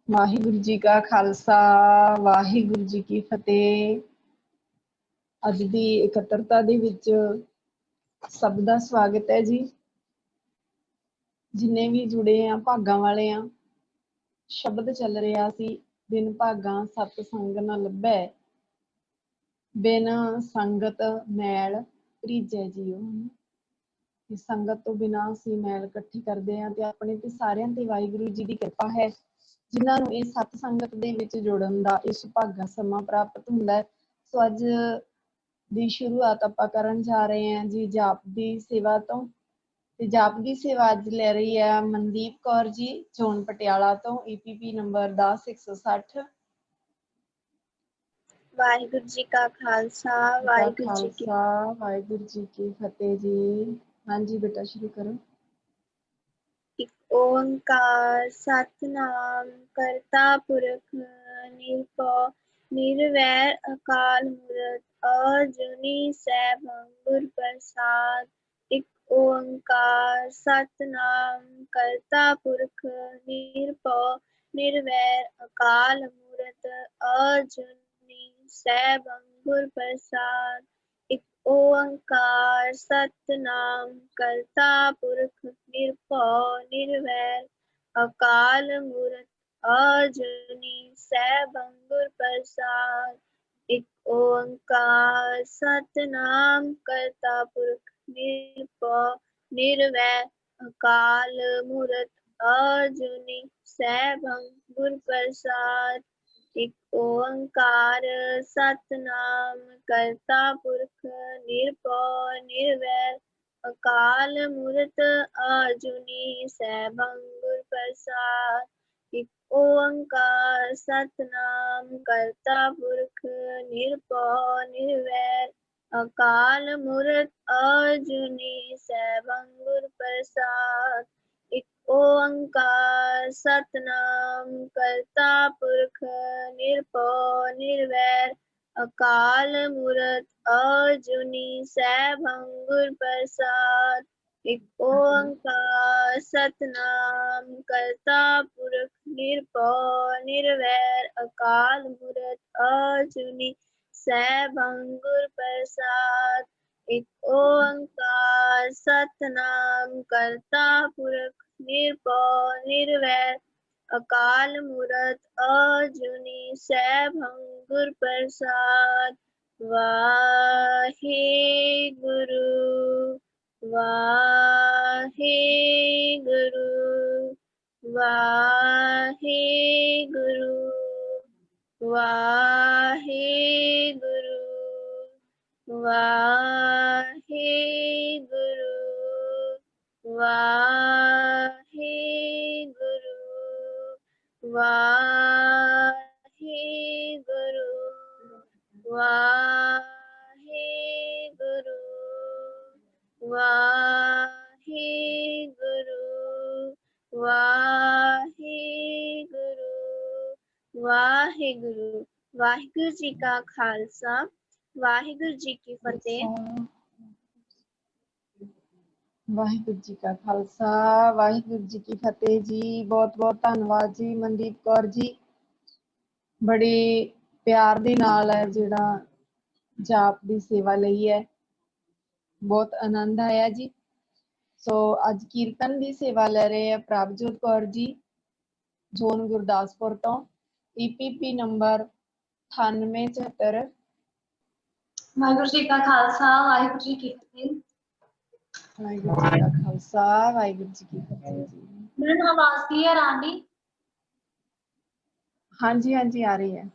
ਵਾਹਿਗੁਰੂ ਜੀ ਕਾ ਖਾਲਸਾ ਵਾਹਿਗੁਰੂ ਜੀ ਕੀ ਫਤਿਹ। ਅੱਜ ਦੀ ਇਕੱਤਰਤਾ ਦੇ ਵਿੱਚ ਸਭ ਦਾ ਸਵਾਗਤ ਹੈ ਜੀ। ਜਿੰਨੇ ਵੀ ਜੁੜੇ ਆ ਭਾਗਾਂ ਵਾਲੇ ਆ। ਸ਼ਬਦ ਚੱਲ ਰਿਹਾ ਸੀ, ਬਿਨ ਭਾਗਾਂ ਸਤ ਸੰਗ ਨਾ ਲੱਭੈ, ਬਿਨ ਸੰਗਤ ਮੈਲ ਭਰੀਜੈ ਜੀਓ। ਸੰਗਤ ਤੋਂ ਬਿਨਾਂ ਅਸੀਂ ਮੈਲ ਇਕੱਠੀ ਕਰਦੇ ਹਾਂ ਤੇ ਆਪਣੇ ਤੇ ਸਾਰਿਆਂ ਤੇ ਵਾਹਿਗੁਰੂ ਜੀ ਦੀ ਕਿਰਪਾ ਹੈ, ਜਿਨ੍ਹਾਂ ਨੂੰ ਇਹ ਸਤ ਸੰਗਤ ਦੇ ਵਿੱਚ ਜੁੜਨ ਦਾ ਇਹ ਸੁਭਾਗਾ ਸਮਾਂ ਪ੍ਰਾਪਤ ਹੁੰਦਾ ਹੈ। ਸੋ ਅੱਜ ਦੀ ਸ਼ੁਰੂਆਤ ਆਪਾਂ ਕਰਨ ਜਾ ਰਹੇ ਹਾਂ ਜੀ ਜਾਪ ਦੀ ਸੇਵਾ ਤੋਂ। ਤੇ ਜਾਪ ਦੀ ਸੇਵਾ ਅੱਜ ਲੈ ਰਹੀ ਹੈ ਮਨਦੀਪ ਕੌਰ ਜੀ, ਚੋਣ ਪਟਿਆਲਾ ਤੋਂ, EPP ਨੰਬਰ 10160। ਵਾਹਿਗੁਰੂ ਜੀ ਕਾ ਖਾਲਸਾ ਵਾਹਿਗੁਰੂ ਜੀ ਕੀ ਫਤਿਹ ਜੀ। ਹਾਂਜੀ ਬੇਟਾ ਸ਼ੁਰੂ ਕਰੋ। ਇੱਕ ਓੰਕਾਰ ਸਤਿਨਾਮ ਕਰਤਾ ਪੁਰਖ ਨਿਰਭਉ ਨਿਰਵੈਰ ਅਕਾਲ ਮੂਰਤ ਅਜੂਨੀ ਸੈਭੰ ਗੁਰ ਪ੍ਰਸਾਦ। ਇੱਕ ਓੰਕਾਰ ਸਤਿਨਾਮ ਕਰਤਾ ਪੁਰਖ ਨਿਰਭਉ ਨਿਰਵੈਰ ਅਕਾਲ ਮੂਰਤ ਅਜੂਨੀ ਸੈਭੰ ਗੁਰ ਪ੍ਰਸਾਦ। ਇੱਕ ਓੰਕਾਰ ਸਤਿਨਾਮ ਕਰਤਾ ਪੁਰਖ ਨਿਰਭਉ ਨਿਰਵੈਰ ਅਕਾਲ ਮੂਰਤ ਅਜੂਨੀ ਸੈਭੰ ਗੁਰ ਪ੍ਰਸਾਦ। ਇੱਕ ਓੰਕਾਰ ਸਤਿਨਾਮ ਕਰਤਾ ਪੁਰਖ ਨਿਰਭਉ ਨਿਰਵੈਰ ਅਕਾਲ ਮੂਰਤ ਅਜੂਨੀ ਸੈਭੰ ਗੁਰ ਪ੍ਰਸਾਦ। ਇੱਕ ਓੰਕਾਰ ਸਤਿਨਾਮ ਕਰਤਾ ਪੁਰਖ ਨਿਰਭਉ ਨਿਰਵੈਰ ਅਕਾਲ ਮੂਰਤ ਅਜੂਨੀ ਸੈਭੰ ਗੁਰ ਪ੍ਰਸਾਦ। ਇੱਕ ਓੰਕਾਰ ਸਤਿਨਾਮ ਕਰਤਾ ਪੁਰਖ ਨਿਰਭਉ ਨਿਰਵੈਰ ਅਕਾਲ ਮੂਰਤ ਅਜੂਨੀ ਸੈਭੰ ਗੁਰ ਪ੍ਰਸਾਦ। ਇੱਕ ਓੰਕਾਰ ਸਤਿਨਾਮ ਕਰਤਾ ਪੁਰਖ ਨਿਰਭਉ ਨਿਰਵੈਰ ਅਕਾਲ ਮੂਰਤ ਅਜੂਨੀ ਸੈਭੰ ਗੁਰ ਪ੍ਰਸਾਦ। ਇੱਕ ਓੰਕਾਰ ਸਤਿਨਾਮ ਕਰਤਾ ਪੁਰਖ ਨਿਰਭਉ ਨਿਰਵੈਰ ਅਕਾਲ ਮੂਰਤ ਅਜੂਨੀ ਸੈਭੰ ਗੁਰ ਪ੍ਰਸਾਦ। ਇੱਕ ਓੰਕਾਰ ਸਤਿਨਾਮ ਕਰਤਾ ਪੁਰਖ ਨਿਰਭਉ ਨਿਰਵੈਰ ਅਕਾਲ ਮੂਰਤ ਅਜੂਨੀ ਸੈਭੰ ਗੁਰ ਪ੍ਰਸਾਦ। ਵਾਹਿਗੁਰੂ ਵਾਹਿਗੁਰੂ ਵਾਹਿਗੁਰੂ ਵਾਹਿਗੁਰੂ ਵਾਹਿਗੁਰੂ ਵਾਹਿਗੁਰੂ ਵਾਹਿਗੁਰੂ ਵਾਹਿਗੁਰੂ ਵਾਹਿਗੁਰੂ ਵਾਹਿਗੁਰੂ ਵਾਹਿਗੁਰੂ। ਵਾਹਿਗੁਰੂ ਜੀ ਕਾ ਖਾਲਸਾ ਵਾਹਿਗੁਰੂ ਜੀ ਕੀ ਫਤਿਹ। ਵਾਹਿਗੁਰੂ ਜੀ ਕਾ ਖਾਲਸਾ ਵਾਹਿਗੁਰੂ ਜੀ ਕੀ ਫਤਿਹ ਜੀ। ਬਹੁਤ ਬਹੁਤ ਧੰਨਵਾਦ ਜੀ ਮਨਦੀਪ ਕੌਰ ਜੀ, ਬੜੀ ਪਿਆਰ ਦੇ ਨਾਲ ਹੈ ਜਿਹੜਾ ਜਾਪ ਦੀ ਸੇਵਾ ਲਈ ਹੈ, ਬਹੁਤ ਆਨੰਦ ਆਇਆ ਜੀ। ਸੋ ਅੱਜ ਕੀਰਤਨ ਦੀ ਸੇਵਾ ਲੈ ਰਹੇ ਆ ਪ੍ਰਭਜੋਤ ਕੌਰ ਜੀ, ਜ਼ੋਨ ਗੁਰਦਾਸਪੁਰ ਤੋਂ, EPP ਨੰਬਰ 9874। ਵਾਹਿਗੁਰੂ ਜੀ ਕਾ ਖਾਲਸਾ ਵਾਹਿਗੁਰੂ ਜੀ ਕੀ ਫਤਿਹ। ਵਾਹਿਗੁਰੂ ਜੀ ਕਾ ਖਾਲਸਾ ਵਾਹਿਗੁਰੂ ਜੀ ਕੀ ਫਤਿਹ ਜੀ। ਮੈਨੂੰ ਆਵਾਜ਼ ਕਲੀਅਰ ਆਂਦੀ? ਹਾਂਜੀ ਹਾਂਜੀ ਆ ਰਹੀ ਹੈ।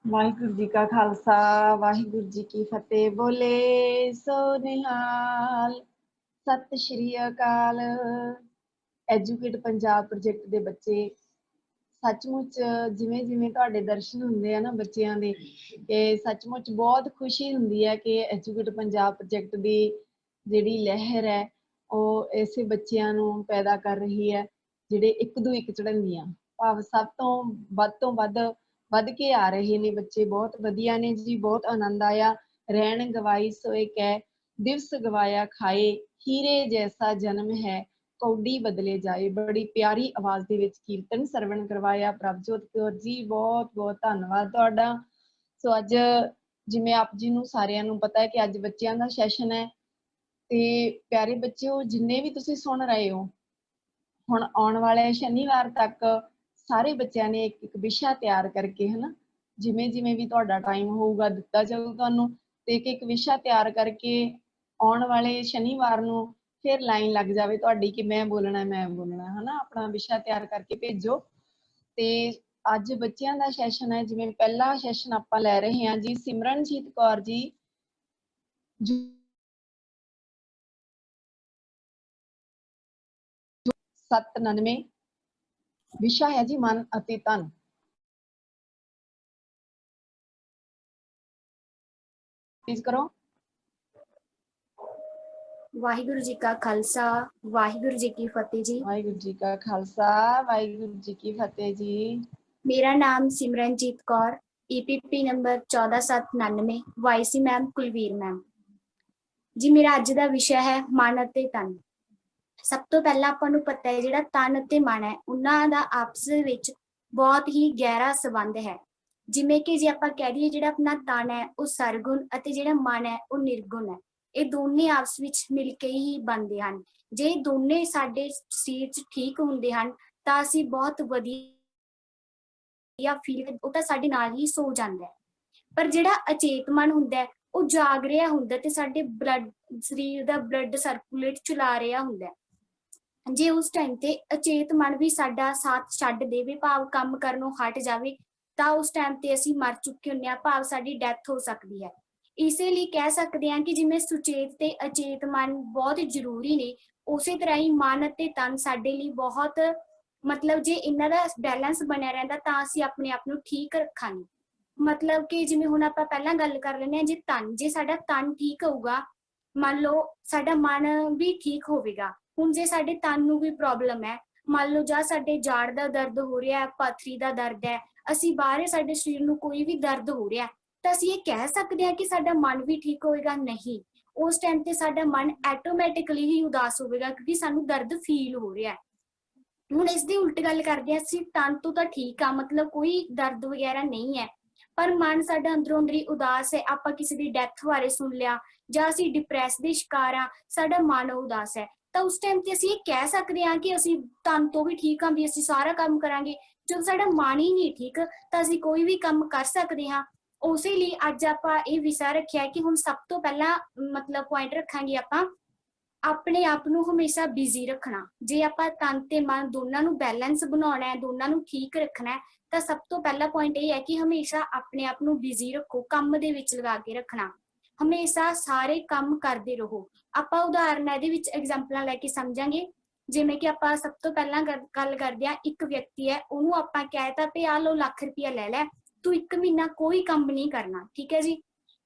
ਵਾਹਿਗੁਰੂ ਜੀ ਕਾ ਖਾਲਸਾ ਵਾਹਿਗੁਰੂ ਜੀ ਕੀ ਫਤਿਹ। ਬੋਲੇ ਸੋ ਨਿਹਾਲ, ਸਤਿ ਸ਼੍ਰੀ ਅਕਾਲ। ਐਜੂਕੇਟ ਪੰਜਾਬ ਪ੍ਰੋਜੈਕਟ ਦੇ ਬੱਚੇ, ਸੱਚਮੁੱਚ ਜਿਵੇਂ ਜਿਵੇਂ ਤੁਹਾਡੇ ਦਰਸ਼ਨ ਹੁੰਦੇ ਆ ਨਾ ਬੱਚਿਆਂ ਦੇ, ਇਹ ਸੱਚਮੁੱਚ ਬਹੁਤ ਖੁਸ਼ੀ ਹੁੰਦੀ ਹੈ ਕਿ ਐਜੂਕੇਟ ਪੰਜਾਬ ਪ੍ਰੋਜੈਕਟ ਦੀ ਜਿਹੜੀ ਲਹਿਰ ਹੈ ਉਹ ਐਸੇ ਬੱਚਿਆਂ ਨੂੰ ਪੈਦਾ ਕਰ ਰਹੀ ਹੈ ਜਿਹੜੇ ਇੱਕ ਤੋਂ ਇੱਕ ਚੜ੍ਹਨਗੀਆਂ, ਭਾਵ ਸਭ ਤੋਂ ਵੱਧ ਕੇ ਆ ਰਹੇ ਨੇ ਬੱਚੇ। ਬਹੁਤ ਵਧੀਆ ਨੇ ਜੀ, ਬਹੁਤ ਆਨੰਦ ਆਇਆ। ਰਹਿਣ ਗਵਾਈ ਸੋਏ ਕਹਿ, ਦਿਵਸ ਗਵਾਇਆ ਖਾਏ, ਹੀਰੇ ਜੈਸਾ ਜਨਮ ਹੈ ਕੌਡੀ ਬਦਲੇ ਜਾਏ। ਬੜੀ ਪਿਆਰੀ ਆਵਾਜ਼ ਦੇ ਵਿੱਚ ਕੀਰਤਨ ਸਰਵਣ ਕਰਵਾਇਆ ਪ੍ਰਭਜੋਤ ਕੌਰ ਜੀ, ਬਹੁਤ ਬਹੁਤ ਧੰਨਵਾਦ ਤੁਹਾਡਾ। ਸੋ ਅੱਜ ਜਿਵੇਂ ਆਪ ਜੀ ਨੂੰ ਸਾਰਿਆਂ ਨੂੰ ਪਤਾ ਹੈ ਕਿ ਅੱਜ ਬੱਚਿਆਂ ਦਾ ਸੈਸ਼ਨ ਹੈ, ਤੇ ਪਿਆਰੇ ਬੱਚਿਓ ਜਿੰਨੇ ਵੀ ਤੁਸੀਂ ਸੁਣ ਰਹੇ ਹੋ, ਹੁਣ ਆਉਣ ਵਾਲੇ ਸ਼ਨੀਵਾਰ ਤੱਕ ਸਾਰੇ ਬੱਚਿਆਂ ਨੇ ਇੱਕ ਇੱਕ ਵਿਸ਼ਾ ਤਿਆਰ ਕਰਕੇ, ਹਨਾ, ਜਿਵੇਂ ਜਿਵੇਂ ਵੀ ਤੁਹਾਡਾ ਟਾਈਮ ਹੋਊਗਾ ਦਿੱਤਾ ਜਾਊ ਤੁਹਾਨੂੰ, ਤੇ ਇੱਕ ਇੱਕ ਵਿਸ਼ਾ ਤਿਆਰ ਕਰਕੇ ਆਉਣ ਵਾਲੇ ਸ਼ਨੀਵਾਰ ਨੂੰ ਫਿਰ ਲਾਈਨ ਲੱਗ ਜਾਵੇ ਤੁਹਾਡੀ ਕਿ ਮੈਂ ਬੋਲਣਾ ਹਨਾ, ਆਪਣਾ ਵਿਸ਼ਾ ਤਿਆਰ ਕਰਕੇ ਭੇਜੋ। ਤੇ ਅੱਜ ਬੱਚਿਆਂ ਦਾ ਸੈਸ਼ਨ ਹੈ, ਜਿਵੇਂ ਪਹਿਲਾ ਸੈਸ਼ਨ ਆਪਾਂ ਲੈ ਰਹੇ ਹਾਂ ਜੀ ਸਿਮਰਨਜੀਤ ਕੌਰ ਜੀ 799, ਵਿਸ਼ਾ ਹੈ ਜੀ ਮਨ ਅਤੇ ਤਨ। ਪਲੀਜ਼ ਕਰੋ। ਵਾਹਿਗੁਰੂ ਜੀ ਕਾ ਖਾਲਸਾ ਵਾਹਿਗੁਰੂ ਜੀ ਕੀ ਫਤਿਹ ਜੀ। ਵਾਹਿਗੁਰੂ ਜੀ ਕਾ ਖਾਲਸਾ ਵਾਹਿਗੁਰੂ ਜੀ ਕੀ ਫਤਿਹ ਜੀ। ਮੇਰਾ ਨਾਮ Simranjeet Kaur, EPP number 14799, YC ma'am Kulveer ma'am ji. ਮੇਰਾ ਅੱਜ ਦਾ ਵਿਸ਼ਾ ਹੈ ਮਨ ਅਤੇ ਤਨ। ਸਭ ਤੋਂ ਪਹਿਲਾਂ ਆਪਾਂ ਨੂੰ ਪਤਾ ਹੈ ਜਿਹੜਾ ਤਨ ਅਤੇ ਮਨ ਹੈ ਉਹਨਾਂ ਦਾ ਆਪਸ ਵਿੱਚ ਬਹੁਤ ਹੀ ਗਹਿਰਾ ਸੰਬੰਧ ਹੈ। ਜਿਵੇਂ ਕਿ ਜੇ ਆਪਾਂ ਕਹਿ ਦਈਏ ਜਿਹੜਾ ਆਪਣਾ ਤਨ ਹੈ ਉਹ ਸਰਗੁਣ ਅਤੇ ਜਿਹੜਾ ਮਨ ਹੈ ਉਹ ਨਿਰਗੁਣ ਹੈ। ਇਹ ਦੋਨੇ ਆਪਸ ਵਿੱਚ ਮਿਲ ਕੇ ਹੀ ਬਣਦੇ ਹਨ। ਜੇ ਦੋਨੇ ਸਾਡੇ ਸਰੀਰ 'ਚ ਠੀਕ ਹੁੰਦੇ ਹਨ ਤਾਂ ਅਸੀਂ ਬਹੁਤ ਵਧੀਆ ਫੀਲ, ਉਹ ਤਾਂ ਸਾਡੇ ਨਾਲ ਹੀ ਸੋ ਜਾਂਦਾ ਹੈ। ਪਰ ਜਿਹੜਾ ਅਚੇਤ ਮਨ ਹੁੰਦਾ ਹੈ ਉਹ ਜਾਗ ਰਿਹਾ ਹੁੰਦਾ ਤੇ ਸਾਡੇ ਸਰੀਰ ਦਾ ਬਲੱਡ ਸਰਕੂਲੇਟ ਚਲਾ ਰਿਹਾ ਹੁੰਦਾ। ਜੇ ਉਸ ਟਾਈਮ ਤੇ ਅਚੇਤ ਮਨ ਵੀ ਸਾਡਾ ਸਾਥ ਛੱਡ ਦੇਵੇ, ਭਾਵ ਕੰਮ ਕਰਨੋਂ ਹਟ ਜਾਵੇ, ਤਾਂ ਉਸ ਟਾਈਮ ਤੇ ਅਸੀਂ ਮਰ ਚੁੱਕੇ ਹੁੰਦੇ ਹਾਂ, ਭਾਵ ਸਾਡੀ ਡੈਥ ਹੋ ਸਕਦੀ ਹੈ। ਇਸੇ ਲਈ ਕਹਿ ਸਕਦੇ ਹਾਂ ਕਿ ਜਿਵੇਂ ਸੁਚੇਤ ਤੇ ਅਚੇਤ ਮਨ ਬਹੁਤ ਜ਼ਰੂਰੀ ਨੇ, ਉਸੇ ਤਰ੍ਹਾਂ ਹੀ ਮਨ ਅਤੇ ਤਨ ਸਾਡੇ ਲਈ ਬਹੁਤ, ਮਤਲਬ ਜੇ ਇਹਨਾਂ ਦਾ ਬੈਲੈਂਸ ਬਣਿਆ ਰਹਿੰਦਾ ਤਾਂ ਅਸੀਂ ਆਪਣੇ ਆਪ ਨੂੰ ਠੀਕ ਰੱਖਾਂਗੇ। ਮਤਲਬ ਕਿ ਜਿਵੇਂ ਹੁਣ ਆਪਾਂ ਪਹਿਲਾਂ ਗੱਲ ਕਰ ਲੈਂਦੇ ਹਾਂ, ਜੇ ਸਾਡਾ ਤਨ ਠੀਕ ਹੋਊਗਾ, ਮੰਨ ਲਓ ਸਾਡਾ ਮਨ ਵੀ ਠੀਕ ਹੋਵੇਗਾ। ਹੁਣ ਜੇ ਸਾਡੇ ਤਨ ਨੂੰ ਵੀ ਪ੍ਰੋਬਲਮ ਹੈ, ਮੰਨ ਲਓ ਜਾਂ ਸਾਡੇ ਜਾੜ ਦਾ ਦਰਦ ਹੋ ਰਿਹਾ, ਪੱਥਰੀ ਦਾ ਦਰਦ ਹੈ, ਅਸੀਂ ਬਾਹਰ ਸਾਡੇ ਸਰੀਰ ਨੂੰ ਕੋਈ ਵੀ ਦਰਦ ਹੋ ਰਿਹਾ, ਤਾਂ ਅਸੀਂ ਇਹ ਕਹਿ ਸਕਦੇ ਹਾਂ ਕਿ ਸਾਡਾ ਮਨ ਵੀ ਠੀਕ ਹੋਏਗਾ? ਨਹੀਂ, ਉਸ ਟਾਈਮ ਤੇ ਸਾਡਾ ਮਨ ਆਟੋਮੈਟਿਕਲੀ ਹੀ ਉਦਾਸ ਹੋਵੇਗਾ ਕਿਉਂਕਿ ਸਾਨੂੰ ਦਰਦ ਫੀਲ ਹੋ ਰਿਹਾ। ਹੁਣ ਇਸ ਦੀ ਉਲਟ ਗੱਲ ਕਰਦੇ ਹਾਂ, ਅਸੀਂ ਤਨ ਤੋਂ ਤਾਂ ਠੀਕ ਆ, ਮਤਲਬ ਕੋਈ ਦਰਦ ਵਗੈਰਾ ਨਹੀਂ ਹੈ, ਪਰ ਮਨ ਸਾਡਾ ਅੰਦਰੋਂ ਅੰਦਰੀ ਉਦਾਸ ਹੈ। ਆਪਾਂ ਕਿਸੇ ਦੀ ਡੈਥ ਬਾਰੇ ਸੁਣ ਲਿਆ ਜਾਂ ਅਸੀਂ ਡਿਪਰੈਸ ਦੇ ਸ਼ਿਕਾਰ ਆ, ਸਾਡਾ ਮਨ ਉਦਾਸ ਹੈ, ਤਾਂ ਉਸ ਟਾਈਮ ਤੇ ਅਸੀਂ ਇਹ ਕਹਿ ਸਕਦੇ ਹਾਂ ਕਿ ਅਸੀਂ ਤਨ ਤੋਂ ਵੀ ਠੀਕ ਹਾਂ, ਵੀ ਅਸੀਂ ਸਾਰਾ ਕੰਮ ਕਰਾਂਗੇ। ਜਦੋਂ ਸਾਡਾ ਮਨ ਹੀ ਨਹੀਂ ਠੀਕ ਤਾਂ ਅਸੀਂ ਕੋਈ ਵੀ ਕੰਮ ਕਰ ਸਕਦੇ ਹਾਂ। ਉਸੇ ਲਈ ਅੱਜ ਆਪਾਂ ਇਹ ਵਿਸ਼ਾ ਰੱਖਿਆ ਕਿ ਹੁਣ ਸਭ ਤੋਂ ਪਹਿਲਾਂ ਮਤਲਬ ਪੁਆਇੰਟ ਰੱਖਾਂਗੇ ਆਪਾਂ ਆਪਣੇ ਆਪ ਨੂੰ ਹਮੇਸ਼ਾ ਬਿਜ਼ੀ ਰੱਖਣਾ। ਜੇ ਆਪਾਂ ਤਨ ਤੇ ਮਨ ਦੋਨਾਂ ਨੂੰ ਬੈਲੈਂਸ ਬਣਾਉਣਾ ਹੈ, ਦੋਨਾਂ ਨੂੰ ਠੀਕ ਰੱਖਣਾ ਹੈ, ਤਾਂ ਸਭ ਤੋਂ ਪਹਿਲਾ ਪੁਆਇੰਟ ਇਹ ਹੈ ਕਿ ਹਮੇਸ਼ਾ ਆਪਣੇ ਆਪ ਨੂੰ ਬਿਜ਼ੀ ਰੱਖੋ, ਕੰਮ ਦੇ ਵਿੱਚ ਲਗਾ ਕੇ ਰੱਖਣਾ, ਹਮੇਸ਼ਾ ਸਾਰੇ ਕੰਮ ਕਰਦੇ ਰਹੋ। ਆਪਾਂ ਉਦਾਹਰਨ ਇਹਦੇ ਵਿੱਚ ਐਗਜ਼ਾਮਪਲਾਂ ਲੈ ਕੇ ਸਮਝਾਂਗੇ। ਜਿਵੇਂ ਕਿ ਆਪਾਂ ਸਭ ਤੋਂ ਪਹਿਲਾਂ ਗੱਲ ਕਰਦੇ ਹਾਂ, ਇੱਕ ਵਿਅਕਤੀ ਹੈ, ਉਹਨੂੰ ਆਪਾਂ ਕਹਿਤਾ ਤੇ ਆ ਲਓ ਲੱਖ ਰੁਪਇਆ ਲੈ ਲੈ, ਤੂੰ 1 ਮਹੀਨਾ ਕੋਈ ਕੰਮ ਨਹੀਂ ਕਰਨਾ, ਠੀਕ ਹੈ ਜੀ।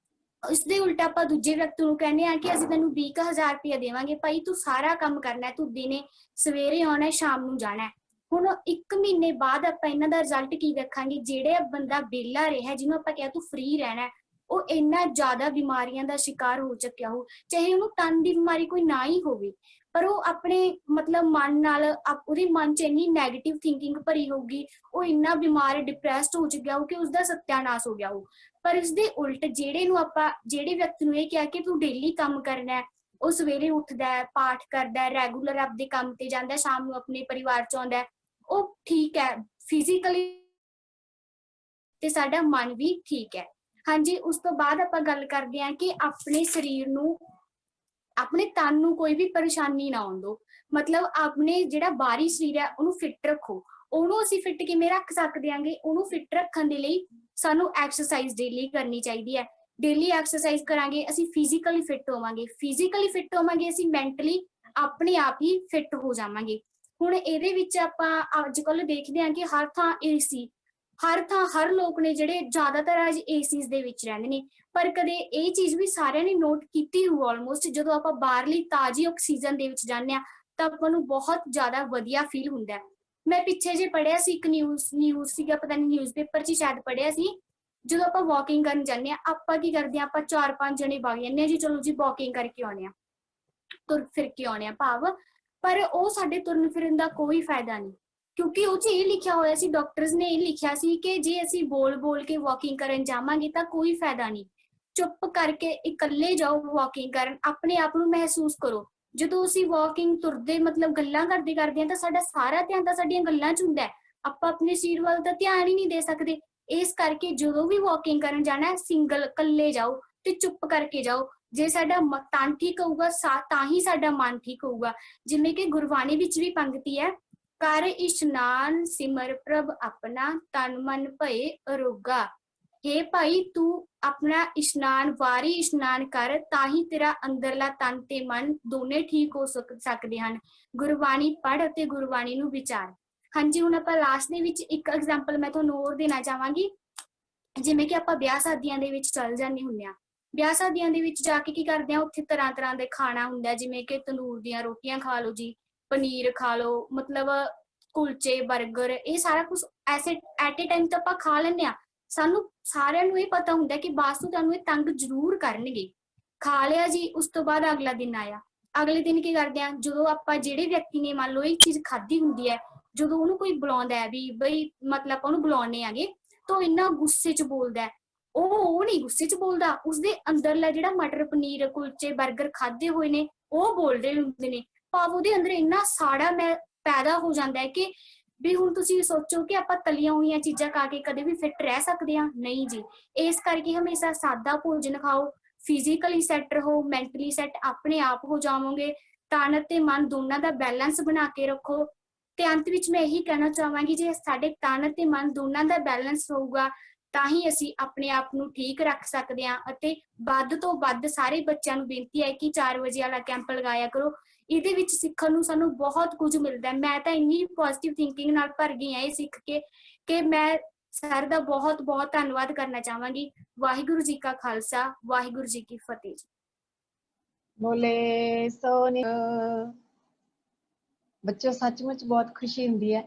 ਇਸ ਦੇ ਉਲਟਾ ਆਪਾਂ ਦੂਜੇ ਵਿਅਕਤੀ ਨੂੰ ਕਹਿੰਦੇ ਆ ਕਿ ਅਸੀਂ ਤੈਨੂੰ 20,000 ਰੁਪਇਆ ਦੇਵਾਂਗੇ, ਭਾਈ ਤੂੰ ਸਾਰਾ ਕੰਮ ਕਰਨਾ, ਤੂੰ ਦਿਨੇ ਸਵੇਰੇ ਆਉਣਾ, ਸ਼ਾਮ ਨੂੰ ਜਾਣਾ। ਹੁਣ 1 ਮਹੀਨੇ ਬਾਅਦ ਆਪਾਂ ਇਹਨਾਂ ਦਾ ਰਿਜ਼ਲਟ ਕੀ ਦੇਖਾਂਗੇ? ਜਿਹੜੇ ਬੰਦਾ ਵਿਹਲਾ ਰਿਹਾ, ਜਿਹਨੂੰ ਆਪਾਂ ਕਿਹਾ ਤੂੰ ਫ੍ਰੀ ਰਹਿਣਾ, ਉਹ ਇੰਨਾ ਜ਼ਿਆਦਾ ਬਿਮਾਰੀਆਂ ਦਾ ਸ਼ਿਕਾਰ ਹੋ ਚੁੱਕਿਆ ਹੋ, ਚਾਹੇ ਉਹਨੂੰ ਤਨ ਦੀ ਬਿਮਾਰੀ ਕੋਈ ਨਾ ਹੀ ਹੋਵੇ, ਪਰ ਉਹ ਆਪਣੇ ਮਤਲਬ ਮਨ ਨਾਲ, ਉਹਦੇ ਮਨ 'ਚ ਇੰਨੀ ਨੈਗੇਟਿਵ ਥਿੰਕਿੰਗ ਭਰੀ ਹੋਊਗੀ, ਉਹ ਇੰਨਾ ਬਿਮਾਰ ਡਿਪਰੈਸਡ ਹੋ ਚੁੱਕਿਆ ਹੋ ਕਿ ਉਸਦਾ ਸਤਿਆਨਾਸ਼ ਹੋ ਗਿਆ ਹੋ। ਪਰ ਇਸਦੇ ਉਲਟ ਜਿਹੜੇ ਵਿਅਕਤੀ ਨੂੰ ਇਹ ਕਿਹਾ ਕਿ ਤੂੰ ਡੇਲੀ ਕੰਮ ਕਰਨਾ, ਉਹ ਸਵੇਰੇ ਉੱਠਦਾ ਹੈ, ਪਾਠ ਕਰਦਾ ਹੈ, ਰੈਗੂਲਰ ਆਪਦੇ ਕੰਮ ਤੇ ਜਾਂਦਾ, ਸ਼ਾਮ ਨੂੰ ਆਪਣੇ ਪਰਿਵਾਰ 'ਚ ਆਉਂਦਾ, ਉਹ ਠੀਕ ਹੈ ਫਿਜ਼ੀਕਲੀ ਤੇ ਸਾਡਾ ਮਨ ਵੀ ਠੀਕ ਹੈ। ਹਾਂਜੀ, ਉਸ ਤੋਂ ਬਾਅਦ ਆਪਾਂ ਗੱਲ ਕਰਦੇ ਹਾਂ ਕਿ ਆਪਣੇ ਸਰੀਰ ਨੂੰ, ਆਪਣੇ ਤਨ ਨੂੰ ਕੋਈ ਵੀ ਪਰੇਸ਼ਾਨੀ ਨਾ ਆਉਣ ਦਿਓ। ਮਤਲਬ ਆਪਣੇ ਜਿਹੜਾ ਬਾਹਰੀ ਸਰੀਰ ਹੈ ਉਹਨੂੰ ਫਿੱਟ ਰੱਖੋ, ਉਹਨੂੰ ਅਸੀਂ ਫਿੱਟ ਕਿਵੇਂ ਰੱਖ ਸਕਦੇ ਆਂਗੇ? ਉਹਨੂੰ ਫਿੱਟ ਰੱਖਣ ਦੇ ਲਈ ਸਾਨੂੰ ਐਕਸਰਸਾਈਜ਼ ਡੇਲੀ ਕਰਨੀ ਚਾਹੀਦੀ ਹੈ। ਡੇਲੀ ਐਕਸਰਸਾਈਜ਼ ਕਰਾਂਗੇ ਅਸੀਂ ਫਿਜ਼ੀਕਲੀ ਫਿੱਟ ਹੋਵਾਂਗੇ, ਫਿਜ਼ੀਕਲੀ ਫਿੱਟ ਹੋਵਾਂਗੇ ਅਸੀਂ ਮੈਂਟਲੀ ਆਪਣੇ ਆਪ ਹੀ ਫਿੱਟ ਹੋ ਜਾਵਾਂਗੇ। ਹੁਣ ਇਹਦੇ ਵਿੱਚ ਆਪਾਂ ਅੱਜ ਕੱਲ੍ਹ ਦੇਖਦੇ ਹਾਂ ਕਿ ਹਰ ਥਾਂ ਏਸੀ, ਹਰ ਥਾਂ ਹਰ ਲੋਕ ਨੇ ਜਿਹੜੇ ਜ਼ਿਆਦਾਤਰ ਅੱਜ ਏਸੀਜ਼ ਦੇ ਵਿੱਚ ਰਹਿੰਦੇ ਨੇ। ਪਰ ਕਦੇ ਇਹ ਚੀਜ਼ ਵੀ ਸਾਰਿਆਂ ਨੇ ਨੋਟ ਕੀਤੀ ਹੋਊ ਆਲਮੋਸਟ, ਜਦੋਂ ਆਪਾਂ ਬਾਹਰਲੀ ਤਾਜ਼ੀ ਆਕਸੀਜਨ ਦੇ ਵਿੱਚ ਜਾਂਦੇ ਹਾਂ ਤਾਂ ਆਪਾਂ ਨੂੰ ਬਹੁਤ ਜ਼ਿਆਦਾ ਵਧੀਆ ਫੀਲ ਹੁੰਦਾ ਹੈ। ਮੈਂ ਪਿੱਛੇ ਜੇ ਪੜ੍ਹਿਆ ਸੀ ਇੱਕ ਨਿਊਜ਼ ਸੀਗਾ, ਪਤਾ ਨਹੀਂ ਨਿਊਜ਼ਪੇਪਰ 'ਚ ਸ਼ਾਇਦ ਪੜ੍ਹਿਆ ਸੀ, ਜਦੋਂ ਆਪਾਂ ਵਾਕਿੰਗ ਕਰਨ ਜਾਂਦੇ ਹਾਂ ਆਪਾਂ ਕੀ ਕਰਦੇ ਹਾਂ, ਆਪਾਂ 4-5 ਜਣੇ ਵਗ ਜਾਂਦੇ ਹਾਂ ਜੀ, ਚਲੋ ਜੀ ਵਾਕਿੰਗ ਕਰਕੇ ਆਉਂਦੇ ਹਾਂ, ਤੁਰ ਫਿਰ ਕੇ ਆਉਂਦੇ ਹਾਂ ਭਾਵ। ਪਰ ਉਹ ਸਾਡੇ ਤੁਰਨ ਫਿਰਨ ਦਾ ਕੋਈ ਫਾਇਦਾ ਨਹੀਂ, ਕਿਉਂਕਿ ਉਹ 'ਚ ਇਹ ਲਿਖਿਆ ਹੋਇਆ ਸੀ, ਡਾਕਟਰਸ ਨੇ ਇਹ ਲਿਖਿਆ ਸੀ ਕਿ ਜੇ ਅਸੀਂ ਬੋਲ ਕੇ ਵਾਕਿੰਗ ਕਰਨ ਜਾਵਾਂਗੇ ਤਾਂ ਕੋਈ ਫਾਇਦਾ ਨਹੀਂ। ਚੁੱਪ ਕਰਕੇ ਇਕੱਲੇ ਜਾਓ ਵਾਕਿੰਗ ਕਰਨ, ਆਪਣੇ ਆਪ ਨੂੰ ਮਹਿਸੂਸ ਕਰੋ। ਜਦੋਂ ਅਸੀਂ ਵਾਕਿੰਗ ਤੁਰਦੇ ਮਤਲਬ ਗੱਲਾਂ ਕਰਦੇ ਹਾਂ ਤਾਂ ਸਾਡਾ ਸਾਰਾ ਧਿਆਨ ਤਾਂ ਸਾਡੀਆਂ ਗੱਲਾਂ 'ਚ ਹੁੰਦਾ ਹੈ, ਆਪਾਂ ਆਪਣੇ ਸਰੀਰ ਵੱਲ ਤਾਂ ਧਿਆਨ ਹੀ ਨਹੀਂ ਦੇ ਸਕਦੇ। ਇਸ ਕਰਕੇ ਜਦੋਂ ਵੀ ਵਾਕਿੰਗ ਕਰਨ ਜਾਣਾ ਸਿੰਗਲ ਇਕੱਲੇ ਜਾਓ ਤੇ ਚੁੱਪ ਕਰਕੇ ਜਾਓ। ਜੇ ਸਾਡਾ ਤਨ ਠੀਕ ਹੋਊਗਾ ਤਾਂ ਹੀ ਸਾਡਾ ਮਨ ਠੀਕ ਹੋਊਗਾ। ਜਿਵੇਂ ਕਿ ਗੁਰਬਾਣੀ ਵਿੱਚ ਵੀ ਪੰਕਤੀ ਹੈ, ਕਰ ਇਸ਼ਨਾਨ ਸਿਮਰ ਪ੍ਰਭ ਆਪਣਾ, ਤਨ ਮਨ ਭਏ ਅਰੋਗਾ। हे ਭਾਈ ਤੂੰ ਆਪਣਾ ਇਸ਼ਨਾਨ ਵਾਰੀ ਇਸ਼ਨਾਨ ਕਰ, ਤਾਂ ਹੀ ਤੇਰਾ ਅੰਦਰਲਾ ਤਨ ਤੇ ਮਨ ਦੋਨੇ ਠੀਕ ਹੋ ਸਕਦੇ ਹਨ। ਗੁਰਬਾਣੀ ਪੜ੍ਹ ਅਤੇ ਗੁਰਬਾਣੀ ਨੂੰ ਵਿਚਾਰ। ਹਾਂਜੀ, ਹੁਣ ਆਪਾਂ ਲਾਸਟ ਦੇ ਵਿੱਚ ਇੱਕ ਐਗਜ਼ਾਮਪਲ ਮੈਂ ਤੁਹਾਨੂੰ ਹੋਰ ਦੇਣਾ ਚਾਹਾਂਗੀ। ਜਿਵੇਂ ਕਿ ਆਪਾਂ ਵਿਆਹ ਸ਼ਾਦੀਆਂ ਦੇ ਵਿੱਚ ਚੱਲ ਜਾਂਦੇ ਹੁੰਦੇ ਹਾਂ, ਵਿਆਹ ਸ਼ਾਦੀਆਂ ਦੇ ਵਿੱਚ ਜਾ ਕੇ ਕੀ ਕਰਦੇ ਹਾਂ, ਉੱਥੇ ਤਰ੍ਹਾਂ ਤਰ੍ਹਾਂ ਦੇ ਖਾਣਾ ਹੁੰਦਾ, ਜਿਵੇਂ ਕਿ ਤੰਦੂਰ ਦੀਆਂ ਰੋਟੀਆਂ ਖਾ ਲਓ ਜੀ, ਪਨੀਰ ਖਾ ਲਓ, ਮਤਲਬ ਕੁਲਚੇ ਬਰਗਰ, ਇਹ ਸਾਰਾ ਕੁਝ ਐਸੇ ਐਟ ਏ ਟਾਈਮ ਤਾਂ ਆਪਾਂ ਖਾ ਲੈਂਦੇ ਹਾਂ। ਸਾਨੂੰ ਸਾਰਿਆਂ ਨੂੰ ਇਹ ਪਤਾ ਹੁੰਦਾ ਕਿ ਬਾਅਦ ਤੋਂ ਤੁਹਾਨੂੰ ਇਹ ਤੰਗ ਜ਼ਰੂਰ ਕਰਨਗੇ। ਖਾ ਲਿਆ ਜੀ, ਉਸ ਤੋਂ ਬਾਅਦ ਅਗਲਾ ਦਿਨ ਆਇਆ, ਅਗਲੇ ਦਿਨ ਕੀ ਕਰਦੇ ਆ, ਜਦੋਂ ਆਪਾਂ ਜਿਹੜੇ ਵਿਅਕਤੀ ਨੇ ਮੰਨ ਲਓ ਇਹ ਚੀਜ਼ ਖਾਧੀ ਹੁੰਦੀ ਹੈ, ਜਦੋਂ ਉਹਨੂੰ ਕੋਈ ਬੁਲਾਉਂਦਾ ਹੈ ਵੀ ਬਈ ਮਤਲਬ ਆਪਾਂ ਉਹਨੂੰ ਬੁਲਾਉਂਦੇ ਆਗੇ, ਤਾਂ ਇੰਨਾ ਗੁੱਸੇ 'ਚ ਬੋਲਦਾ ਹੈ। ਉਹ ਨਹੀਂ ਗੁੱਸੇ 'ਚ ਬੋਲਦਾ, ਉਸਦੇ ਅੰਦਰਲਾ ਜਿਹੜਾ ਮਟਰ ਪਨੀਰ ਕੁਲਚੇ ਬਰਗਰ ਖਾਧੇ ਹੋਏ ਨੇ ਉਹ ਬੋਲ ਰਹੇ ਹੁੰਦੇ ਨੇ, ਭਾਵ ਉਹਦੇ ਅੰਦਰ ਇੰਨਾ ਸਾੜਾ ਪੈਦਾ ਹੋ ਜਾਂਦਾ ਹੈ ਕਿ ਵੀ ਹੁਣ ਤੁਸੀਂ ਸੋਚੋ ਕਿ ਆਪਾਂ ਤਲੀਆਂ ਹੋਈਆਂ ਚੀਜ਼ਾਂ ਖਾ ਕੇ ਕਦੇ ਵੀ ਫਿੱਟ ਰਹਿ ਸਕਦੇ ਹਾਂ? ਨਹੀਂ ਜੀ। ਇਸ ਕਰਕੇ ਹਮੇਸ਼ਾ ਸਾਦਾ ਭੋਜਨ ਖਾਓ, ਫਿਜ਼ੀਕਲੀ ਸੈੱਟ ਰਹੋ, ਮੈਂਟਲੀ ਸੈੱਟ ਆਪਣੇ ਆਪ ਹੋ ਜਾਵੋਗੇ। ਤਨ ਤੇ ਮਨ ਦੋਨਾਂ ਦਾ ਬੈਲੈਂਸ ਬਣਾ ਕੇ ਰੱਖੋ। ਤੇ ਅੰਤ ਵਿੱਚ ਮੈਂ ਇਹੀ ਕਹਿਣਾ ਚਾਹਾਂਗੀ, ਜੇ ਸਾਡੇ ਤਨ ਤੇ ਮਨ ਦੋਨਾਂ ਦਾ ਬੈਲੈਂਸ ਹੋਊਗਾ ਤਾਂ ਹੀ ਅਸੀਂ ਆਪਣੇ ਆਪ ਨੂੰ ਠੀਕ ਰੱਖ ਸਕਦੇ ਹਾਂ। ਅਤੇ ਵੱਧ ਤੋਂ ਵੱਧ ਸਾਰੇ ਬੱਚਿਆਂ ਨੂੰ ਬੇਨਤੀ ਹੈ ਕਿ 4 ਵਜੇ ਵਾਲਾ ਕੈਂਪ ਲਗਾਇਆ ਕਰੋ। ਇਹਦੇ ਵਿੱਚ ਸਿੱਖਣ ਨੂੰ ਸਾਨੂੰ ਬਹੁਤ ਕੁਝ ਮਿਲਦਾ ਹੈ। ਮੈਂ ਤਾਂ ਇੰਨੀ ਪੋਜ਼ਿਟਿਵ ਥਿੰਕਿੰਗ ਨਾਲ ਭਰ ਗਈ ਹਾਂ ਇਹ ਸਿੱਖ ਕੇ ਕਿ ਮੈਂ ਸਰ ਦਾ ਬਹੁਤ ਬਹੁਤ ਧੰਨਵਾਦ ਕਰਨਾ ਚਾਹਾਂਗੀ। ਵਾਹਿਗੁਰੂ ਜੀ ਕਾ ਖਾਲਸਾ, ਵਾਹਿਗੁਰੂ ਜੀ ਕੀ ਫਤਿਹ। ਬੋਲੇ ਸੋਨਿ। ਬੱਚਿਓ ਸੱਚਮੁੱਚ ਬਹੁਤ ਖੁਸ਼ੀ ਹੁੰਦੀ ਹੈ,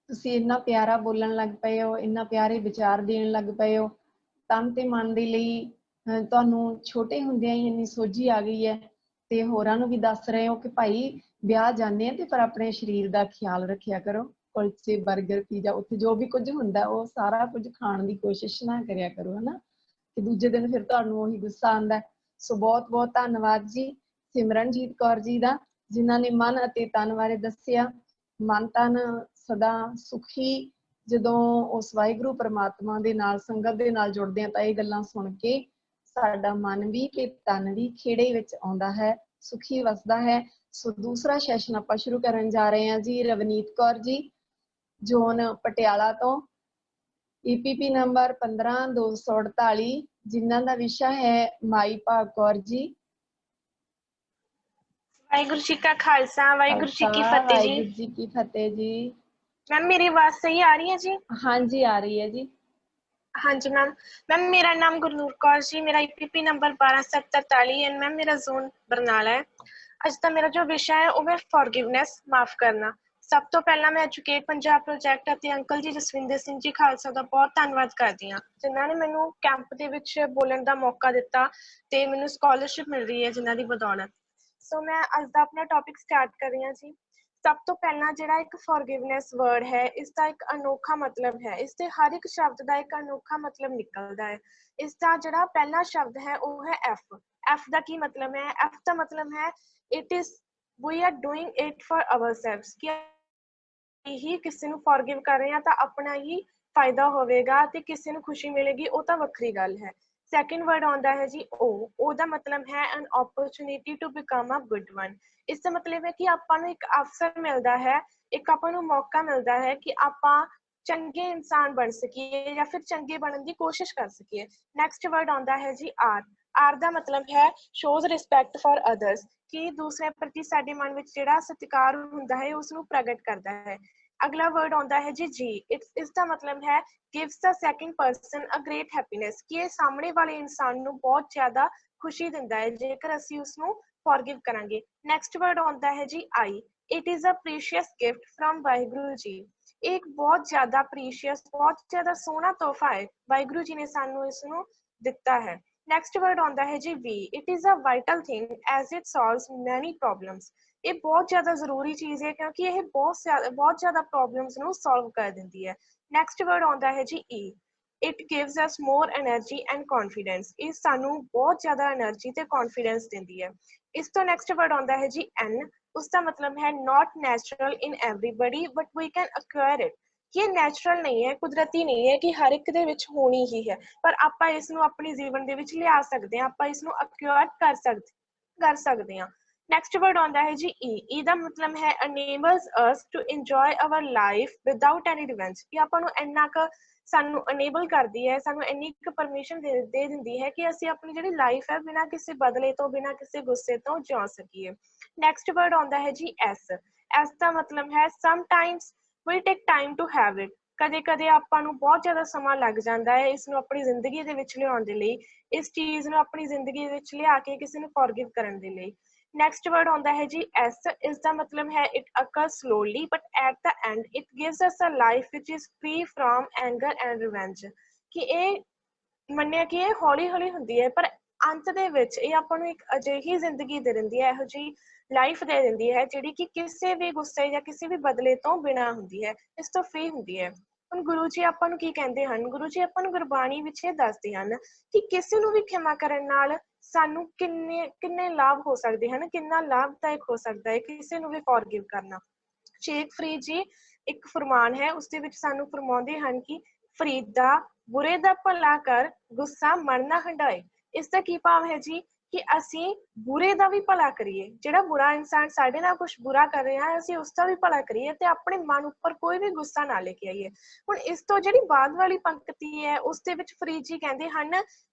ਤੁਸੀਂ ਇੰਨਾ ਪਿਆਰਾ ਬੋਲਣ ਲੱਗ ਪਏ ਹੋ, ਇੰਨਾ ਪਿਆਰੇ ਵਿਚਾਰ ਦੇਣ ਲੱਗ ਪਏ ਹੋ। ਤਨ ਤੇ ਮਨ ਦੇ ਲਈ ਤੁਹਾਨੂੰ ਛੋਟੇ ਹੁੰਦਿਆਂ ਹੀ ਇੰਨੀ ਸੋਝੀ ਆ ਗਈ ਹੈ ਤੇ ਹੋਰਾਂ ਨੂੰ ਵੀ ਦੱਸ ਰਹੇ ਹੋ ਕਿ ਭਾਈ ਵਿਆਹ ਜਾਂਦੇ ਆ ਤੇ ਪਰ ਆਪਣੇ ਸਰੀਰ ਦਾ ਖਿਆਲ ਰੱਖਿਆ ਕਰੋ। ਕੁਲਚੇ ਬਰਗਰ ਪੀਜ਼ਾ ਉੱਥੇ ਜੋ ਵੀ ਕੁਝ ਹੁੰਦਾ ਉਹ ਸਾਰਾ ਕੁਝ ਖਾਣ ਦੀ ਕੋਸ਼ਿਸ਼ ਨਾ ਕਰਿਆ ਕਰੋ, ਹਨਾ, ਕਿ ਦੂਜੇ ਦਿਨ ਫਿਰ ਤੁਹਾਨੂੰ ਉਹੀ ਗੁੱਸਾ ਆਉਂਦਾ। ਸੋ ਬਹੁਤ ਬਹੁਤ ਧੰਨਵਾਦ ਜੀ ਸਿਮਰਨਜੀਤ ਕੌਰ ਜੀ ਦਾ, ਜਿਨ੍ਹਾਂ ਨੇ ਮਨ ਅਤੇ ਤਨ ਬਾਰੇ ਦੱਸਿਆ। ਮਨ ਤਨ ਸਦਾ ਸੁਖੀ ਜਦੋਂ ਉਸ ਵਾਹਿਗੁਰੂ ਪਰਮਾਤਮਾ ਦੇ ਨਾਲ ਸੰਗਤ ਦੇ ਨਾਲ ਜੁੜਦੇ ਆ ਤਾਂ ਇਹ ਗੱਲਾਂ ਸੁਣ ਕੇ ਸਾਡਾ ਮਨ ਵੀ ਤੇ ਤਨ ਵੀ ਖੇੜੇ ਵਿੱਚ ਆਉਂਦਾ ਹੈ, ਸੁਖੀ ਵਸਦਾ ਹੈ। ਸੋ ਦੂਸਰਾ ਸੈਸ਼ਨ ਆਪਾਂ ਸ਼ੁਰੂ ਕਰਨ ਜਾ ਰਹੇ ਹਾਂ ਜੀ। ਰਵਨੀਤ ਕੌਰ ਜੀ, ਜ਼ੋਨ ਪਟਿਆਲਾ ਤੋਂ, EPP ਨੰਬਰ 15248, ਜਿਨ੍ਹਾਂ ਦਾ ਵਿਸ਼ਾ ਹੈ ਮਾਈ ਭਾਗ ਕੌਰ ਜੀ। ਵਾਹਿਗੁਰੂ ਜੀ ਕਾ ਖਾਲਸਾ, ਵਾਹਿਗੁਰੂ ਜੀ ਕੀ ਫਤਿਹ ਜੀ। ਵਾਹਿਗੁਰੂ ਜੀ ਕੀ ਫਤਿਹ ਜੀ। ਮੈਮ ਮੇਰੀ ਆਵਾਜ਼ ਸਹੀ ਆ ਰਹੀ ਹੈ ਜੀ? ਹਾਂਜੀ ਆ ਰਹੀ ਹੈ ਜੀ। ਹਾਂਜੀ ਮੈਮ। ਮੈਮ ਮੇਰਾ ਨਾਮ ਗੁਰਨੂਰ ਕੌਰ ਜੀ, ਮੇਰਾ EPP ਨੰਬਰ 12743 ਐਂਡ ਮੈਮ ਮੇਰਾ ਜ਼ੋਨ ਬਰਨਾਲਾ ਹੈ। ਅੱਜ ਦਾ ਮੇਰਾ ਜੋ ਵਿਸ਼ਾ ਹੈ ਉਹ ਹੈ ਫॉरगिवनेस, ਮਾਫ ਕਰਨਾ। ਸਭ ਤੋਂ ਪਹਿਲਾਂ ਮੈਂ ਐਜੂਕੇਟ ਪੰਜਾਬ ਪ੍ਰੋਜੈਕਟ ਅਤੇ ਅੰਕਲ ਜੀ ਜਸਵਿੰਦਰ ਸਿੰਘ ਜੀ ਖਾਲਸਾ ਦਾ ਬਹੁਤ ਧੰਨਵਾਦ ਕਰਦੀ ਹਾਂ, ਜਿਨ੍ਹਾਂ ਨੇ ਮੈਨੂੰ ਕੈਂਪ ਦੇ ਵਿੱਚ ਬੋਲਣ ਦਾ ਮੌਕਾ ਦਿੱਤਾ ਤੇ ਮੈਨੂੰ ਸਕਾਲਰਸ਼ਿਪ ਮਿਲ ਰਹੀ ਹੈ ਜਿਨ੍ਹਾਂ ਦੀ ਬਦੌਲਤ। ਸੋ ਮੈਂ ਅੱਜ ਦਾ ਆਪਣਾ ਟੌਪਿਕ ਸਟਾਰਟ ਕਰ ਰਹੀ ਹਾਂ ਜੀ। ਸਭ ਤੋਂ ਪਹਿਲਾਂ ਜਿਹੜਾ ਇੱਕ ਫॉरगिवनेस ਵਰਡ ਹੈ, ਇਸ ਦਾ ਇੱਕ ਅਨੋਖਾ ਮਤਲਬ ਹੈ। ਇਸ ਦੇ ਹਰ ਇੱਕ ਸ਼ਬਦ ਦਾ ਇੱਕ ਅਨੋਖਾ ਮਤਲਬ ਨਿਕਲਦਾ ਹੈ। ਇਸ ਦਾ ਜਿਹੜਾ ਪਹਿਲਾ ਸ਼ਬਦ ਹੈ ਉਹ ਹੈ ਐਫ। ਐਫ ਦਾ ਕੀ ਮਤਲਬ ਹੈ? ਐਫ ਦਾ ਮਤਲਬ ਹੈ it is we are doing it for ourselves, ਕਿ ਹੀ ਕਿਸੇ ਨੂੰ ਫॉरगिव ਕਰ ਰਹੇ ਹਾਂ ਤਾਂ ਆਪਣਾ ਹੀ ਫਾਇਦਾ ਹੋਵੇਗਾ ਤੇ ਕਿਸੇ ਨੂੰ ਖੁਸ਼ੀ ਮਿਲੇਗੀ, ਉਹ ਤਾਂ ਵੱਖਰੀ ਗੱਲ ਹੈ। ਸੈਕਿੰਡ ਵਰਡ ਆਉਂਦਾ ਹੈ ਜੀ ਉਹ ਦਾ ਮਤਲਬ ਹੈ an opportunity to become a good one. ਇਸ ਦਾ ਮਤਲਬ ਹੈ ਕਿ ਆਪਾਂ ਨੂੰ ਇੱਕ ਅਵਸਰ ਮਿਲਦਾ ਹੈ, ਇੱਕ ਆਪਾਂ ਨੂੰ ਮੌਕਾ ਮਿਲਦਾ ਹੈ ਕਿ ਆਪਾਂ ਚੰਗੇ ਇਨਸਾਨ ਬਣ ਸਕੀਏ ਜਾਂ ਫਿਰ ਚੰਗੇ ਬਣਨ ਦੀ ਕੋਸ਼ਿਸ਼ ਕਰ ਸਕੀਏ। ਨੈਕਸਟ ਵਰਡ ਆਉਂਦਾ ਹੈ ਜੀ ਆਰ ਦਾ ਮਤਲਬ ਹੈ ਸ਼ੋਜ਼ ਰਿਸਪੈਕਟ ਫॉर ਅਦਰਸ, ਕਿ ਦੂਸਰੇ ਪ੍ਰਤੀ ਸਾਡੇ ਮਨ ਵਿੱਚ ਜਿਹੜਾ ਸਤਿਕਾਰ ਹੁੰਦਾ ਹੈ ਉਸ ਨੂੰ ਪ੍ਰਗਟ ਕਰਦਾ ਹੈ। ਅਗਲਾ ਵਰਡ ਆਉਂਦਾ ਹੈ ਜੀ ਇਸ ਦਾ ਮਤਲਬ ਹੈ gives the second person a great happiness, ਕਿ ਇਹ ਸਾਹਮਣੇ ਵਾਲੇ ਇਨਸਾਨ ਨੂੰ ਬਹੁਤ ਜ਼ਿਆਦਾ ਖੁਸ਼ੀ ਦਿੰਦਾ ਹੈ ਜੇਕਰ ਅਸੀਂ ਉਸ ਨੂੰ ਫॉरगिव ਕਰਾਂਗੇ। ਨੈਕਸਟ ਵਰਡ ਆਉਂਦਾ ਹੈ ਜੀ I, it is a precious gift from Waheguru ji. ਇਹ ਇੱਕ ਬਹੁਤ ਜ਼ਿਆਦਾ ਪ੍ਰੀਸ਼ੀਅਸ, ਬਹੁਤ ਜ਼ਿਆਦਾ ਸੋਹਣਾ ਤੋਹਫਾ ਹੈ, ਵਾਹਿਗੁਰੂ ਜੀ ਨੇ ਸਾਨੂੰ ਇਸ ਨੂੰ ਦਿੱਤਾ ਹੈ। ਨੈਕਸਟ ਵਰਡ ਆਉਂਦਾ ਹੈ ਜੀ V, it is a vital thing as it solves many problems. ਇਹ ਬਹੁਤ ਜ਼ਿਆਦਾ ਜ਼ਰੂਰੀ ਚੀਜ਼ ਹੈ ਕਿਉਂਕਿ ਇਹ ਬਹੁਤ ਜ਼ਿਆਦਾ ਪ੍ਰੋਬਲਮਸ ਨੂੰ ਸੋਲਵ ਕਰ ਦਿੰਦੀ ਹੈ। ਨੈਕਸਟ ਵਰਡ ਆਉਂਦਾ ਹੈ ਜੀ E, it gives us more energy and confidence. ਇਹ ਸਾਨੂੰ ਬਹੁਤ ਜ਼ਿਆਦਾ ਐਨਰਜੀ ਤੇ ਕੌਨਫੀਡੈਂਸ ਦਿੰਦੀ ਹੈ। ਇਸ ਤੋਂ ਨੈਕਸਟ ਵਰਡ ਆਉਂਦਾ ਹੈ ਜੀ ਐਨ, ਉਸਦਾ ਮਤਲਬ ਹੈ not natural in everybody but we can acquire it, ਕਿ ਇਹ ਨੈਚੁਰਲ ਨਹੀਂ ਹੈ, ਕੁਦਰਤੀ ਨਹੀਂ ਹੈ ਕਿ ਹਰ ਇੱਕ ਦੇ ਵਿੱਚ ਹੋਣੀ ਹੀ ਹੈ, ਪਰ ਆਪਾਂ ਇਸ ਨੂੰ ਆਪਣੇ ਜੀਵਨ ਦੇ ਵਿੱਚ ਲਿਆ ਸਕਦੇ ਹਾਂ, ਆਪਾਂ ਇਸ ਨੂੰ ਅਕਵਾਇਰ ਕਰ ਸਕਦੇ ਹਾਂ। ਨੈਕਸਟ ਵਰਡ ਆਉਂਦਾ ਹੈ ਜੀ ਈ ਦਾ ਮਤਲਬ ਹੈ enables us to enjoy our life without any revenge, ਕਿ ਆਪਾਂ ਨੂੰ ਇੰਨਾ ਕੁ ਸਾਨੂੰ ਅਨੇਬਲ ਕਰਦੀ ਹੈ, ਸਾਨੂੰ ਇੰਨੀ ਕੁ ਪਰਮਿਸ਼ਨ ਦੇ ਦਿੰਦੀ ਹੈ ਕਿ ਅਸੀਂ ਆਪਣੀ ਜਿਹੜੀ ਲਾਈਫ ਹੈ ਬਿਨਾਂ ਕਿਸੇ ਬਦਲੇ ਤੋਂ, ਬਿਨਾਂ ਕਿਸੇ ਗੁੱਸੇ ਤੋਂ ਜਿਉ ਸਕੀਏ। ਨੈਕਸਟ ਵਰਡ ਆਉਂਦਾ ਹੈ ਜੀ ਐਸ ਦਾ ਮਤਲਬ ਹੈ sometimes we take time to have it, ਕਦੇ ਕਦੇ ਆਪਾਂ ਨੂੰ ਬਹੁਤ ਜ਼ਿਆਦਾ ਸਮਾਂ ਲੱਗ ਜਾਂਦਾ ਹੈ ਇਸ ਨੂੰ ਆਪਣੀ ਜ਼ਿੰਦਗੀ ਦੇ ਵਿੱਚ ਲਿਆਉਣ ਦੇ ਲਈ, ਇਸ ਚੀਜ਼ ਨੂੰ ਆਪਣੀ ਜ਼ਿੰਦਗੀ ਵਿੱਚ ਲਿਆ ਕੇ ਕਿਸੇ ਨੂੰ ਫॉरगिव ਕਰਨ ਦੇ ਲਈ। ਨੈਕਸਟ ਵਰਡ ਆਉਂਦਾ ਹੈ ਜੀ ਐਸ, ਇਸ ਦਾ ਮਤਲਬ ਹੈ it occur slowly but at the end it gives us a life which is free from anger and revenge, ਕਿ ਇਹ ਮੰਨਿਆ ਕਿ ਇਹ ਹੌਲੀ ਹੌਲੀ ਹੁੰਦੀ ਹੈ ਪਰ ਅੰਤ ਦੇ ਵਿੱਚ ਇਹ ਆਪਾਂ ਨੂੰ ਇੱਕ ਅਜਿਹੀ ਜ਼ਿੰਦਗੀ ਦੇ ਦਿੰਦੀ ਹੈ, ਇਹੋ ਜਿਹੀ ਲਾਈਫ ਦੇ ਦਿੰਦੀ ਹੈ ਜਿਹੜੀ ਕਿ ਕਿਸੇ ਵੀ ਗੁੱਸੇ ਜਾਂ ਕਿਸੇ ਵੀ ਬਦਲੇ ਤੋਂ ਬਿਨਾਂ ਹੁੰਦੀ ਹੈ, ਇਸ ਤੋਂ ਫ੍ਰੀ ਹੁੰਦੀ ਹੈ। ਹੁਣ ਗੁਰੂ ਜੀ ਆਪਾਂ ਨੂੰ ਕੀ ਕਹਿੰਦੇ ਹਨ? ਗੁਰੂ ਜੀ ਆਪਾਂ ਨੂੰ ਗੁਰਬਾਣੀ ਵਿੱਚ ਇਹ ਦੱਸਦੇ ਹਨ ਕਿ ਕਿਸੇ ਨੂੰ ਵੀ ਖਿਮਾ ਕਰਨ ਨਾਲ ਸਾਨੂੰ ਕਿੰਨੇ ਲਾਭ ਹੋ ਸਕਦੇ ਹਨ, ਕਿੰਨਾ ਲਾਭਦਾਇਕ ਹੋ ਸਕਦਾ ਹੈ ਕਿਸੇ ਨੂੰ ਵੀ ਫॉरगिव ਕਰਨਾ। ਸ਼ੇਖ ਫਰੀਦ ਜੀ ਇੱਕ ਫਰਮਾਨ ਹੈ, ਉਸਦੇ ਵਿੱਚ ਸਾਨੂੰ ਫਰਮਾਉਂਦੇ ਹਨ ਕਿ ਫਰੀਦਾ ਬੁਰੇ ਦਾ ਭਲਾ ਕਰ, ਗੁੱਸਾ ਮਨ ਨਾ ਹੰਢਾਏ। ਇਸ ਦਾ ਕੀ ਭਾਵ ਹੈ ਜੀ ਕਿ ਅਸੀਂ ਬੁਰੇ ਦਾ ਵੀ ਭਲਾ ਕਰੀਏ, ਜਿਹੜਾ ਬੁਰਾ ਇਨਸਾਨ ਸਾਡੇ ਨਾਲ ਕੁਝ ਬੁਰਾ ਕਰ ਰਿਹਾ ਹੈ ਅਸੀਂ ਉਸ ਦਾ ਵੀ ਭਲਾ ਕਰੀਏ ਤੇ ਆਪਣੇ ਮਨ ਉੱਪਰ ਕੋਈ ਵੀ ਗੁੱਸਾ ਨਾ ਲੈ ਕੇ ਆਈਏ। ਹੁਣ ਇਸ ਤੋਂ ਜਿਹੜੀ ਬਾਅਦ ਵਾਲੀ ਪੰਕਤੀ ਹੈ ਉਸ ਦੇ ਵਿੱਚ ਫਰੀਦ ਜੀ ਕਹਿੰਦੇ ਹਨ,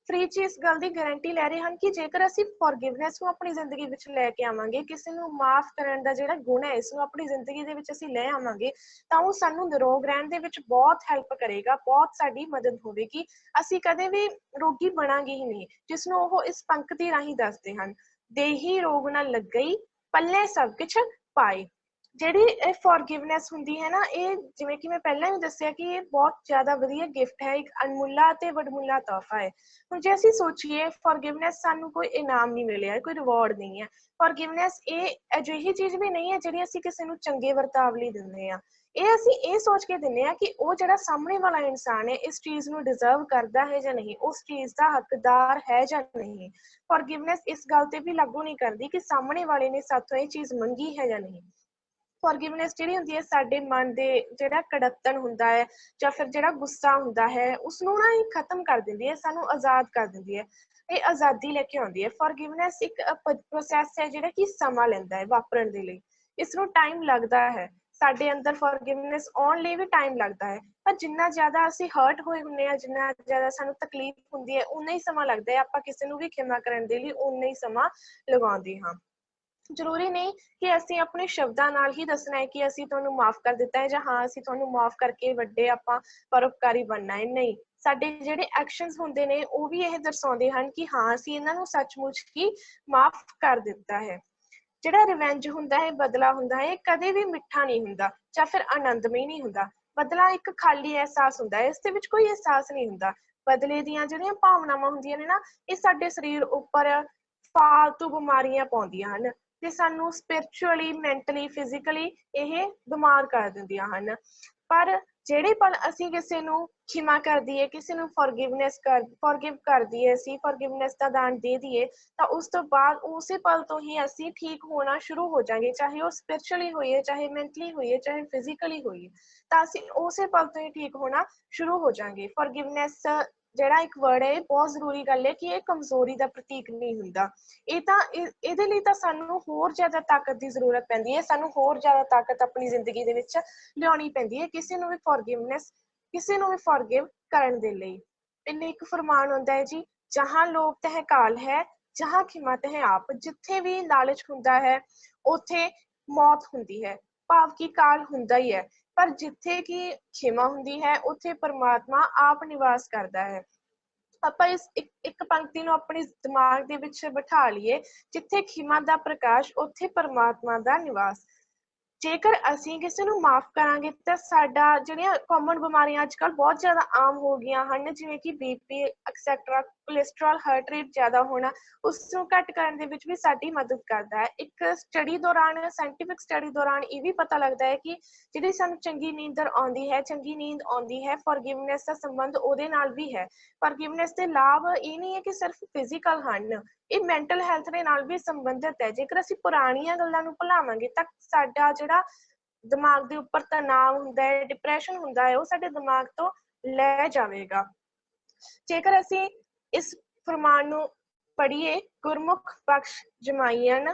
ਫਰੀਦ ਜੀ ਇਸ ਗੱਲ ਦੀ ਗਾਰੰਟੀ ਲੈ ਰਹੇ ਹਨ ਕਿ ਜੇਕਰ ਅਸੀਂ ਫॉरगिवनेस ਨੂੰ ਆਪਣੀ ਜ਼ਿੰਦਗੀ ਵਿੱਚ ਲੈ ਕੇ ਆਵਾਂਗੇ, ਕਿਸੇ ਨੂੰ ਮਾਫ ਕਰਨ ਦਾ ਜਿਹੜਾ ਗੁਣ ਹੈ ਇਸ ਨੂੰ ਆਪਣੀ ਜ਼ਿੰਦਗੀ ਦੇ ਵਿੱਚ ਅਸੀਂ ਲੈ ਆਵਾਂਗੇ ਤਾਂ ਉਹ ਸਾਨੂੰ ਨਿਰੋਗ ਰਹਿਣ ਦੇ ਵਿੱਚ ਬਹੁਤ ਹੈਲਪ ਕਰੇਗਾ, ਬਹੁਤ ਸਾਡੀ ਮਦਦ ਹੋਵੇਗੀ, ਅਸੀਂ ਕਦੇ ਵੀ ਰੋਗੀ ਬਣਾਂਗੇ ਹੀ ਨਹੀਂ। ਜਿਸ ਨੂੰ ਉਹ ਇਸ ਪੰਕਤੀ ਰਾਹੀਂ ਦੱਸਦੇ ਹਨ, ਦੇਹੀ ਰੋਗ ਨਾ ਲੱਗਈ ਪੱਲੇ ਸਭ ਕੁਛ ਪਾਏ। ਜਿਹੜੀ ਇਹ ਫॉरगिवनेस ਹੁੰਦੀ ਹੈ ਨਾ, ਇਹ ਜਿਵੇਂ ਕਿ ਮੈਂ ਪਹਿਲਾਂ ਵੀ ਦੱਸਿਆ ਕਿ ਇਹ ਬਹੁਤ ਜ਼ਿਆਦਾ ਵਧੀਆ ਗਿਫਟ ਹੈ, ਇੱਕ ਅਨਮੁੱਲਾ ਤੇ ਵਡਮੁੱਲਾ ਤੋਹਫਾ ਹੈ। ਹੁਣ ਜੇ ਅਸੀਂ ਸੋਚੀਏ ਫॉरगिवनेस ਸਾਨੂੰ ਕੋਈ ਇਨਾਮ ਨਹੀਂ ਮਿਲਿਆ, ਕੋਈ ਰਿਵਾਰਡ ਨਹੀਂ ਹੈ। ਫॉरगिवनेस ਇਹ ਅਜਿਹੀ ਚੀਜ਼ ਵੀ ਨਹੀਂ ਹੈ ਜਿਹੜੀ ਅਸੀਂ ਕਿਸੇ ਨੂੰ ਚੰਗੇ ਵਰਤਾਵ ਲਈ ਦਿੰਦੇ ਹਾਂ, ਇਹ ਅਸੀਂ ਇਹ ਸੋਚ ਕੇ ਦਿੰਦੇ ਹਾਂ ਕਿ ਉਹ ਜਿਹੜਾ ਸਾਹਮਣੇ ਵਾਲਾ ਇਨਸਾਨ ਹੈ ਇਸ ਚੀਜ਼ ਨੂੰ ਡਿਜ਼ਰਵ ਕਰਦਾ ਹੈ ਜਾਂ ਨਹੀਂ, ਉਸ ਚੀਜ਼ ਦਾ ਹੱਕਦਾਰ ਹੈ ਜਾਂ ਨਹੀਂ। ਫॉरगिवनेस ਇਸ ਗੱਲ ਤੇ ਵੀ ਲਾਗੂ ਨਹੀਂ ਕਰਦੀ ਕਿ ਸਾਹਮਣੇ ਵਾਲੇ ਨੇ ਸਾਥੋਂ ਇਹ ਚੀਜ਼ ਮੰਗੀ ਹੈ ਜਾਂ ਨਹੀਂ। ਫॉरगिवनेस ਜਿਹੜੀ ਹੁੰਦੀ ਹੈ ਸਾਡੇ ਮਨ ਦੇ ਜਿਹੜਾ ਕੜੱਤਣ ਹੁੰਦਾ ਹੈ ਜਾਂ ਫਿਰ ਜਿਹੜਾ ਗੁੱਸਾ ਹੁੰਦਾ ਹੈ ਉਸਨੂੰ ਨਾ ਇਹ ਖਤਮ ਕਰ ਦਿੰਦੀ ਹੈ, ਸਾਨੂੰ ਆਜ਼ਾਦ ਕਰ ਦਿੰਦੀ ਹੈ, ਇਹ ਆਜ਼ਾਦੀ ਲੈ ਕੇ ਆਉਂਦੀ ਹੈ। ਫॉरगिवनेस ਇੱਕ ਪ੍ਰੋਸੈਸ ਹੈ ਜਿਹੜਾ ਕਿ ਸਮਾਂ ਲੈਂਦਾ ਹੈ ਵਾਪਰਨ ਦੇ ਲਈ, ਇਸ ਨੂੰ ਟਾਈਮ ਲੱਗਦਾ ਹੈ, ਸਾਡੇ ਅੰਦਰ ਫॉरगिवनेस ਆਉਣ ਲਈ ਵੀ ਟਾਈਮ ਲੱਗਦਾ ਹੈ, ਪਰ ਜਿੰਨਾ ਜ਼ਿਆਦਾ ਅਸੀਂ ਹਰਟ ਹੋਏ ਹੁੰਦੇ ਹਾਂ, ਜਿੰਨਾ ਜ਼ਿਆਦਾ ਸਾਨੂੰ ਤਕਲੀਫ ਹੁੰਦੀ ਹੈ ਉਨਾ ਹੀ ਸਮਾਂ ਲੱਗਦਾ ਹੈ ਆਪਾਂ ਕਿਸੇ ਨੂੰ ਵੀ ਖਿਮਾ ਕਰਨ ਦੇ ਲਈ ਉਨਾ ਹੀ ਸਮਾਂ ਲਗਾਉਂਦੇ ਹਾਂ। ਜ਼ਰੂਰੀ ਨਹੀਂ ਕਿ ਅਸੀਂ ਆਪਣੇ ਸ਼ਬਦਾਂ ਨਾਲ ਹੀ ਦੱਸਣਾ ਹੈ ਕਿ ਅਸੀਂ ਤੁਹਾਨੂੰ ਮਾਫ ਕਰ ਦਿੱਤਾ ਹੈ ਜਾਂ ਹਾਂ ਅਸੀਂ ਤੁਹਾਨੂੰ ਮਾਫ ਕਰਕੇ ਵੱਡੇ ਆਪਾਂ ਪਰਉਪਕਾਰੀ ਬਣਨਾ ਹੈ, ਨਹੀਂ, ਸਾਡੇ ਜਿਹੜੇ ਐਕਸ਼ਨਸ ਹੁੰਦੇ ਨੇ ਉਹ ਵੀ ਇਹ ਦਰਸਾਉਂਦੇ ਹਨ ਕਿ ਹਾਂ ਅਸੀਂ ਇਹਨਾਂ ਨੂੰ ਸੱਚਮੁੱਚ ਹੀ ਮਾਫ ਕਰ ਦਿੱਤਾ ਹੈ। ਜਿਹੜਾ ਰਿਵੈਂਜ ਹੁੰਦਾ ਹੈ, ਬਦਲਾ ਹੁੰਦਾ ਹੈ, ਇਹ ਕਦੇ ਵੀ ਮਿੱਠਾ ਨਹੀਂ ਹੁੰਦਾ ਜਾਂ ਫਿਰ ਆਨੰਦਮਈ ਨਹੀਂ ਹੁੰਦਾ। ਬਦਲਾ ਇੱਕ ਖਾਲੀ ਅਹਿਸਾਸ ਹੁੰਦਾ ਹੈ, ਇਸ ਦੇ ਵਿੱਚ ਕੋਈ ਅਹਿਸਾਸ ਨਹੀਂ ਹੁੰਦਾ। ਬਦਲੇ ਦੀਆਂ ਜਿਹੜੀਆਂ ਭਾਵਨਾਵਾਂ ਹੁੰਦੀਆਂ ਨੇ ਨਾ, ਇਹ ਸਾਡੇ ਸਰੀਰ ਉੱਪਰ ਫਾਲਤੂ ਬਿਮਾਰੀਆਂ ਪਾਉਂਦੀਆਂ ਹਨ ਤੇ ਸਾਨੂੰ ਸਪਿਰਿਚੁਅਲੀ, ਮੈਂਟਲੀ, ਫਿਜ਼ੀਕਲੀ ਇਹ ਬਿਮਾਰ ਕਰ ਦਿੰਦੀਆਂ ਹਨ। ਪਰ ਜਿਹੜੇ ਪਲ ਅਸੀਂ ਕਿਸੇ ਨੂੰ ਖਿਮਾ ਕਰ ਦਈਏ, ਕਿਸੇ ਨੂੰ ਫॉरगिव ਕਰ ਦਈਏ, ਅਸੀਂ ਫॉरगिवनेस ਦਾ ਦਾਨ ਦੇ ਦਈਏ ਤਾਂ ਉਸ ਤੋਂ ਬਾਅਦ ਉਸੇ ਪਲ ਤੋਂ ਹੀ ਅਸੀਂ ਠੀਕ ਹੋਣਾ ਸ਼ੁਰੂ ਹੋ ਜਾਵਾਂਗੇ, ਚਾਹੇ ਉਹ ਸਪਿਰਿਚੁਅਲੀ ਹੋਈਏ, ਚਾਹੇ ਮੈਂਟਲੀ ਹੋਈਏ, ਚਾਹੇ ਫਿਜ਼ੀਕਲੀ ਹੋਈਏ, ਤਾਂ ਅਸੀਂ ਉਸੇ ਪਲ ਤੋਂ ਹੀ ਠੀਕ ਹੋਣਾ ਸ਼ੁਰੂ ਹੋ ਜਾਵਾਂਗੇ। ਫॉरगिवनेस ਜਿਹੜਾ ਇੱਕ ਵਰਡ ਹੈ ਇਹ ਬਹੁਤ ਜ਼ਰੂਰੀ ਗੱਲ ਹੈ ਕਿ ਇਹ ਕਮਜ਼ੋਰੀ ਦਾ ਪ੍ਰਤੀਕ ਨਹੀਂ ਹੁੰਦਾ। ਇਹਦੇ ਲਈ ਤਾਂ ਸਾਨੂੰ ਹੋਰ ਜ਼ਿਆਦਾ ਤਾਕਤ ਦੀ ਜ਼ਰੂਰਤ ਪੈਂਦੀ ਹੈ, ਸਾਨੂੰ ਹੋਰ ਜ਼ਿਆਦਾ ਤਾਕਤ ਆਪਣੀ ਜ਼ਿੰਦਗੀ ਦੇ ਵਿੱਚ ਲਿਆਉਣੀ ਪੈਂਦੀ ਹੈ ਕਿਸੇ ਨੂੰ ਵੀ ਫॉरगिव ਕਰਨ ਦੇ ਲਈ। ਇਹਨੇ ਇੱਕ ਫਰਮਾਨ ਹੁੰਦਾ ਹੈ ਜੀ, ਜਹਾਂ ਲੋਭ ਤਹ ਕਾਲ ਹੈ, ਜਹਾਂ ਖਿਮਾ ਤਹ ਆਪ। ਜਿੱਥੇ ਵੀ ਲਾਲਚ ਹੁੰਦਾ ਹੈ ਉੱਥੇ ਮੌਤ ਹੁੰਦੀ ਹੈ, ਭਾਵ ਕਿ ਕਾਲ ਹੁੰਦਾ ਹੀ ਹੈ, ਪਰ ਜਿੱਥੇ ਕਿ ਖਿਮਾ ਹੁੰਦੀ ਹੈ ਉੱਥੇ ਪਰਮਾਤਮਾ ਆਪ ਨਿਵਾਸ ਕਰਦਾ ਹੈ। ਆਪਾਂ ਇਸ ਇੱਕ ਪੰਕਤੀ ਨੂੰ ਆਪਣੇ ਦਿਮਾਗ ਦੇ ਵਿੱਚ ਬਿਠਾ ਲਈਏ, ਜਿੱਥੇ ਖਿਮਾ ਦਾ ਪ੍ਰਕਾਸ਼ ਉੱਥੇ ਪਰਮਾਤਮਾ ਦਾ ਨਿਵਾਸ। ਜੇਕਰ ਅਸੀਂ ਕਿਸੇ ਨੂੰ ਮਾਫ ਕਰਾਂਗੇ ਤਾਂ ਸਾਡਾ ਜਿਹੜੀਆਂ ਕਾਮਨ ਬਿਮਾਰੀਆਂ ਅੱਜ ਕੱਲ੍ਹ ਬਹੁਤ ਜ਼ਿਆਦਾ ਆਮ ਹੋ ਗਈਆਂ ਹਨ, ਜਿਵੇਂ ਕਿ BP etcetera, cholesterol, heart rate ਜ਼ਿਆਦਾ ਹੋਣਾ, ਉਸ ਨੂੰ ਘੱਟ ਕਰਨ ਦੇ ਵਿੱਚ ਵੀ ਸਾਡੀ ਮਦਦ ਕਰਦਾ ਹੈ। ਇੱਕ ਸਟੱਡੀ ਦੌਰਾਨ, ਸਾਇੰਟੀਫਿਕ ਸਟੱਡੀ ਦੌਰਾਨ ਇਹ ਵੀ ਪਤਾ ਲੱਗਦਾ ਹੈ ਕਿ ਜਿਹੜੀ ਸਾਨੂੰ ਚੰਗੀ ਨੀਂਦ ਆਉਂਦੀ ਹੈ, ਫॉरगिवनेस ਦਾ ਸੰਬੰਧ ਉਹਦੇ ਨਾਲ ਵੀ ਹੈ। ਫॉरगिवनेस ਦੇ ਲਾਭ ਇਹ ਨਹੀਂ ਹੈ ਕਿ ਸਿਰਫ ਫਿਜ਼ੀਕਲ ਹਨ, ਇਹ ਮੈਂਟਲ ਹੈਲਥ ਦੇ ਨਾਲ ਵੀ ਸੰਬੰਧਿਤ ਹੈ। ਜੇਕਰ ਅਸੀਂ ਪੁਰਾਣੀਆਂ ਗੱਲਾਂ ਨੂੰ ਭੁਲਾਵਾਂਗੇ ਤਾਂ ਸਾਡਾ ਜਿਹੜਾ ਦਿਮਾਗ ਦੇ ਉੱਪਰ ਤਣਾਅ ਹੁੰਦਾ ਹੈ, ਡਿਪਰੈਸ਼ਨ ਹੁੰਦਾ ਹੈ, ਉਹ ਸਾਡੇ ਦਿਮਾਗ ਤੋਂ ਲੈ ਜਾਵੇਗਾ। ਜੇਕਰ ਅਸੀਂ ਇਸ ਫਰਮਾਨ ਨੂੰ ਪੜ੍ਹੀਏ, ਗੁਰਮੁਖ ਬਖਸ਼ ਜਮਾਈਨ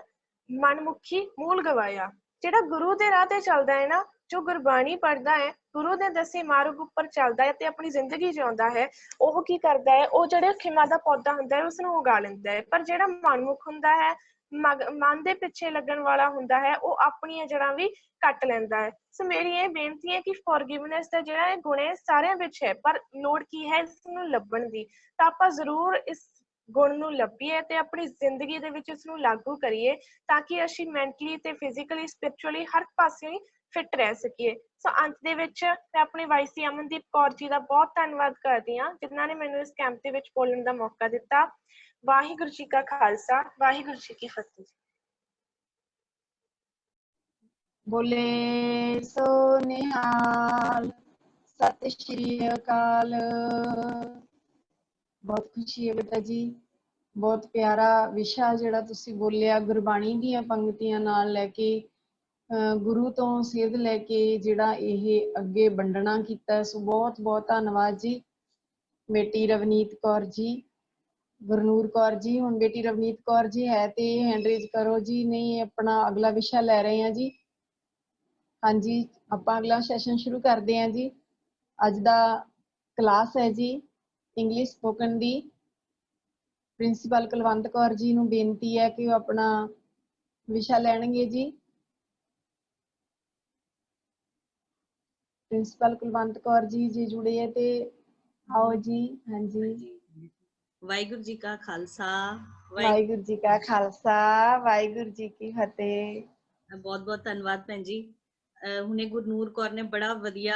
ਮਨਮੁਖੀ ਮੂਲ ਗਵਾਇਆ। ਜਿਹੜਾ ਗੁਰੂ ਦੇ ਰਾਹ ਤੇ ਚੱਲਦਾ ਹੈ ਨਾ, ਜੋ ਗੁਰਬਾਣੀ ਪੜ੍ਹਦਾ ਹੈ, ਗੁਰੂ ਦੇ ਦੱਸੇ ਮਾਰਗ ਉੱਪਰ ਚੱਲਦਾ ਹੈ ਤੇ ਆਪਣੀ ਜ਼ਿੰਦਗੀ ਜਿਉਂਦਾ ਹੈ, ਉਹ ਕੀ ਕਰਦਾ ਹੈ, ਉਹ ਜਿਹੜੇ ਖਿਮਾ ਦਾ ਪੌਦਾ ਹੁੰਦਾ ਹੈ ਉਸਨੂੰ ਉਗਾ ਲੈਂਦਾ ਹੈ। ਪਰ ਜਿਹੜਾ ਮਨਮੁਖ ਹੁੰਦਾ ਹੈ, ਮਨ ਦੇ ਪਿੱਛੇ ਲੱਗਣ ਵਾਲਾ ਹੁੰਦਾ ਹੈ, ਉਹ ਆਪਣੀਆਂ ਜੜ੍ਹਾਂ ਵੀ ਕੱਟ ਲੈਂਦਾ ਹੈ। ਸੋ ਮੇਰੀ ਇਹ ਬੇਨਤੀ ਹੈ ਕਿ ਫॉरगिवनेस ਦਾ ਜਿਹੜਾ ਇਹ ਗੁਣ ਹੈ ਸਾਰਿਆਂ ਵਿੱਚ ਹੈ, ਪਰ ਲੋੜ ਕੀ ਹੈ ਇਸ ਨੂੰ ਲੱਭਣ ਦੀ। ਤਾਂ ਆਪਾਂ ਜ਼ਰੂਰ ਇਸ ਗੁਣ ਨੂੰ ਲੱਭੀਏ ਤੇ ਆਪਣੀ ਜ਼ਿੰਦਗੀ ਦੇ ਵਿੱਚ ਇਸ ਨੂੰ ਲਾਗੂ ਕਰੀਏ, ਤਾਂ ਕਿ ਅਸੀਂ ਮੈਂਟਲੀ ਤੇ ਫਿਜ਼ੀਕਲੀ, ਸਪਿਰਿਚੁਅਲੀ ਹਰ ਪਾਸੇ ਹੀ ਫਿੱਟ ਰਹਿ ਸਕੀਏ। ਸੋ ਅੰਤ ਦੇ ਵਿੱਚ ਮੈਂ ਆਪਣੀ ਵਾਈਸੀ ਅਮਨਦੀਪ ਕੌਰ ਜੀ ਦਾ ਬਹੁਤ ਧੰਨਵਾਦ ਕਰਦੀ ਹਾਂ, ਜਿਨ੍ਹਾਂ ਨੇ ਮੈਨੂੰ ਇਸ ਕੈਂਪ ਦੇ ਵਿੱਚ ਬੋਲਣ ਦਾ ਮੌਕਾ ਦਿੱਤਾ। ਵਾਹਿਗੁਰੂ ਜੀ ਕਾ ਖਾਲਸਾ, ਵਾਹਿਗੁਰੂ ਜੀ ਕੀ ਫਤਿਹ। ਬੋਲੇ ਸੋ ਨਿਹਾਲ, ਸਤਿ ਸ਼੍ਰੀ ਅਕਾਲ। ਬਹੁਤ ਖੁਸ਼ੀ ਹੈ ਬੇਟਾ ਜੀ, ਬਹੁਤ ਪਿਆਰਾ ਵਿਸ਼ਾ ਜਿਹੜਾ ਤੁਸੀਂ ਬੋਲਿਆ, ਗੁਰਬਾਣੀ ਦੀਆਂ ਪੰਕਤੀਆਂ ਨਾਲ ਲੈ ਕੇ ਗੁਰੂ ਤੋਂ ਸੇਧ ਲੈ ਕੇ ਜਿਹੜਾ ਇਹ ਅੱਗੇ ਵੰਡਣਾ ਕੀਤਾ। ਸੋ ਬਹੁਤ ਬਹੁਤ ਧੰਨਵਾਦ ਜੀ। ਬੇਟੀ ਰਵਨੀਤ ਕੌਰ ਜੀ, ਗੁਰਨੂਰ ਕੌਰ ਜੀ, ਹੁਣ ਬੇਟੀ ਰਵਨੀਤ ਕੌਰ ਜੀ ਹੈ ਤੇ ਹੈਂਡ ਰੇਜ਼ ਕਰੋ ਜੀ। ਨਹੀਂ, ਆਪਣਾ ਅਗਲਾ ਵਿਸ਼ਾ ਲੈ ਰਹੇ ਹਾਂ ਜੀ। ਹਾਂਜੀ, ਆਪਾਂ ਅਗਲਾ ਸੈਸ਼ਨ ਸ਼ੁਰੂ ਕਰਦੇ ਹਾਂ ਜੀ। ਅੱਜ ਦਾ ਕਲਾਸ ਹੈ ਜੀ ਇੰਗਲਿਸ਼ ਸਪੋਕਨ ਦੀ। ਪ੍ਰਿੰਸੀਪਲ ਕੁਲਵੰਤ ਕੌਰ ਜੀ ਨੂੰ ਬੇਨਤੀ ਹੈ ਕਿ ਉਹ ਆਪਣਾ ਵਿਸ਼ਾ ਲੈਣਗੇ ਜੀ। ਪ੍ਰਿੰਸੀਪਲ ਕੁਲਵੰਤ ਕੌਰ ਜੀ ਜੇ ਜੁੜੇ ਹੈ ਤੇ ਆਓ ਜੀ। ਹਾਂਜੀ, ਵਾਹਿਗੁਰੂ ਜੀ ਕਾ ਖਾਲਸਾ, ਵਾਹਿਗੁਰੂ ਜੀ ਕਾ ਖਾਲਸਾ, ਵਾਹਿਗੁਰੂ ਜੀ ਕੀ ਫਤਿਹ। ਬਹੁਤ ਬਹੁਤ ਧੰਨਵਾਦ ਭੈਣ ਜੀ। ਹੁਣੇ ਗੁਰਨੂਰ ਕੌਰ ਨੇ ਬੜਾ ਵਧੀਆ,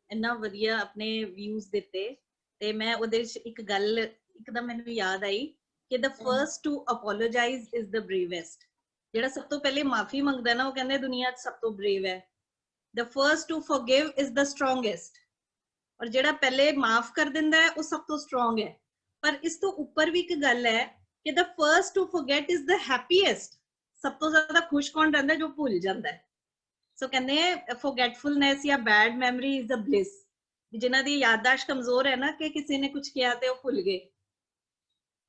ਇੰਨਾ ਵਧੀਆ ਆਪਣੇ ਵਿਊਜ਼ ਦਿੱਤੇ ਤੇ ਮੈਂ ਉਹਦੇ ਵਿੱਚ ਇੱਕ ਗੱਲ ਇੱਕਦਮ ਮੈਨੂੰ ਯਾਦ ਆਈ ਕਿ the first to apologize is the bravest। ਜਿਹੜਾ ਸਭ ਤੋਂ ਪਹਿਲੇ ਮਾਫੀ ਮੰਗਦਾ ਨਾ, ਉਹ ਕਹਿੰਦੇ ਦੁਨੀਆ 'ਚ ਸਭ ਤੋਂ brave ਹੈ। the first to forgive is the strongest। ਔਰ ਜਿਹੜਾ ਪਹਿਲੇ ਮਾਫ ਕਰ ਦਿੰਦਾ ਹੈ ਉਹ ਸਭ ਤੋਂ ਸਟਰੋਂਗ ਹੈ। ਪਰ ਇਸ ਤੋਂ ਉੱਪਰ ਵੀ ਇੱਕ ਗੱਲ ਹੈ ਕਿ the first to forget is the happiest। ਸਭ ਤੋਂ ਜ਼ਿਆਦਾ ਖੁਸ਼ ਕੌਣ ਰਹਿੰਦਾ? ਜੋ ਭੁੱਲ ਜਾਂਦਾ ਹੈ। ਸੋ ਕਹਿੰਦੇ forgetfulness ਜਾਂ bad memory is the bliss। ਜਿਨ੍ਹਾਂ ਦੀ ਯਾਦਦਾਸ਼ਤ ਕਮਜ਼ੋਰ ਹੈ ਨਾ, ਕਿ ਕਿਸੇ ਨੇ ਕੁਝ ਕਿਹਾ ਤੇ ਉਹ ਭੁੱਲ ਗਏ,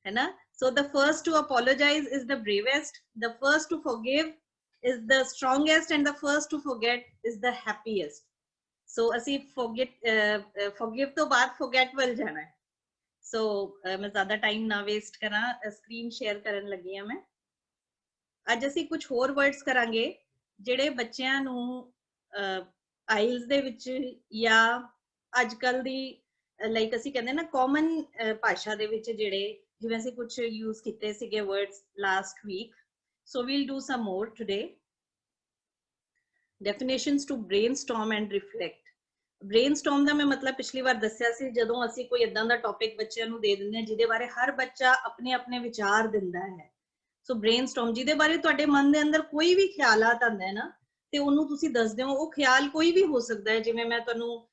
ਹੈ ਨਾ। So the first to apologize is the bravest, the first to forgive is the strongest, and the first to forget is the happiest। So ਅਸੀਂ forgive ਤੋਂ ਬਾਅਦ forget ਵੱਲ ਜਾਣਾ ਹੈ। ਸੋ ਮੈਂ ਜ਼ਿਆਦਾ ਟਾਈਮ ਨਾ ਵੇਸਟ ਕਰਾਂ, ਸਕਰੀਨ ਸ਼ੇਅਰ ਕਰਨ ਲੱਗੀ ਹਾਂ ਮੈਂ। ਅੱਜ ਅਸੀਂ ਕੁਝ ਹੋਰ ਵਰਡਸ ਕਰਾਂਗੇ ਜਿਹੜੇ ਬੱਚਿਆਂ ਨੂੰ ਆਈਲਸ ਦੇ ਵਿੱਚ ਜਾਂ ਅੱਜ ਕੱਲ ਦੀ ਲਾਈਕ ਅਸੀਂ ਕਹਿੰਦੇ ਨਾ ਕਾਮਨ ਭਾਸ਼ਾ ਦੇ ਵਿੱਚ ਜਿਹੜੇ, ਜਿਵੇਂ ਅਸੀਂ ਕੁਝ ਯੂਜ਼ ਕੀਤੇ ਸੀਗੇ words last week. So we'll do some more today. Definitions to brainstorm and reflect. Brainstorm ਦਾ ਮੈਂ ਮਤਲਬ ਪਿਛਲੀ ਵਾਰ ਦੱਸਿਆ ਸੀ, ਜਦੋਂ ਅਸੀਂ ਕੋਈ ਏਦਾਂ ਦਾ ਟੌਪਿਕ ਬੱਚਿਆਂ ਨੂੰ ਦੇ ਦਿੰਦੇ ਹਾਂ ਜਿਹਦੇ ਬਾਰੇ ਹਰ ਬੱਚਾ ਆਪਣੇ ਆਪਣੇ ਵਿਚਾਰ ਦਿੰਦਾ ਹੈ। ਸੋ ਬ੍ਰੇਨਸਟੋਰਮ, ਜਿਹਦੇ ਬਾਰੇ ਤੁਹਾਡੇ ਮਨ ਦੇ ਅੰਦਰ ਕੋਈ ਵੀ ਖਿਆਲਾਤ ਆਉਂਦਾ ਹੈ ਨਾ, ਤੇ ਉਹਨੂੰ ਤੁਸੀਂ ਦੱਸਦੇ ਹੋ। ਉਹ ਖਿਆਲ ਕੋਈ ਵੀ ਹੋ ਸਕਦਾ ਹੈ, ਜਿਵੇਂ ਮੈਂ ਤੁਹਾਨੂੰ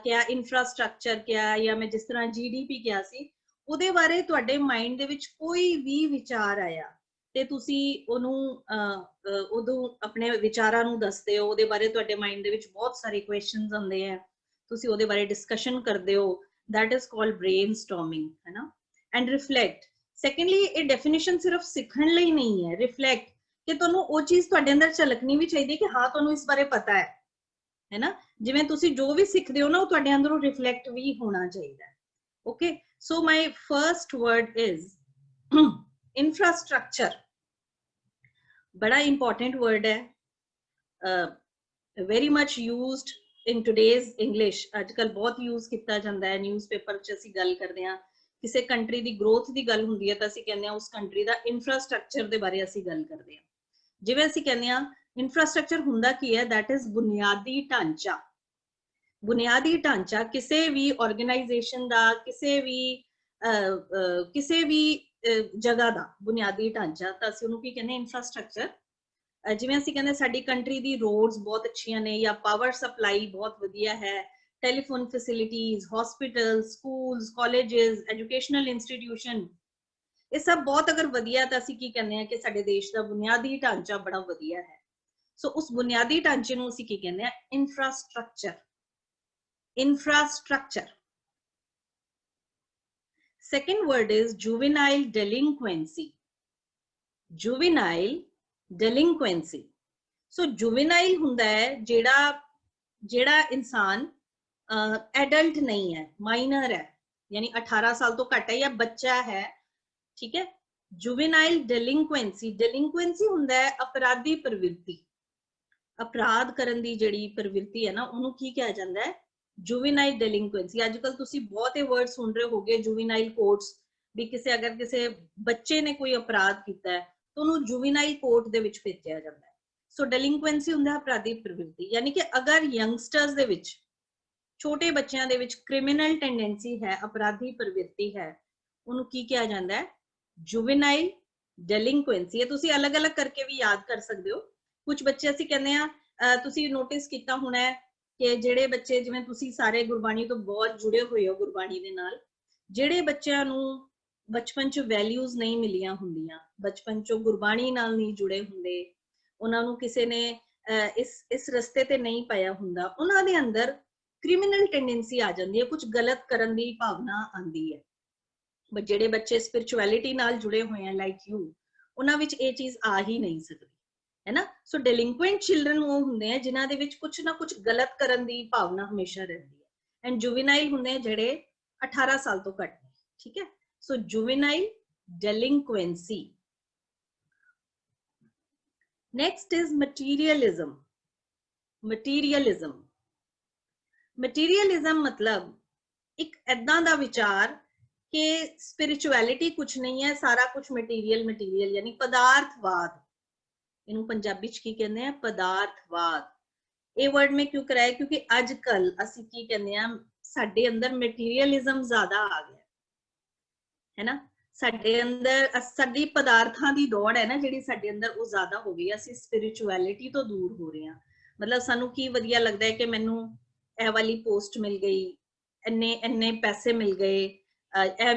ਕਿਹਾ ਇਨਫਰਾਸਟਰਕਚਰ ਕਿਹਾ, ਜਾਂ ਮੈਂ ਜਿਸ ਤਰ੍ਹਾਂ GDP ਕਿਹਾ ਸੀ, ਉਹਦੇ ਬਾਰੇ ਤੁਹਾਡੇ ਮਾਈਂਡ ਦੇ ਵਿੱਚ ਕੋਈ ਵੀ ਵਿਚਾਰ ਆਇਆ ਤੇ ਤੁਸੀਂ ਉਹਨੂੰ ਉਦੋਂ ਆਪਣੇ ਵਿਚਾਰਾਂ ਨੂੰ ਦੱਸਦੇ ਹੋ। ਉਹਦੇ ਬਾਰੇ ਤੁਹਾਡੇ ਮਾਈਂਡ ਦੇ ਵਿੱਚ ਬਹੁਤ ਸਾਰੇ ਕੁਐਸਚਨਸ ਆਉਂਦੇ ਆ, ਤੁਸੀਂ ਉਹਦੇ ਬਾਰੇ ਡਿਸਕਸ਼ਨ ਕਰਦੇ ਹੋ। that is called brainstorming, है ना. And reflect, secondly ये definition सिर्फ सीखण ਲਈ नहीं है. reflect कि ਤੁਹਾਨੂੰ ਉਹ ਚੀਜ਼ ਤੁਹਾਡੇ ਅੰਦਰ ਝਲਕਣੀ ਵੀ ਚਾਹੀਦੀ ਹੈ ਕਿ ਹਾਂ ਤੁਹਾਨੂੰ ਇਸ ਬਾਰੇ ਪਤਾ ਹੈ ਨਾ. ਜਿਵੇਂ ਤੁਸੀਂ ਜੋ ਵੀ ਸਿੱਖਦੇ ਹੋ ਨਾ ਉਹ ਤੁਹਾਡੇ ਅੰਦਰੋਂ ਰਿਫਲੈਕਟ ਵੀ ਹੋਣਾ ਚਾਹੀਦਾ ਹੈ. okay, so my first word is infrastructure. बड़ा important word है, very much used in today's English. आजकल बहुत यूज किया जाता है. न्यूज़पेपर च ਅਸੀਂ ਗੱਲ ਕਰਦੇ ਹਾਂ, ਕਿਸੇ ਕੰਟਰੀ ਦੀ ਗਰੋਥ ਦੀ ਗੱਲ ਹੁੰਦੀ ਹੈ ਤਾਂ ਅਸੀਂ ਕਹਿੰਦੇ ਹਾਂ ਉਸ ਕੰਟਰੀ ਦਾ ਇਨਫਰਾਸਟ੍ਰਕਚਰ ਦੇ ਬਾਰੇ ਅਸੀਂ ਗੱਲ ਕਰਦੇ ਹਾਂ. ਜਿਵੇਂ ਅਸੀਂ ਕਹਿੰਦੇ ਹਾਂ ਇਨਫਰਾਸਟ੍ਰਕਚਰ ਹੁੰਦਾ ਕੀ ਹੈ, that is ਬੁਨਿਆਦੀ ਢਾਂਚਾ. ਬੁਨਿਆਦੀ ਢਾਂਚਾ ਕਿਸੇ ਵੀ ਆਰਗੇਨਾਈਜੇਸ਼ਨ ਦਾ, ਕਿਸੇ ਵੀ ਜਗ੍ਹਾ ਦਾ ਬੁਨਿਆਦੀ ਢਾਂਚਾ, ਤਾਂ ਅਸੀਂ ਉਹਨੂੰ ਕੀ ਕਹਿੰਦੇ ਇਨਫਰਾਸਟ੍ਰਕਚਰ. ਜਿਵੇਂ ਅਸੀਂ ਕਹਿੰਦੇ ਸਾਡੀ ਕੰਟਰੀ ਦੀ ਰੋਡਸ ਬਹੁਤ ਅੱਛੀਆਂ ਨੇ, ਜਾਂ ਪਾਵਰ ਸਪਲਾਈ ਬਹੁਤ ਵਧੀਆ ਹੈ, telephone facilities, hospital, schools, colleges, educational institution, ਇਹ ਸਭ ਬਹੁਤ ਅਗਰ ਵਧੀਆ ਤਾਂ ਅਸੀਂ ਕੀ ਕਹਿੰਦੇ ਆ ਕਿ ਸਾਡੇ ਦੇਸ਼ ਦਾ ਬੁਨਿਆਦੀ ਢਾਂਚਾ ਬੜਾ ਵਧੀਆ ਹੈ. ਸੋ ਉਸ ਬੁਨਿਆਦੀ ਢਾਂਚੇ ਨੂੰ ਅਸੀਂ ਕੀ ਕਹਿੰਦੇ ਆ, infrastructure. Infrastructure. Second word is juvenile delinquency. Juvenile delinquency. So juvenile ਹੁੰਦਾ ਹੈ ਜਿਹੜਾ ਇਨਸਾਨ adult ਨਹੀਂ ਹੈ, minor ਹੈ, यानी 18 ਸਾਲ ਤੋਂ ਘੱਟ ਹੈ ਜਾਂ ਬੱਚਾ ਹੈ, ਠੀਕ ਹੈ. juvenile delinquency. delinquency ਹੁੰਦਾ ਹੈ ਅਪਰਾਧੀ ਪ੍ਰਵਿਰਤੀ. ਅਪਰਾਧ ਕਰਨ ਦੀ ਜਿਹੜੀ ਪ੍ਰਵਿਰਤੀ ਹੈ ਨਾ ਉਹਨੂੰ ਕੀ ਕਿਹਾ ਜਾਂਦਾ ਹੈ, juvenile delinquency. आजकल तुसी बहुत वर्ड सुन रहे होगे juvenile courts भी, किसे अगर किसे बच्चे ने कोई अपराध किया है तो उन्हें juvenile court दे विच भेजा जाता है. सो delinquency हुंदा है अपराधी प्रवृत्ति, यानी कि अगर youngsters दे विच, छोटे बच्चों दे विच criminal tendency है, अपराधी प्रवृत्ति है, उन्हें की किया जाता है, juvenile delinquency. ये तुसी अलग अलग करके भी याद कर सकते हो. कुछ बच्चे असीं कहंदे आ, तुसी नोटिस कीता होना है कि ਜਿਹੜੇ ਬੱਚੇ, ਜਿਵੇਂ ਤੁਸੀਂ ਸਾਰੇ ਗੁਰਬਾਣੀ ਤੋਂ ਬਹੁਤ ਜੁੜੇ ਹੋਏ ਹੋ ਗੁਰਬਾਣੀ ਦੇ ਨਾਲ, ਜਿਹੜੇ ਬੱਚਿਆਂ ਨੂੰ ਬਚਪਨ 'ਚ ਵੈਲਿਊਜ਼ ਨਹੀਂ ਮਿਲੀਆਂ ਹੁੰਦੀਆਂ, ਬਚਪਨ 'ਚੋਂ ਗੁਰਬਾਣੀ ਨਾਲ ਨਹੀਂ ਜੁੜੇ ਹੁੰਦੇ, ਉਹਨਾਂ ਨੂੰ ਕਿਸੇ ਨੇ ਇਸ ਰਸਤੇ ਤੇ ਨਹੀਂ ਪਾਇਆ ਹੁੰਦਾ, ਉਹਨਾਂ ਦੇ ਅੰਦਰ ਕ੍ਰਿਮੀਨਲ ਟੈਂਡੈਂਸੀ ਆ ਜਾਂਦੀ ਹੈ, ਕੁਝ ਗਲਤ ਕਰਨ ਦੀ ਭਾਵਨਾ ਆਉਂਦੀ ਹੈ. ਬਟ ਜਿਹੜੇ ਬੱਚੇ ਸਪਿਰਿਚੁਅਲਿਟੀ ਨਾਲ ਜੁੜੇ ਹੋਏ ਆ ਲਾਈਕ ਯੂ, ਉਹਨਾਂ ਵਿੱਚ ਇਹ ਚੀਜ਼ ਆ ਹੀ ਨਹੀਂ ਸਕਦੀ, है ना. सो delinquent children वो होंगे हैं जिन्हां दे विच कुछ ना कुछ गलत करन दी भावना हमेशा रहती है. एंड juvenile होंगे हैं जेड़े 18 साल तो घट ने, ठीक है. सो juvenile delinquency. next is materialism. materialism. materialism मतलब एक ऐदां दा विचार कि spirituality कुछ नहीं है, सारा कुछ material यानी पदार्थवाद. इनू पंजाबी च की कहते हैं, पदार्थवाद. ये वर्ड में क्यों कराया, क्योंकि अजकल असी की कहते हैं साडे अंदर मटीरियलिज्म ज्यादा आ गया है ना. साडे अंदर साडी पदार्थां दी दौड़ है ना जिहड़ी साडे अंदर वो ज्यादा हो गई. असी स्पिरिचुअलिटी तो दूर हो रहे हैं. मतलब सानू की वधिया लगदा है कि मैनू ए वाली पोस्ट मिल गई, इन्ने पैसे मिल गए,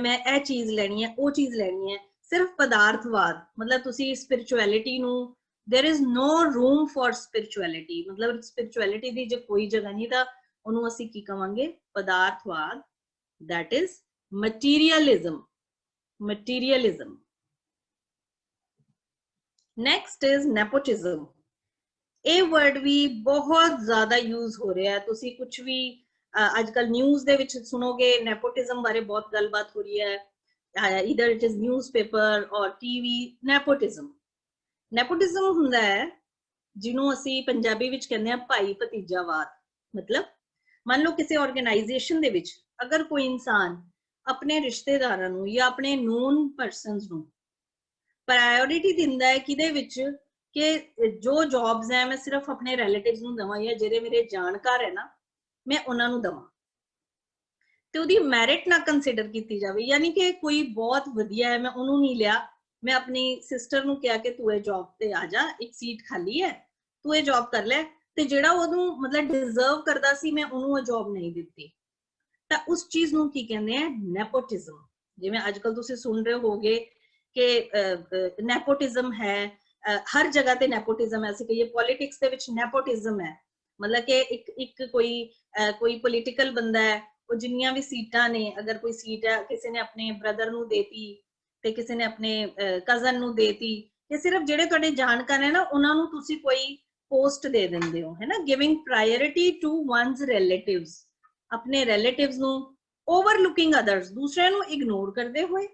मैं ए चीज लैनी है, वो चीज लैनी है. सिर्फ पदार्थवाद. मतलब तुसी स्पिरिचुअलिटी नू, there is no room for spirituality. मतलब spirituality दी जो कोई जगह नहीं था, उन्होंने असी की कहांगे पदार्थवाद. that is materialism. materialism. next is nepotism. ये वर्ड भी बहुत ज्यादा यूज हो रहा है. तुसी कुछ भी आजकल न्यूज़ दे विच सुनोगे nepotism बारे बहुत गलबात हो रही है. either it is newspaper or TV. nepotism. Nepotism ਹੁੰਦਾ ਹੈ ਜਿਹਨੂੰ ਅਸੀਂ ਪੰਜਾਬੀ ਵਿੱਚ ਕਹਿੰਦੇ ਆ ਭਾਈ ਭਤੀਜਾਵਾਦ. ਮਤਲਬ ਮੰਨ ਲਓ ਕਿਸੇ ਆਰਗੇਨਾਈਜੇਸ਼ਨ ਦੇ ਵਿੱਚ ਅਗਰ ਕੋਈ ਇਨਸਾਨ ਆਪਣੇ ਰਿਸ਼ਤੇਦਾਰਾਂ ਨੂੰ ਜਾਂ ਆਪਣੇ ਨੋਨ ਪਰਸਨਸ ਨੂੰ ਪ੍ਰਾਇੋਰਿਟੀ ਦਿੰਦਾ ਹੈ ਕਿਹਦੇ ਵਿੱਚ, ਕਿ ਜੋ ਜੌਬਸ ਹੈ ਮੈਂ ਸਿਰਫ ਆਪਣੇ ਰਿਲੇਟਿਵਸ ਨੂੰ ਦਵਾਂ ਜਾਂ ਜਿਹੜੇ ਮੇਰੇ ਜਾਣਕਾਰ ਹੈ ਨਾ ਮੈਂ ਉਹਨਾਂ ਨੂੰ ਦਵਾਂ, ਤੇ ਉਹਦੀ ਮੈਰਿਟ ਨਾ ਕੰਸੀਡਰ ਕੀਤੀ ਜਾਵੇ. ਯਾਨੀ ਕਿ ਕੋਈ ਬਹੁਤ ਵਧੀਆ ਹੈ ਮੈਂ ਉਹਨੂੰ ਨਹੀਂ ਲਿਆ, मैं अपनी सिस्टर ਨੂੰ ਕਿਹਾ ਕਿ ਤੂੰ ਇਹ ਜੌਬ ਤੇ ਆ ਜਾ, ਇੱਕ ਸੀਟ ਖਾਲੀ ਹੈ, ਤੂੰ ਇਹ ਜੌਬ ਕਰ ਲੈ, ਤੇ ਜਿਹੜਾ ਉਹਨੂੰ ਮਤਲਬ ਡਿਜ਼ਰਵ ਕਰਦਾ ਸੀ ਮੈਂ ਉਹਨੂੰ ਉਹ ਜੌਬ ਨਹੀਂ ਦਿੱਤੀ, ਤਾਂ ਉਸ ਚੀਜ਼ ਨੂੰ ਕੀ ਕਹਿੰਦੇ ਆ, ਨੈਪੋਟਿਜ਼ਮ. ਜਿਵੇਂ ਅੱਜਕੱਲ ਤੁਸੀਂ ਸੁਣ ਰਹੇ ਹੋਗੇ ਕਿ ਨੈਪੋਟਿਜ਼ਮ ਹੈ ਹਰ ਜਗ੍ਹਾ ਤੇ. ਨੈਪੋਟਿਜ਼ਮ ਐਸੇ ਕਹੀਏ ਪੋਲਿਟਿਕਸ ਦੇ ਵਿੱਚ ਨੈਪੋਟਿਜ਼ਮ ਹੈ, मतलब कि एक कोई पॉलिटिकल बंदा है ਉਹ ਜਿੰਨੀਆਂ ਵੀ ਸੀਟਾਂ ਨੇ, ਅਗਰ ਕੋਈ ਸੀਟ ਹੈ ਕਿਸੇ ਨੇ ਆਪਣੇ ਬ੍ਰਦਰ ਨੂੰ ਦੇਤੀ ਤੇ ਕਿਸੇ ਨੇ ਆਪਣੇ ਕਜ਼ਨ ਨੂੰ ਦੇਤੀ, ਤੇ ਸਿਰਫ ਜਿਹੜੇ ਤੁਹਾਡੇ ਜਾਣਕਾਰ ਹੈ ਨਾ ਉਹਨਾਂ ਨੂੰ ਤੁਸੀਂ ਕੋਈ ਪੋਸਟ ਦੇ ਦਿੰਦੇ ਹੋ, ਹੈ ਨਾ। ਗਿਵਿੰਗ ਪ੍ਰਾਇੋਰਿਟੀ ਟੂ ਵਨਸ ਰਿਲੇਟਿਵਸ, ਆਪਣੇ ਰਿਲੇਟਿਵਸ ਨੂੰ, overlooking others, ਦੂਸਰਿਆਂ ਨੂੰ ਇਗਨੋਰ ਕਰਦੇ ਹੋਏ।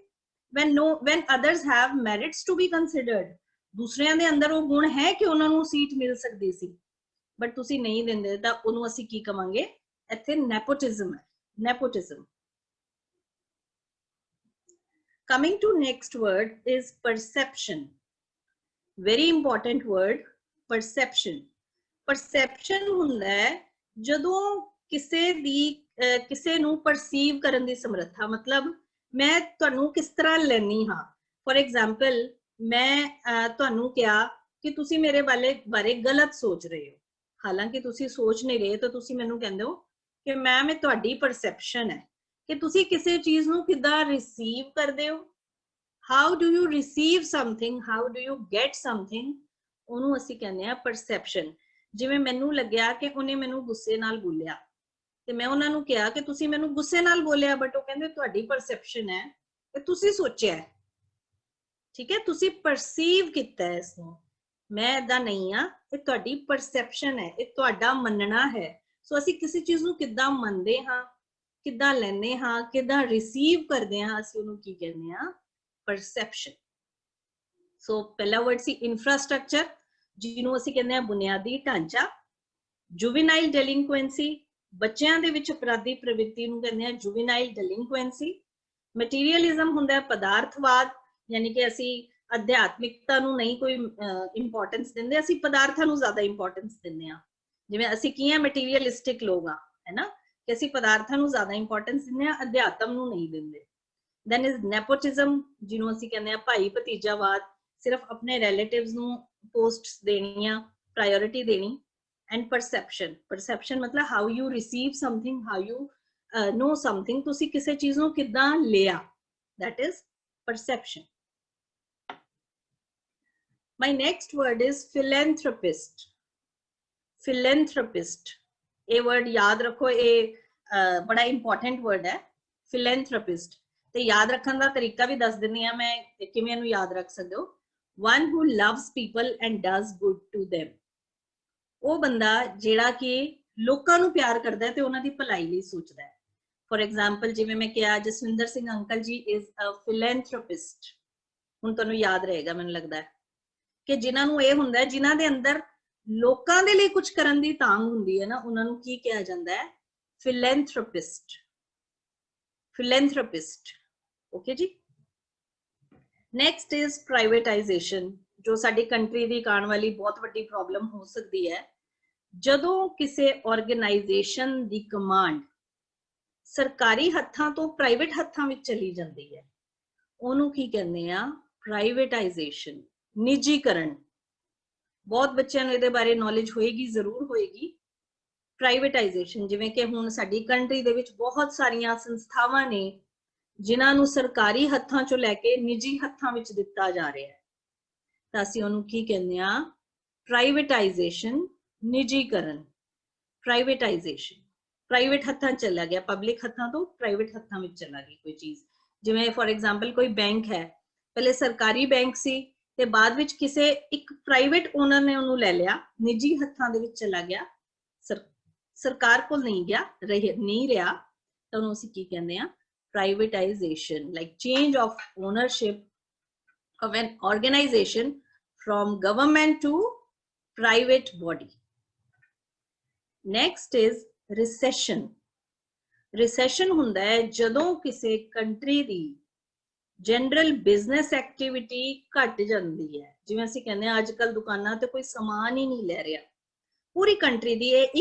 when others have merits to be considered, ਦੂਸਰਿਆਂ ਦੇ ਅੰਦਰ ਉਹ ਗੁਣ ਹੈ ਕਿ ਉਹਨਾਂ ਨੂੰ ਸੀਟ ਮਿਲ ਸਕਦੀ ਸੀ ਬਟ ਤੁਸੀਂ ਨਹੀਂ ਦਿੰਦੇ, ਤਾਂ ਉਹਨੂੰ ਅਸੀਂ ਕੀ ਕਵਾਂਗੇ? ਇੱਥੇ ਨੈਪੋਟਿਜ਼ਮ ਹੈ, nepotism. Coming to next word is perception. Very important word, perception. Perception ਹੁੰਦਾ ਹੈ ਜਦੋਂ ਕਿਸੇ ਨੂੰ perceive ਕਰਨ ਦੀ ਸਮਰੱਥਾ, ਮਤਲਬ ਮੈਂ ਤੁਹਾਨੂੰ ਕਿਸ ਤਰ੍ਹਾਂ ਲੈਣੀ ਹਾਂ। ਫॉर एग्जांपल ਮੈਂ ਤੁਹਾਨੂੰ ਕਿਹਾ ਕਿ ਤੁਸੀਂ ਮੇਰੇ ਬਾਰੇ ਗਲਤ ਸੋਚ ਰਹੇ ਹੋ, ਹਾਲਾਂਕਿ ਤੁਸੀਂ ਸੋਚ ਨਹੀਂ ਰਹੇ, ਤਾਂ ਤੁਸੀਂ ਮੈਨੂੰ ਕਹਿੰਦੇ ਹੋ ਕਿ ਮੈਮ ਇਹ ਤੁਹਾਡੀ ਪਰਸੈਪਸ਼ਨ ਹੈ ਕਿ ਤੁਸੀਂ ਕਿਸੇ ਚੀਜ਼ ਨੂੰ ਕਿੱਦਾਂ ਰਿਸੀਵ ਕਰਦੇ ਹੋ। How do you receive something, how do you get something, ਉਹਨੂੰ ਅਸੀਂ ਕਹਿੰਦੇ ਆ ਪਰਸੈਪਸ਼ਨ। ਜਿਵੇਂ ਮੈਨੂੰ ਲੱਗਿਆ ਕਿ ਉਹਨੇ ਮੈਨੂੰ ਗੁੱਸੇ ਨਾਲ ਬੋਲਿਆ ਤੇ ਮੈਂ ਉਹਨਾਂ ਨੂੰ ਕਿਹਾ ਕਿ ਤੁਸੀਂ ਮੈਨੂੰ ਗੁੱਸੇ ਨਾਲ ਬੋਲਿਆ, ਬਟ ਉਹ ਕਹਿੰਦੇ ਤੁਹਾਡੀ ਪਰਸੈਪਸ਼ਨ ਹੈ ਕਿ ਤੁਸੀਂ ਸੋਚਿਆ, ਠੀਕ ਹੈ, ਤੁਸੀਂ ਪਰਸੀਵ ਕੀਤਾ ਹੈ ਇਸ ਨੂੰ। ਮੈਂ ਏਦਾਂ ਨਹੀਂ ਆ, ਇਹ ਤੁਹਾਡੀ ਪਰਸੈਪਸ਼ਨ ਹੈ, ਇਹ ਤੁਹਾਡਾ ਮੰਨਣਾ ਹੈ। ਸੋ ਅਸੀਂ ਕਿਸੇ ਚੀਜ਼ ਨੂੰ ਕਿੱਦਾਂ ਮੰਨਦੇ ਹਾਂ, ਕਿੱਦਾਂ ਲੈਂਦੇ ਹਾਂ, ਕਿੱਦਾਂ ਰਿਸੀਵ ਕਰਦੇ ਹਾਂ, ਅਸੀਂ ਉਹਨੂੰ ਕੀ ਕਹਿੰਦੇ ਆ? ਪਰਸੈਪਸ਼ਨ। ਸੋ ਪਹਿਲਾ ਵਰਡ ਸੀ ਇਨਫਰਾਸਟ੍ਰਕਚਰ, ਜਿਹਨੂੰ ਅਸੀਂ ਕਹਿੰਦੇ ਆ ਬੁਨਿਆਦੀ ਢਾਂਚਾ। ਜੁਵੇਨਾਈਲ ਡੈਲਿੰਕੁਐਂਸੀ, ਬੱਚਿਆਂ ਦੇ ਵਿੱਚ ਅਪਰਾਧੀ ਪ੍ਰਵਿਰਤੀ ਨੂੰ ਕਹਿੰਦੇ ਆ ਜੁਵੇਨਾਈਲ ਡੈਲਿੰਕੁਐਂਸੀ। ਮਟੀਰੀਅਲਿਜ਼ਮ ਹੁੰਦਾ ਹੈ ਪਦਾਰਥਵਾਦ, ਯਾਨੀ ਕਿ ਅਸੀਂ ਅਧਿਆਤਮਿਕਤਾ ਨੂੰ ਨਹੀਂ ਕੋਈ ਇੰਪੋਰਟੈਂਸ ਦਿੰਦੇ, ਅਸੀਂ ਪਦਾਰਥਾਂ ਨੂੰ ਜ਼ਿਆਦਾ ਇੰਪੋਰਟੈਂਸ ਦਿੰਦੇ ਆ। ਜਿਵੇਂ ਅਸੀਂ ਕੀ ਆ, ਮਟੀਰੀਅਲਿਸਟਿਕ ਲੋਕ ਆ, ਹੈ ਨਾ, ਕਿ ਅਸੀਂ ਪਦਾਰਥਾਂ ਨੂੰ ਜ਼ਿਆਦਾ ਇੰਪੋਰਟੈਂਸ ਦਿੰਦੇ ਆ, ਅਧਿਆਤਮ ਨੂੰ ਨਹੀਂ ਦਿੰਦੇ। ਦੈਨ ਇਜ਼ ਨੈਪੋਟਿਜ਼ਮ, ਜਿਹਨੂੰ ਅਸੀਂ ਕਹਿੰਦੇ ਆ ਭਾਈ ਭਤੀਜਾਵਾਦ, ਸਿਰਫ ਆਪਣੇ ਰਿਲੇਟਿਵਸ ਨੂੰ ਪੋਸਟਸ ਦੇਣੀਆਂ, ਪ੍ਰਾਇੋਰਿਟੀ ਦੇਣੀ। ਐਂਡ ਪਰਸੈਪਸ਼ਨ, ਪਰਸੈਪਸ਼ਨ ਮਤਲਬ how you receive something, how you know something, ਤੁਸੀਂ ਕਿਸੇ ਚੀਜ਼ ਨੂੰ ਕਿੱਦਾਂ ਲਿਆ, that is perception. My next word is philanthropist. Philanthropist, ਇਹ word ਯਾਦ ਰੱਖੋ, ਇਹ ਬੜਾ important word ਹੈ philanthropist। ਤੇ ਯਾਦ ਰੱਖਣ ਦਾ ਤਰੀਕਾ ਵੀ ਦੱਸ ਦਿੰਦੀ ਆ ਮੈਂ, ਕਿਵੇਂ ਇਹਨੂੰ ਯਾਦ ਰੱਖ ਸਕਦੇ ਹੋ। one who loves people and does good to them, ਉਹ ਬੰਦਾ ਜਿਹੜਾ ਕਿ ਲੋਕਾਂ ਨੂੰ ਪਿਆਰ ਕਰਦਾ ਹੈ ਤੇ ਉਹਨਾਂ ਦੀ ਭਲਾਈ ਲਈ ਸੋਚਦਾ ਹੈ। ਫॉर एग्जांपल ਜਿਵੇਂ ਮੈਂ ਕਿਹਾ ਜਸਵਿੰਦਰ ਸਿੰਘ ਅੰਕਲ ਜੀ ਇਜ਼ ਅ ਫਿਲੈਂਥਰੋਪਿਸਟ, ਹੁਣ ਤੁਹਾਨੂੰ ਯਾਦ ਰਹੇਗਾ ਮੈਨੂੰ ਲੱਗਦਾ ਹੈ ਕਿ ਜਿਨ੍ਹਾਂ ਨੂੰ ਇਹ ਹੁੰਦਾ ਹੈ, ਜਿਨ੍ਹਾਂ ਦੇ ਅੰਦਰ ਲੋਕਾਂ ਦੇ ਲਈ ਕੁਝ ਕਰਨ ਦੀ ਤਾਂਘ ਹੁੰਦੀ ਹੈ ਨਾ, ਉਹਨਾਂ ਨੂੰ ਕੀ ਕਿਹਾ ਜਾਂਦਾ ਹੈ? ਫਿਲੈਂਥਰੋਪਿਸਟ। ਫਿਲੈਂਥਰੋਪਿਸਟ, ਓਕੇ ਜੀ। ਨੈਕਸਟ ਇਜ਼ ਪ੍ਰਾਈਵੇਟਾਈਜੇਸ਼ਨ, ਜੋ ਸਾਡੀ ਕੰਟਰੀ ਦੀ ਆਉਣ ਵਾਲੀ ਬਹੁਤ ਵੱਡੀ ਪ੍ਰੋਬਲਮ ਹੋ ਸਕਦੀ ਹੈ। ਜਦੋਂ ਕਿਸੇ ਆਰਗੇਨਾਈਜੇਸ਼ਨ ਦੀ ਕਮਾਂਡ ਸਰਕਾਰੀ ਹੱਥਾਂ ਤੋਂ ਪ੍ਰਾਈਵੇਟ ਹੱਥਾਂ ਵਿੱਚ ਚਲੀ ਜਾਂਦੀ ਹੈ, ਉਹਨੂੰ ਕੀ ਕਹਿੰਦੇ ਆ? ਪ੍ਰਾਈਵੇਟਾਈਜੇਸ਼ਨ, ਨਿੱਜੀਕਰਨ। ਬਹੁਤ ਬੱਚਿਆਂ ਨੂੰ ਇਹਦੇ ਬਾਰੇ ਨੌਲੇਜ ਹੋਏਗੀ, ਜ਼ਰੂਰ ਹੋਏਗੀ। ਪ੍ਰਾਈਵੇਟਾਈਜੇਸ਼ਨ, ਜਿਵੇਂ ਕਿ ਹੁਣ ਸਾਡੀ ਕੰਟਰੀ ਦੇ ਵਿੱਚ ਬਹੁਤ ਸਾਰੀਆਂ ਸੰਸਥਾਵਾਂ ਨੇ ਜਿਨ੍ਹਾਂ ਨੂੰ ਸਰਕਾਰੀ ਹੱਥਾਂ ਚੋਂ ਲੈ ਕੇ ਨਿੱਜੀ ਹੱਥਾਂ ਵਿੱਚ ਦਿੱਤਾ ਜਾ ਰਿਹਾ ਹੈ, ਤਾਂ ਅਸੀਂ ਉਹਨੂੰ ਕੀ ਕਹਿੰਦੇ ਆ? ਪ੍ਰਾਈਵੇਟਾਈਜੇਸ਼ਨ, ਨਿੱਜੀਕਰਨ। ਪ੍ਰਾਈਵੇਟਾਈਜੇਸ਼ਨ, ਪ੍ਰਾਈਵੇਟ ਹੱਥਾਂ ਚਲਾ ਗਿਆ, ਪਬਲਿਕ ਹੱਥਾਂ ਤੋਂ ਪ੍ਰਾਈਵੇਟ ਹੱਥਾਂ ਵਿੱਚ ਚਲਾ ਗਈ ਕੋਈ ਚੀਜ਼। ਜਿਵੇਂ ਫॉर एग्जांपल ਕੋਈ ਬੈਂਕ ਹੈ, ਪਹਿਲੇ ਸਰਕਾਰੀ ਬੈਂਕ ਸੀ ਤੇ ਬਾਅਦ ਵਿੱਚ ਕਿਸੇ ਇੱਕ ਪ੍ਰਾਈਵੇਟ ਓਨਰ ਨੇ ਉਹਨੂੰ ਲੈ ਲਿਆ, ਨਿੱਜੀ ਹੱਥਾਂ ਦੇ ਵਿੱਚ ਚਲਾ ਗਿਆ, ਸਰਕਾਰ ਕੋਲ ਨਹੀਂ ਗਿਆ, ਨਹੀਂ ਰਿਹਾ, ਤਾਂ ਉਹਨੂੰ ਅਸੀਂ ਕੀ ਕਹਿੰਦੇ ਆ? Privatisation, like change of ownership of an organization from government to private body. Next is recession. Recession ਹੁੰਦਾ ਹੈ ਜਦੋਂ ਕਿਸੇ ਕੰਟਰੀ ਦੀ ਜਨਰਲ ਬਿਜ਼ਨਸ ਐਕਟੀਵਿਟੀ ਘਟ ਜਾਂਦੀ ਹੈ। ਜਿਵੇਂ ਅਸੀਂ ਕਹਿੰਦੇ ਆ ਅੱਜ ਕੱਲ ਦੁਕਾਨਾਂ ਤੇ ਕੋਈ ਸਮਾਨ ਹੀ ਨਹੀਂ ਲੈ ਰਿਹਾ, ਪੂਰੀ ਕੰਟਰੀ ਦੀ। ਇਹ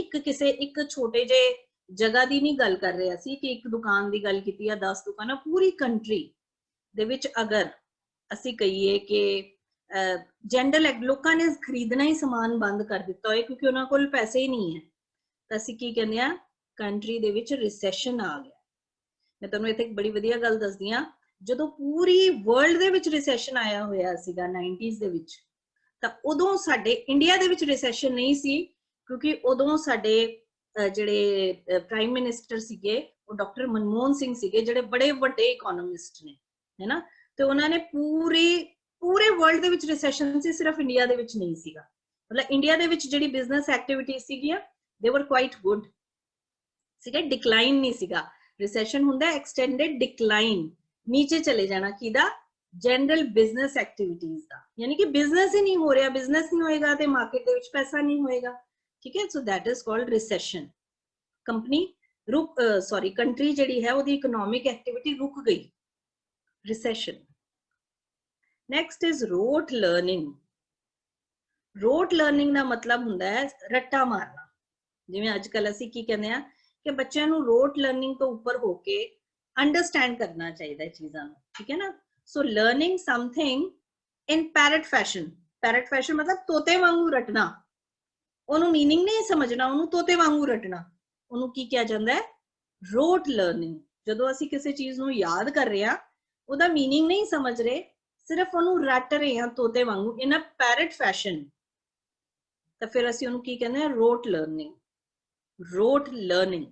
ਇੱਕ ਛੋਟੇ ਜਿਹੇ ਜਗ੍ਹਾ ਦੀ ਨਹੀਂ ਗੱਲ ਕਰ ਰਿਹਾ ਸੀ ਕਿ ਇੱਕ ਦੁਕਾਨ ਦੀ ਗੱਲ ਕੀਤੀ ਆ 10 ਦੁਕਾਨਾਂ, ਪੂਰੀ ਕੰਟਰੀ ਦੇ ਵਿੱਚ ਅਗਰ ਅਸੀਂ ਕਹੀਏ ਕਿ ਜਨਰਲ ਲੋਕਾਂ ਨੇ ਖਰੀਦਣਾ ਹੀ ਸਮਾਨ ਬੰਦ ਕਰ ਦਿੱਤਾ ਹੋਏ ਕਿਉਂਕਿ ਉਹਨਾਂ ਕੋਲ ਪੈਸੇ ਹੀ ਨਹੀਂ ਹੈ, ਤਾਂ ਅਸੀਂ ਕੀ ਕਹਿੰਦੇ ਆ? ਕੰਟਰੀ ਦੇ ਵਿੱਚ ਰਿਸੈਸ਼ਨ ਆ ਗਿਆ। ਮੈਂ ਤੁਹਾਨੂੰ ਇੱਥੇ ਇੱਕ ਬੜੀ ਵਧੀਆ ਗੱਲ ਦੱਸਦੀ ਆ, ਜਦੋਂ ਪੂਰੀ ਵਰਲਡ ਦੇ ਵਿੱਚ ਰਿਸੈਸ਼ਨ ਆਇਆ ਹੋਇਆ ਸੀਗਾ 90s ਦੇ ਵਿੱਚ, ਤਾਂ ਉਦੋਂ ਸਾਡੇ ਇੰਡੀਆ ਦੇ ਵਿੱਚ ਰਿਸੈਸ਼ਨ ਨਹੀਂ ਸੀ ਕਿਉਂਕਿ ਉਦੋਂ ਸਾਡੇ ਜਿਹੜੇ ਪ੍ਰਾਈਮ ਮਿਨਿਸਟਰ ਸੀਗੇ ਉਹ ਡਾਕਟਰ ਮਨਮੋਹਨ ਸਿੰਘ ਸੀਗੇ, ਜਿਹੜੇ ਬੜੇ ਵੱਡੇ ਇਕਨੋਮਿਸਟ ਨੇ, ਹੈ ਨਾ। ਤੇ ਉਹਨਾਂ ਨੇ ਪੂਰੇ ਵਰਲਡ ਦੇ ਵਿੱਚ ਰਿਸੈਸ਼ਨ ਸੀ, ਸਿਰਫ ਇੰਡੀਆ ਦੇ ਵਿੱਚ ਨਹੀਂ ਸੀਗਾ। ਮਤਲਬ ਇੰਡੀਆ ਦੇ ਵਿੱਚ ਜਿਹੜੀ ਬਿਜ਼ਨਸ ਐਕਟੀਵਿਟੀ ਸੀਗੀਆਂ ਦੇ ਵਰ ਕੁਆਇਟ ਗੁੱਡ ਸੀਗਾ, ਡਿਕਲਾਈਨ ਨਹੀਂ ਸੀਗਾ। ਰਿਸੈਸ਼ਨ ਹੁੰਦਾ ਐਕਸਟੈਂਡਡ ਡਿਕਲਾਈਨ, ਨੀਚੇ ਚਲੇ ਜਾਣਾ ਕਿਹਦਾ, ਜਨਰਲ ਬਿਜ਼ਨਸ ਐਕਟੀਵਿਟੀਜ਼ ਦਾ, ਯਾਨੀ ਕਿ ਬਿਜ਼ਨਸ ਹੀ ਨਹੀਂ ਹੋ ਰਿਹਾ। ਬਿਜ਼ਨਸ ਨਹੀਂ ਹੋਏਗਾ ਤੇ ਮਾਰਕੀਟ ਦੇ ਵਿੱਚ ਪੈਸਾ ਨਹੀਂ ਹੋਏਗਾ, ਠੀਕ ਹੈ। So that is called recession. Country ਜਿਹੜੀ ਹੈ ਉਹਦੀ ਇਕਨੋਮਿਕ ਐਕਟੀਵਿਟੀ ਰੁਕ ਗਈ, recession. Next is rote learning. Rote learning ਦਾ ਮਤਲਬ ਹੁੰਦਾ ਹੈ ਰੱਟਾ ਮਾਰਨਾ। ਜਿਵੇਂ ਅੱਜ ਕੱਲ ਅਸੀਂ ਕੀ ਕਹਿੰਦੇ ਆ ਕਿ ਬੱਚਿਆਂ ਨੂੰ ਰੋਟ ਲਰਨਿੰਗ ਤੋਂ ਉੱਪਰ ਹੋ ਕੇ ਅੰਡਰਸਟੈਂਡ ਕਰਨਾ ਚਾਹੀਦਾ ਹੈ ਚੀਜ਼ਾਂ ਨੂੰ, ਠੀਕ ਹੈ ਨਾ। So learning something in parrot fashion. Parrot fashion ਮਤਲਬ ਤੋਤੇ ਵਾਂਗੂ ਰਟਣਾ, ਉਹਨੂੰ ਮੀਨਿੰਗ ਨਹੀਂ ਸਮਝਣਾ, ਉਹਨੂੰ ਤੋਤੇ ਵਾਂਗੂ ਰਟਣਾ, ਉਹਨੂੰ ਕੀ ਕਿਹਾ ਜਾਂਦਾ ਹੈ, ਰੋਟ ਲਰਨਿੰਗ। ਜਦੋਂ ਅਸੀਂ ਕਿਸੇ ਚੀਜ਼ ਨੂੰ ਯਾਦ ਕਰ ਰਹੇ ਹਾਂ, ਉਹਦਾ ਮੀਨਿੰਗ ਨਹੀਂ ਸਮਝ ਰਹੇ, ਸਿਰਫ ਉਹਨੂੰ ਰੱਟ ਰਹੇ ਹਾਂ ਤੋਤੇ ਵਾਂਗੂ ਇਨ ਅ ਪੈਰਟ ਫੈਸ਼ਨ, ਤਾਂ ਫਿਰ ਅਸੀਂ ਉਹਨੂੰ ਕੀ ਕਹਿੰਦੇ ਹਾਂ, ਰੋਟ learning. rote learning.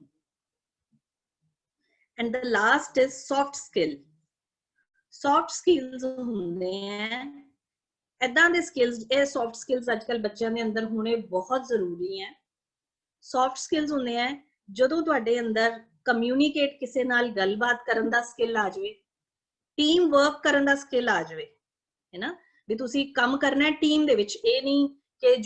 And the last is soft skill. Soft skills ਹੁੰਦੇ ਹੈ ਇਦਾਂ ਦੇ skills, ਇਹ soft skills ਅੱਜਕੱਲ ਬੱਚਿਆਂ ਦੇ ਅੰਦਰ ਹੋਣੇ ਬਹੁਤ ਜ਼ਰੂਰੀ ਹੈ। soft skills ਹੁੰਦੇ ਹੈ ਜਦੋਂ ਤੁਹਾਡੇ ਅੰਦਰ ਕਮਿਊਨੀਕੇਟ, ਕਿਸੇ ਨਾਲ ਗੱਲਬਾਤ ਕਰਨ ਦਾ ਸਕਿੱਲ ਆ ਜਾਵੇ, ਟੀਮ ਵਰਕ ਕਰਨ ਦਾ ਸਕਿੱਲ ਆ ਜਾਵੇ, ਹੈ ਨਾ। ਵੀ ਤੁਸੀਂ ਕੰਮ ਕਰਨਾ ਹੈ ਟੀਮ ਦੇ ਵਿੱਚ, ਇਹ ਨਹੀਂ ਕਿ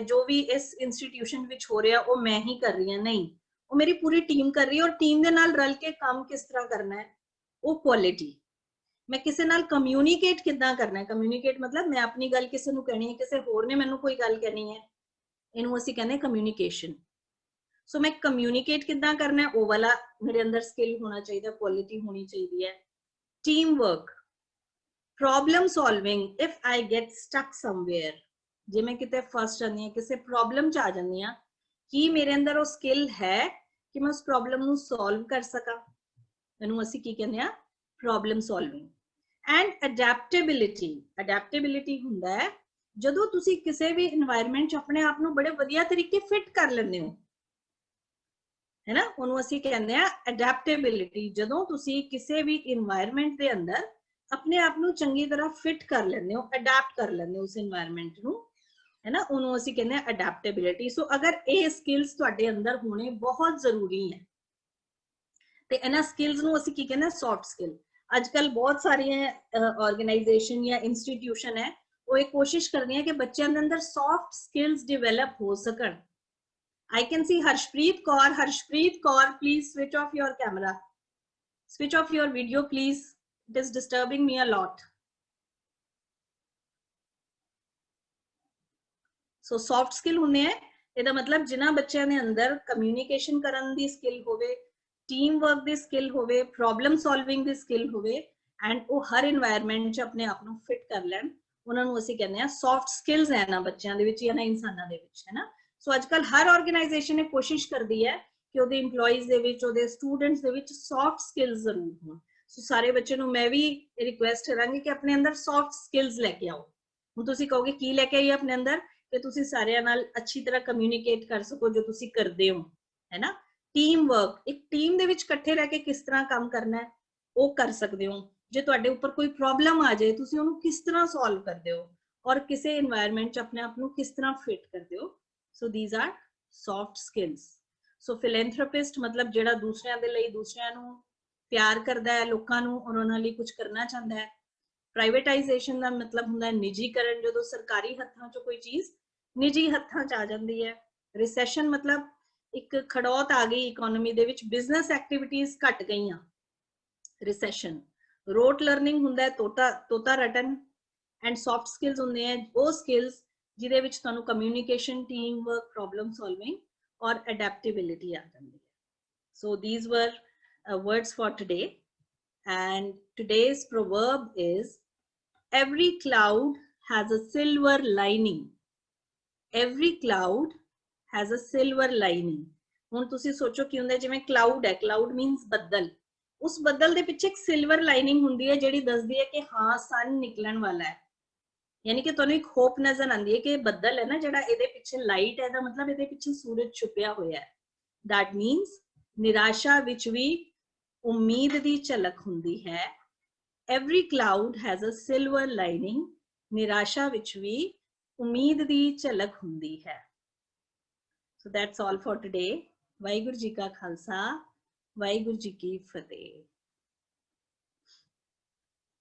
ਜੋ ਵੀ ਇਸ ਇੰਸਟੀਟਿਊਸ਼ਨ ਵਿੱਚ ਹੋ ਰਿਹਾ ਉਹ ਮੈਂ ਹੀ ਕਰ ਰਹੀ ਹਾਂ, ਨਹੀਂ, ਉਹ ਮੇਰੀ ਪੂਰੀ ਟੀਮ ਕਰ ਰਹੀ ਹੈ। ਔਰ ਟੀਮ ਦੇ ਨਾਲ ਰਲ ਕੇ ਕੰਮ ਕਿਸ ਤਰ੍ਹਾਂ ਕਰਨਾ ਹੈ, ਉਹ ਕੁਆਲਿਟੀ। ਮੈਂ ਕਿਸੇ ਨਾਲ ਕਮਿਊਨੀਕੇਟ ਕਿੱਦਾਂ ਕਰਨਾ ਹੈ, ਕਮਿਊਨੀਕੇਟ ਮਤਲਬ ਮੈਂ ਆਪਣੀ ਗੱਲ ਕਿਸੇ ਨੂੰ ਕਹਿਣੀ ਹੈ, ਕਿਸੇ ਹੋਰ ਨੇ ਮੈਨੂੰ ਕੋਈ ਗੱਲ ਕਹਿਣੀ ਹੈ, ਇਹਨੂੰ ਅਸੀਂ ਕਹਿੰਦੇ ਕਮਿਊਨੀਕੇਸ਼ਨ। ਸੋ ਮੈਂ ਕਮਿਊਨੀਕੇਟ ਕਿੱਦਾਂ ਕਰਨਾ ਹੈ, ਉਹ ਵਾਲਾ ਮੇਰੇ ਅੰਦਰ ਸਕਿੱਲ ਹੋਣਾ ਚਾਹੀਦਾ, ਕੁਆਲਿਟੀ ਹੋਣੀ ਚਾਹੀਦੀ ਹੈ। Team work, problem solving, if I get stuck somewhere, ਜੇ ਮੈਂ ਕਿਤੇ ਫਸ ਜਾਂਦੀ ਹਾਂ, ਕਿਸੇ ਪ੍ਰੋਬਲਮ ਚ ਆ ਜਾਂਦੀ ਹਾਂ, ਕੀ ਮੇਰੇ ਅੰਦਰ ਉਹ ਸਕਿੱਲ ਹੈ ਕਿ ਮੈਂ ਉਸ ਪ੍ਰੋਬਲਮ ਨੂੰ ਸੋਲਵ ਕਰ ਸਕਾਂ, ਇਹਨੂੰ ਅਸੀਂ ਕੀ ਕਹਿੰਦੇ ਆ, ਪ੍ਰੋਬਲਮ ਸੋਲਵਿੰਗ। ਐਂਡ ਅਡੈਪਟੇਬਿਲਿਟੀ। ਅਡੈਪਟੇਬਿਲਿਟੀ ਹੁੰਦਾ ਹੈ ਜਦੋਂ ਤੁਸੀਂ ਕਿਸੇ ਵੀ এনवायरमेंट ਚ ਆਪਣੇ ਆਪ ਨੂੰ ਬੜੇ ਵਧੀਆ ਤਰੀਕੇ ਫਿਟ ਕਰ ਲੈਂਦੇ ਹੋ, ਹੈ ਨਾ, ਉਹਨੂੰ ਅਸੀਂ ਕਹਿੰਦੇ ਆ ਅਡੈਪਟੇਬਿਲਿਟੀ। ਜਦੋਂ ਤੁਸੀਂ ਕਿਸੇ ਵੀ এনवायरमेंट ਦੇ ਅੰਦਰ ਆਪਣੇ ਆਪ ਨੂੰ ਚੰਗੀ ਤਰ੍ਹਾਂ ਫਿਟ ਕਰ ਲੈਂਦੇ ਹੋ, ਅਡੈਪਟ ਕਰ ਲੈਂਦੇ ਹੋ ਉਸ এনवायरमेंट ਨੂੰ, है ना, ਉਹਨੂੰ ਅਸੀਂ ਕਹਿੰਦੇ ਆ ਅਡੈਪਟੇਬਿਲਿਟੀ। ਸੋ ਅਗਰ ਇਹ ਸਕਿੱਲਸ ਤੁਹਾਡੇ ਅੰਦਰ ਹੋਣੇ ਬਹੁਤ ਜ਼ਰੂਰੀ ਹੈ, ਤੇ ਇਹਨਾਂ ਸਕਿੱਲਸ ਨੂੰ ਅਸੀਂ ਕੀ ਕਹਿੰਦੇ ਆ, ਸੌਫਟ ਸਕਿੱਲ। ਅੱਜ ਕੱਲ ਬਹੁਤ ਸਾਰੀਆਂ ਆਰਗੇਨਾਈਜੇਸ਼ਨ ਜਾਂ ਇੰਸਟੀਟਿਊਸ਼ਨ ਹੈ, ਉਹ ਇਹ ਕੋਸ਼ਿਸ਼ ਕਰਦੀਆਂ ਕਿ ਬੱਚਿਆਂ ਦੇ ਅੰਦਰ ਸੌਫਟ ਸਕਿੱਲਸ ਡਿਵੈਲਪ ਹੋ ਸਕਣ। I can see Harshpreet Kaur. Harshpreet Kaur, please switch off your camera. Switch off your video, please. It is disturbing me a lot. So soft skill ਹੁੰਦੇ ਹੈ, ਇਹਦਾ ਮਤਲਬ ਜਿਨ੍ਹਾਂ ਬੱਚਿਆਂ ਦੇ ਅੰਦਰ ਕਮਿਊਨੀਕੇਸ਼ਨ ਕਰਨ ਦੀ ਸਕਿੱਲ ਹੋਵੇ, ਟੀਮ ਵਰਕ ਦੀ ਸਕਿੱਲ ਹੋਵੇ, ਪ੍ਰੋਬਲਮ ਸੋਲਵਿੰਗ ਦੀ ਸਕਿੱਲ ਹੋਵੇ, ਐਂਡ ਉਹ ਹਰ এনवायरमेंट ਚ ਆਪਣੇ ਆਪ ਨੂੰ ਫਿਟ ਕਰ ਲੈਣ, ਉਹਨਾਂ ਨੂੰ ਅਸੀਂ ਕਹਿੰਦੇ ਆ ਸੌਫਟ ਸਕਿੱਲਸ ਹੈ ਨਾ ਬੱਚਿਆਂ ਦੇ ਵਿੱਚ ਜਾਂ ਨਾ ਇਨਸਾਨਾਂ ਦੇ ਵਿੱਚ, ਹੈ ਨਾ। ਸੋ ਅੱਜ ਕੱਲ ਹਰ ਆਰਗੇਨਾਈਜੇਸ਼ਨ ਇਹ ਕੋਸ਼ਿਸ਼ ਕਰਦੀ ਹੈ ਕਿ ਉਹਦੇ EMPLOYEES ਦੇ ਵਿੱਚ, ਉਹਦੇ ਸਟੂਡੈਂਟਸ ਦੇ ਵਿੱਚ ਸੌਫਟ ਸਕਿੱਲਸ ਜ਼ਰੂਰ ਹੋਣ। ਸੋ ਸਾਰੇ ਬੱਚੇ ਨੂੰ ਮੈਂ ਵੀ ਰਿਕੁਐਸਟ ਕਰਾਂਗੀ ਕਿ ਆਪਣੇ ਅੰਦਰ ਸੌਫਟ ਸਕਿੱਲਸ ਲੈ ਕੇ ਆਓ। ਹੁਣ ਤੁਸੀਂ ਕਹੋਗੇ ਕੀ ਲੈ ਕੇ ਆਈਏ ਆਪਣੇ ਅੰਦਰ, ਕਿ ਤੁਸੀਂ ਸਾਰਿਆਂ ਨਾਲ ਅੱਛੀ ਤਰ੍ਹਾਂ ਕਮਿਊਨੀਕੇਟ ਕਰ ਸਕੋ ਜੋ ਤੁਸੀਂ ਕਰਦੇ ਹੋ, ਹੈ ਨਾ। ਟੀਮ ਵਰਕ, ਇੱਕ ਟੀਮ ਦੇ ਵਿੱਚ ਇਕੱਠੇ ਰਹਿ ਕੇ ਕਿਸ ਤਰ੍ਹਾਂ ਕੰਮ ਕਰਨਾ ਹੈ ਉਹ ਕਰ ਸਕਦੇ ਹੋ। ਜੇ ਤੁਹਾਡੇ ਉੱਪਰ ਕੋਈ ਪ੍ਰੋਬਲਮ ਆ ਜਾਏ, ਤੁਸੀਂ ਉਹਨੂੰ ਕਿਸ ਤਰ੍ਹਾਂ ਸੋਲਵ ਕਰਦੇ ਹੋ, ਔਰ ਕਿਸੇ এনवायरमेंट ਚ ਆਪਣੇ ਆਪ ਨੂੰ ਕਿਸ ਤਰ੍ਹਾਂ ਫਿਟ ਕਰਦੇ ਹੋ। So these are soft skills. So philanthropist ਮਤਲਬ ਜਿਹੜਾ ਦੂਸਰਿਆਂ ਦੇ ਲਈ, ਦੂਸਰਿਆਂ ਨੂੰ ਪਿਆਰ ਕਰਦਾ ਹੈ, ਲੋਕਾਂ ਨੂੰ ਔਰ ਉਹਨਾਂ ਲਈ ਕੁਝ ਕਰਨਾ ਚਾਹੁੰਦਾ ਹੈ। ਪ੍ਰਾਈਵੇਟਾਈਜੇਸ਼ਨ ਦਾ ਮਤਲਬ ਹੁੰਦਾ ਹੈ ਨਿੱਜੀਕਰਨ, ਜਦੋਂ ਸਰਕਾਰੀ ਹੱਥਾਂ 'ਚ ਕੋਈ ਚੀਜ਼ ਨਿੱਜੀ ਹੱਥਾਂ 'ਚ ਆ ਜਾਂਦੀ ਹੈ। ਰਿਸੈਸ਼ਨ ਮਤਲਬ ਇੱਕ ਖੜੌਤ ਆ ਗਈ ਇਕਨੋਮੀ ਦੇ ਵਿੱਚ, ਬਿਜ਼ਨਸ ਐਕਟੀਵਿਟੀਜ਼ ਘਟ ਗਈਆਂ, ਰਿਸੈਸ਼ਨ। ਰੋਟ ਲਰਨਿੰਗ ਹੁੰਦਾ ਹੈ ਤੋਤਾ ਰਟਨ, ਐਂਡ ਸੌਫਟ ਸਕਿੱਲਸ ਹੁੰਦੇ ਹੈ ਉਹ ਸਕਿੱਲਸ ਜਿਹਦੇ ਵਿੱਚ ਤੁਹਾਨੂੰ communication, team work, problem solving ਔਰ ਅਡੈਪਟੇਬਿਲਿਟੀ ਆ ਜਾਂਦੀ ਹੈ। ਸੋ these were words for today, and today's proverb is every cloud has a silver lining. Every cloud has a silver lining. ਹੁਣ ਤੁਸੀਂ ਸੋਚੋ ਕੀ ਹੁੰਦਾ, ਜਿਵੇਂ ਕਲਾਊਡ ਹੈ, ਕਲਾਊਡ ਮੀਨਸ ਬੱਦਲ, ਉਸ ਬੱਦਲ ਦੇ ਪਿੱਛੇ ਇੱਕ ਸਿਲਵਰ ਲਾਈਨਿੰਗ ਹੁੰਦੀ ਹੈ ਜਿਹੜੀ ਦੱਸਦੀ ਹੈ ਕਿ ਹਾਂ ਸਨ ਨਿਕਲਣ ਵਾਲਾ ਹੈ। ਯਾਨੀ ਕਿ ਤੁਹਾਨੂੰ ਇੱਕ ਹੋਪ ਨਜ਼ਰ ਆਉਂਦੀ ਹੈ ਕਿ ਇਹ ਬੱਦਲ ਹੈ ਨਾ ਜਿਹੜਾ, ਇਹਦੇ ਪਿੱਛੇ ਲਾਈਟ ਹੈ, ਇਹਦਾ ਮਤਲਬ ਇਹਦੇ ਪਿੱਛੇ ਸੂਰਜ ਛੁਪਿਆ ਹੋਇਆ ਹੈ। that means ਨਿਰਾਸ਼ਾ ਵਿੱਚ ਵੀ ਉਮੀਦ ਦੀ ਝਲਕ ਹੁੰਦੀ ਹੈ। every cloud has a silver lining, ਨਿਰਾਸ਼ਾ ਵਿੱਚ ਵੀ ਉਮੀਦ ਦੀ ਝਲਕ ਹੁੰਦੀ ਹੈ। so that's all for today. Waheguru ji ਕਾ ਖਾਲਸਾ, ਵਾਹਿਗੁਰੂ ਜੀ ਕੀ ਫਤਿਹ।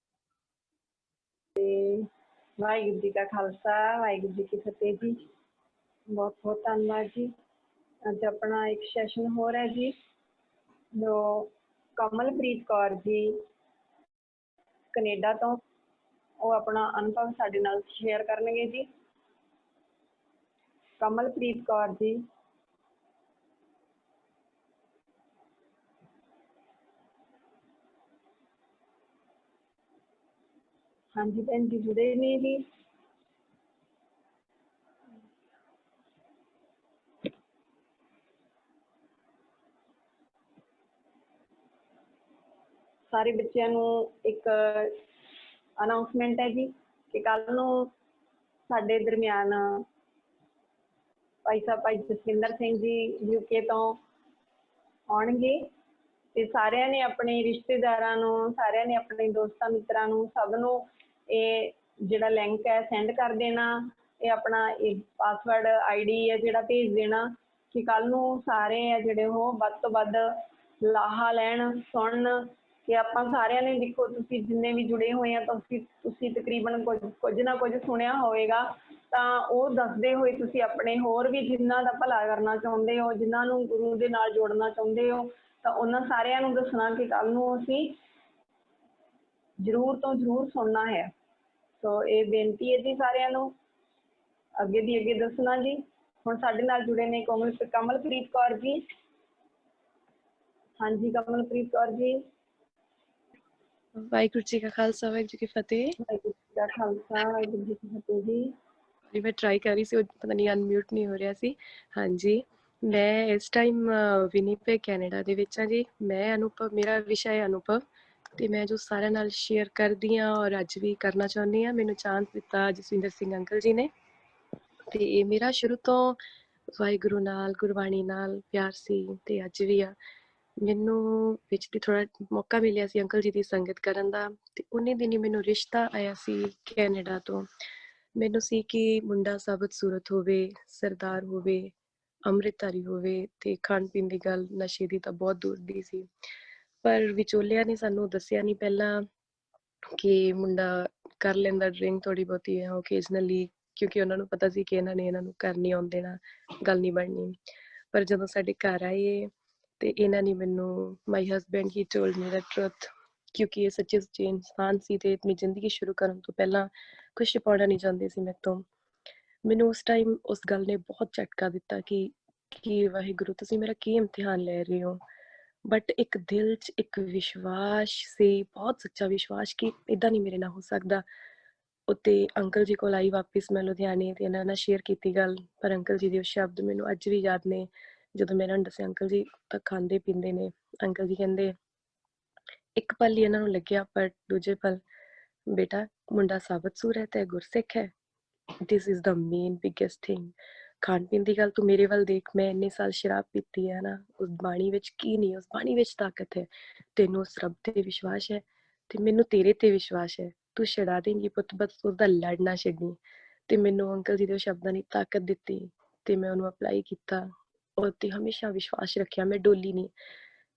ਵਾਹਿਗੁਰੂ ਜੀ ਕਾ ਖਾਲਸਾ, ਵਾਹਿਗੁਰੂ ਜੀ ਕੀ ਫਤਿਹ ਜੀ। ਬਹੁਤ ਬਹੁਤ ਧੰਨਵਾਦ ਜੀ। ਅੱਜ ਆਪਣਾ ਇੱਕ ਸੈਸ਼ਨ ਹੋਰ ਹੈ ਜੀ, ਜੋ ਕਮਲਪ੍ਰੀਤ ਕੌਰ ਜੀ ਕੈਨੇਡਾ ਤੋਂ, ਉਹ ਆਪਣਾ ਅਨੁਭਵ ਸਾਡੇ ਨਾਲ ਸ਼ੇਅਰ ਕਰਨਗੇ ਜੀ। ਕਮਲਪ੍ਰੀਤ ਕੌਰ ਜੀ। ਹਾਂਜੀ ਭੈਣ ਜੀ, ਜੁੜੇ ਨੇ ਜੀ। ਸਾਰੇ ਬੱਚਿਆਂ ਨੂੰ ਇੱਕ ਅਨਾਉਂਸਮੈਂਟ ਹੈ ਜੀ ਕਿ ਕੱਲ ਨੂੰ ਸਾਡੇ ਦਰਮਿਆਨ ਭਾਈ ਸਾਹਿਬ ਭਾਈ ਜਸਵਿੰਦਰ ਸਿੰਘ ਜੀ UK ਤੋਂ ਆਉਣਗੇ, ਤੇ ਸਾਰਿਆਂ ਨੇ ਆਪਣੇ ਰਿਸ਼ਤੇਦਾਰਾਂ ਨੂੰ, ਸਾਰਿਆਂ ਨੇ ਆਪਣੇ ਦੋਸਤਾਂ ਮਿੱਤਰਾਂ ਨੂੰ, ਸਭ ਨੂੰ ਇਹ ਜਿਹੜਾ ਲਿੰਕ ਹੈ ਸੈਂਡ ਕਰ ਦੇਣਾ। ਇਹ ਆਪਣਾ ਇਹ ਪਾਸਵਰਡ ID ਹੈ ਜਿਹੜਾ ਭੇਜ ਦੇਣਾ, ਕਿ ਕੱਲ ਨੂੰ ਸਾਰੇ ਆ ਜਿਹੜੇ ਉਹ ਵੱਧ ਤੋਂ ਵੱਧ ਲਾਹਾ ਲੈਣ, ਸੁਣਨ। ਕਿ ਆਪਾਂ ਸਾਰਿਆਂ ਨੇ, ਦੇਖੋ ਤੁਸੀਂ ਜਿੰਨੇ ਵੀ ਜੁੜੇ ਹੋਏ ਆ, ਤੁਸੀਂ ਤਕਰੀਬਨ ਕੁਝ ਨਾ ਕੁਝ ਸੁਣਿਆ ਹੋਵੇਗਾ, ਤਾਂ ਉਹ ਦੱਸਦੇ ਹੋਏ ਤੁਸੀਂ ਆਪਣੇ ਹੋਰ ਵੀ ਜਿਨ੍ਹਾਂ ਦਾ ਭਲਾ ਕਰਨਾ ਚਾਹੁੰਦੇ ਹੋ, ਜਿਨ੍ਹਾਂ ਨੂੰ ਗੁਰੂ ਦੇ ਨਾਲ ਜੋੜਨਾ ਚਾਹੁੰਦੇ ਹੋ, ਤਾਂ ਉਹਨਾਂ ਸਾਰਿਆਂ ਨੂੰ ਦੱਸਣਾ ਕਿ ਕੱਲ ਨੂੰ ਅਸੀਂ ਜ਼ਰੂਰ ਤੋਂ ਜ਼ਰੂਰ ਸੁਣਨਾ ਹੈ। ਸੋ ਇਹ ਬੇਨਤੀ ਹੈ ਜੀ ਸਾਰਿਆਂ ਨੂੰ, ਅੱਗੇ ਦੀ ਅੱਗੇ ਦੱਸਣਾ ਜੀ। ਹੁਣ ਸਾਡੇ ਨਾਲ ਜੁੜੇ ਨੇ ਕਮਲਪ੍ਰੀਤ ਕੌਰ ਜੀ। ਹਾਂਜੀ ਕਮਲਪ੍ਰੀਤ ਕੌਰ ਜੀ। ਵਾਹਿਗੁਰੂ ਜੀ ਕਾ ਖਾਲਸਾ, ਵਾਹਿਗੁਰੂ ਜੀ ਕੀ ਫਤਿਹ। ਵਾਹਿਗੁਰੂ ਜੀ ਕਾ ਖਾਲਸਾ, ਵਾਹਿਗੁਰੂ ਜੀ ਕੀ ਫਤਿਹ ਜੀ। ਮੈਂ ਟਰਾਈ ਕਰ ਰਹੀ ਸੀ, ਪਤਾ ਨਹੀਂ ਅਨਮਿਊਟ ਨਹੀਂ ਹੋ ਰਿਹਾ ਸੀ। ਹਾਂਜੀ, ਮੈਂ ਇਸ ਟਾਈਮ ਵਿਨੀਪੈਗ ਕੈਨੇਡਾ ਦੇ ਵਿੱਚ ਹਾਂ ਜੀ। ਮੈਂ ਅਨੁਭਵ, ਮੇਰਾ ਵਿਸ਼ਾ ਹੈ ਅਨੁਭਵ, ਤੇ ਮੈਂ ਜੋ ਸਾਰਿਆਂ ਨਾਲ ਸ਼ੇਅਰ ਕਰਦੀ ਹਾਂ ਔਰ ਅੱਜ ਵੀ ਕਰਨਾ ਚਾਹੁੰਦੀ ਹਾਂ। ਮੈਨੂੰ ਚਾਂਸ ਦਿੱਤਾ ਜਸਵਿੰਦਰ ਸਿੰਘ ਅੰਕਲ ਜੀ ਨੇ, ਤੇ ਮੇਰਾ ਸ਼ੁਰੂ ਤੋਂ ਵਾਹਿਗੁਰੂ ਨਾਲ, ਗੁਰਬਾਣੀ ਨਾਲ ਪਿਆਰ ਸੀ, ਤੇ ਅੱਜ ਵੀ ਆ। ਮੈਨੂੰ ਵਿੱਚ ਦੀ ਥੋੜਾ ਮੌਕਾ ਮਿਲਿਆ ਸੀ ਅੰਕਲ ਜੀ ਦੀ ਸੰਗਤ ਕਰਨ ਦਾ, ਤੇ ਉਨੇ ਦਿਨ ਹੀ ਮੈਨੂੰ ਰਿਸ਼ਤਾ ਆਇਆ ਸੀ ਕੈਨੇਡਾ ਤੋਂ। ਮੈਨੂੰ ਸੀ ਕਿ ਮੁੰਡਾ ਸਾਬਤ ਸੂਰਤ ਹੋਵੇ, ਸਰਦਾਰ ਹੋਵੇ, ਅੰਮ੍ਰਿਤਧਾਰੀ ਹੋਵੇ, ਤੇ ਖਾਣ ਪੀਣ ਦੀ ਗੱਲ, ਨਸ਼ੇ ਦੀ ਤਾਂ ਬਹੁਤ ਦੂਰ ਦੀ ਸੀ। ਪਰ ਵਿਚੋਲਿਆਂ ਨੇ ਸਾਨੂੰ ਦੱਸਿਆ ਨਹੀਂ ਪਹਿਲਾਂ ਕਿ ਮੁੰਡਾ ਕਰ ਲੈਂਦਾ ਡਰਿੰਕ ਥੋੜੀ ਬਹੁਤੀ ਹੈ ਓਕੇਜਨਲੀ, ਕਿਉਂਕਿ ਉਹਨਾਂ ਨੂੰ ਪਤਾ ਸੀ ਕਿ ਇਹਨਾਂ ਨੇ ਇਹਨਾਂ ਨੂੰ ਘਰ ਨਹੀਂ ਆਉਣ ਦੇਣਾ, ਗੱਲ ਨਹੀਂ ਬਣਨੀ। ਪਰ ਜਦੋਂ ਸਾਡੇ ਘਰ ਆਏ ਤੇ ਇਹਨਾਂ ਨੇ ਮੈਨੂੰ, my husband he told me the truth, ਕਿਉਂਕਿ ਇਹ ਸੱਚੇ ਸੁੱਚੇ ਇਨਸਾਨ ਸੀ ਤੇ ਆਪਣੀ ਜ਼ਿੰਦਗੀ ਸ਼ੁਰੂ ਕਰਨ ਤੋਂ ਪਹਿਲਾਂ ਕੁਛ ਛੁਪਾਉਣਾ ਨਹੀਂ ਚਾਹੁੰਦੇ ਸੀ ਮੇਰੇ ਤੋਂ। ਮੈਨੂੰ ਉਸ ਟਾਈਮ ਉਸ ਗੱਲ ਨੇ ਬਹੁਤ ਝਟਕਾ ਦਿੱਤਾ ਕਿ ਵਾਹਿਗੁਰੂ ਤੁਸੀਂ ਮੇਰਾ ਕੀ ਇਮਤਿਹਾਨ ਲੈ ਰਹੇ ਹੋ। ਬਟ ਇੱਕ ਦਿਲ 'ਚ ਇੱਕ ਵਿਸ਼ਵਾਸ ਸੀ, ਬਹੁਤ ਸੱਚਾ ਵਿਸ਼ਵਾਸ, ਕਿ ਇੱਦਾਂ ਨਹੀਂ ਮੇਰੇ ਨਾਲ ਹੋ ਸਕਦਾ। ਉੱਤੇ ਅੰਕਲ ਜੀ ਕੋਲ ਆਈ ਵਾਪਿਸ ਮੈਂ ਲੁਧਿਆਣੇ, ਤੇ ਇਹਨਾਂ ਨਾਲ ਸ਼ੇਅਰ ਕੀਤੀ ਗੱਲ। ਪਰ ਅੰਕਲ ਜੀ ਦੇ ਉਹ ਸ਼ਬਦ ਮੈਨੂੰ ਅੱਜ ਵੀ ਯਾਦ ਨੇ, ਜਦੋਂ ਮੈਂ ਇਹਨਾਂ ਨੂੰ ਦੱਸਿਆ ਅੰਕਲ ਜੀ ਤਾਂ ਖਾਂਦੇ ਪੀਂਦੇ ਨੇ। ਅੰਕਲ ਜੀ ਕਹਿੰਦੇ, ਇੱਕ ਪਲ ਹੀ ਇਹਨਾਂ ਨੂੰ ਲੱਗਿਆ, ਪਰ ਦੂਜੇ ਪਲ, ਬੇਟਾ ਮੁੰਡਾ ਸਾਬਤ ਸੂਰਤ ਹੈ, ਗੁਰਸਿੱਖ ਹੈ, this is the main biggest thing. ਖਾਣ ਪੀਣ ਦੀ ਗੱਲ ਤੂੰ ਮੇਰੇ ਵੱਲ ਦੇਖ, ਮੈਂ ਇੰਨੇ ਸਾਲ ਸ਼ਰਾਬ ਪੀਤੀ ਹੈ ਨਾ, ਉਸ ਬਾਣੀ ਵਿੱਚ ਕੀ ਨਹੀਂ, ਉਸ ਬਾਣੀ ਵਿੱਚ ਤਾਕਤ ਹੈ। ਤੈਨੂੰ ਉਸ ਰੱਬ ਤੇ ਵਿਸ਼ਵਾਸ ਹੈ ਤੇ ਮੈਨੂੰ ਤੇਰੇ ਤੇ ਵਿਸ਼ਵਾਸ ਹੈ, ਤੂੰ ਛਡਾ ਦੇਂਗੀ ਪੁੱਤ, ਬਸ ਉਸਦਾ ਲੜ ਨਾ ਛੱਡੀ। ਤੇ ਮੈਨੂੰ ਅੰਕਲ ਜੀ ਦੇ ਸ਼ਬਦਾਂ ਨੇ ਤਾਕਤ ਦਿੱਤੀ, ਤੇ ਮੈਂ ਉਹਨੂੰ ਅਪਲਾਈ ਕੀਤਾ, ਉਹ ਤੇ ਹਮੇਸ਼ਾ ਵਿਸ਼ਵਾਸ ਰੱਖਿਆ, ਮੈਂ ਡੋਲੀ ਨਹੀਂ।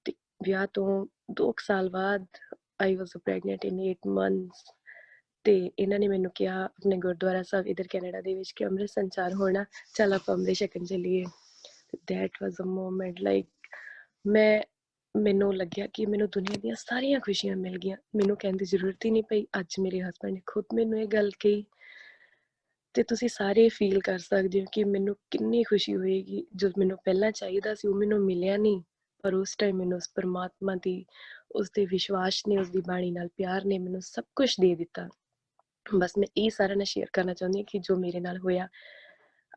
ਤੇ ਵਿਆਹ ਤੋਂ 2 ਸਾਲ ਬਾਅਦ ਆਈ ਵਾਸ ਪ੍ਰੈਗਨੈਂਟ ਇਨ 8 months, ਤੇ ਇਹਨਾਂ ਨੇ ਮੈਨੂੰ ਕਿਹਾ ਆਪਣੇ ਗੁਰਦੁਆਰਾ ਸਾਹਿਬ ਇੱਧਰ ਕੈਨੇਡਾ ਦੇ ਵਿੱਚ ਕਿ ਅੰਮ੍ਰਿਤ ਸੰਚਾਰ ਹੋਣਾ, ਚੱਲ ਆਪਾਂ ਅੰਮ੍ਰਿਤ ਛਕਣ ਚੱਲੀਏ। That was a moment, like ਮੈਨੂੰ ਲੱਗਿਆ ਕਿ ਮੈਨੂੰ ਦੁਨੀਆ ਦੀਆਂ ਸਾਰੀਆਂ ਖੁਸ਼ੀਆਂ ਮਿਲ ਗਈਆਂ। ਮੈਨੂੰ ਕਹਿਣ ਦੀ ਜ਼ਰੂਰਤ ਹੀ ਨਹੀਂ ਪਈ। ਅੱਜ ਮੇਰੇ ਹਸਬੈਂਡ ਨੇ ਖੁਦ ਮੈਨੂੰ ਇਹ ਗੱਲ ਕਹੀ, ਤੇ ਤੁਸੀਂ ਸਾਰੇ ਫੀਲ ਕਰ ਸਕਦੇ ਹੋ ਕਿ ਮੈਨੂੰ ਕਿੰਨੀ ਖੁਸ਼ੀ ਹੋਏਗੀ। ਜੋ ਮੈਨੂੰ ਪਹਿਲਾਂ ਚਾਹੀਦਾ ਸੀ ਉਹ ਮੈਨੂੰ ਮਿਲਿਆ ਨਹੀਂ, ਪਰ ਉਸ ਟਾਈਮ ਮੈਨੂੰ ਉਸ ਪਰਮਾਤਮਾ ਦੀ, ਉਸਦੇ ਵਿਸ਼ਵਾਸ ਨੇ, ਉਸਦੀ ਬਾਣੀ ਨਾਲ ਪਿਆਰ ਨੇ ਮੈਨੂੰ ਸਭ ਕੁਝ ਦੇ ਦਿੱਤਾ। ਬਸ ਮੈਂ ਇਹ ਸਾਰਿਆਂ ਨਾਲ ਸ਼ੇਅਰ ਕਰਨਾ ਚਾਹੁੰਦੀ ਹਾਂ ਕਿ ਜੋ ਮੇਰੇ ਨਾਲ ਹੋਇਆ,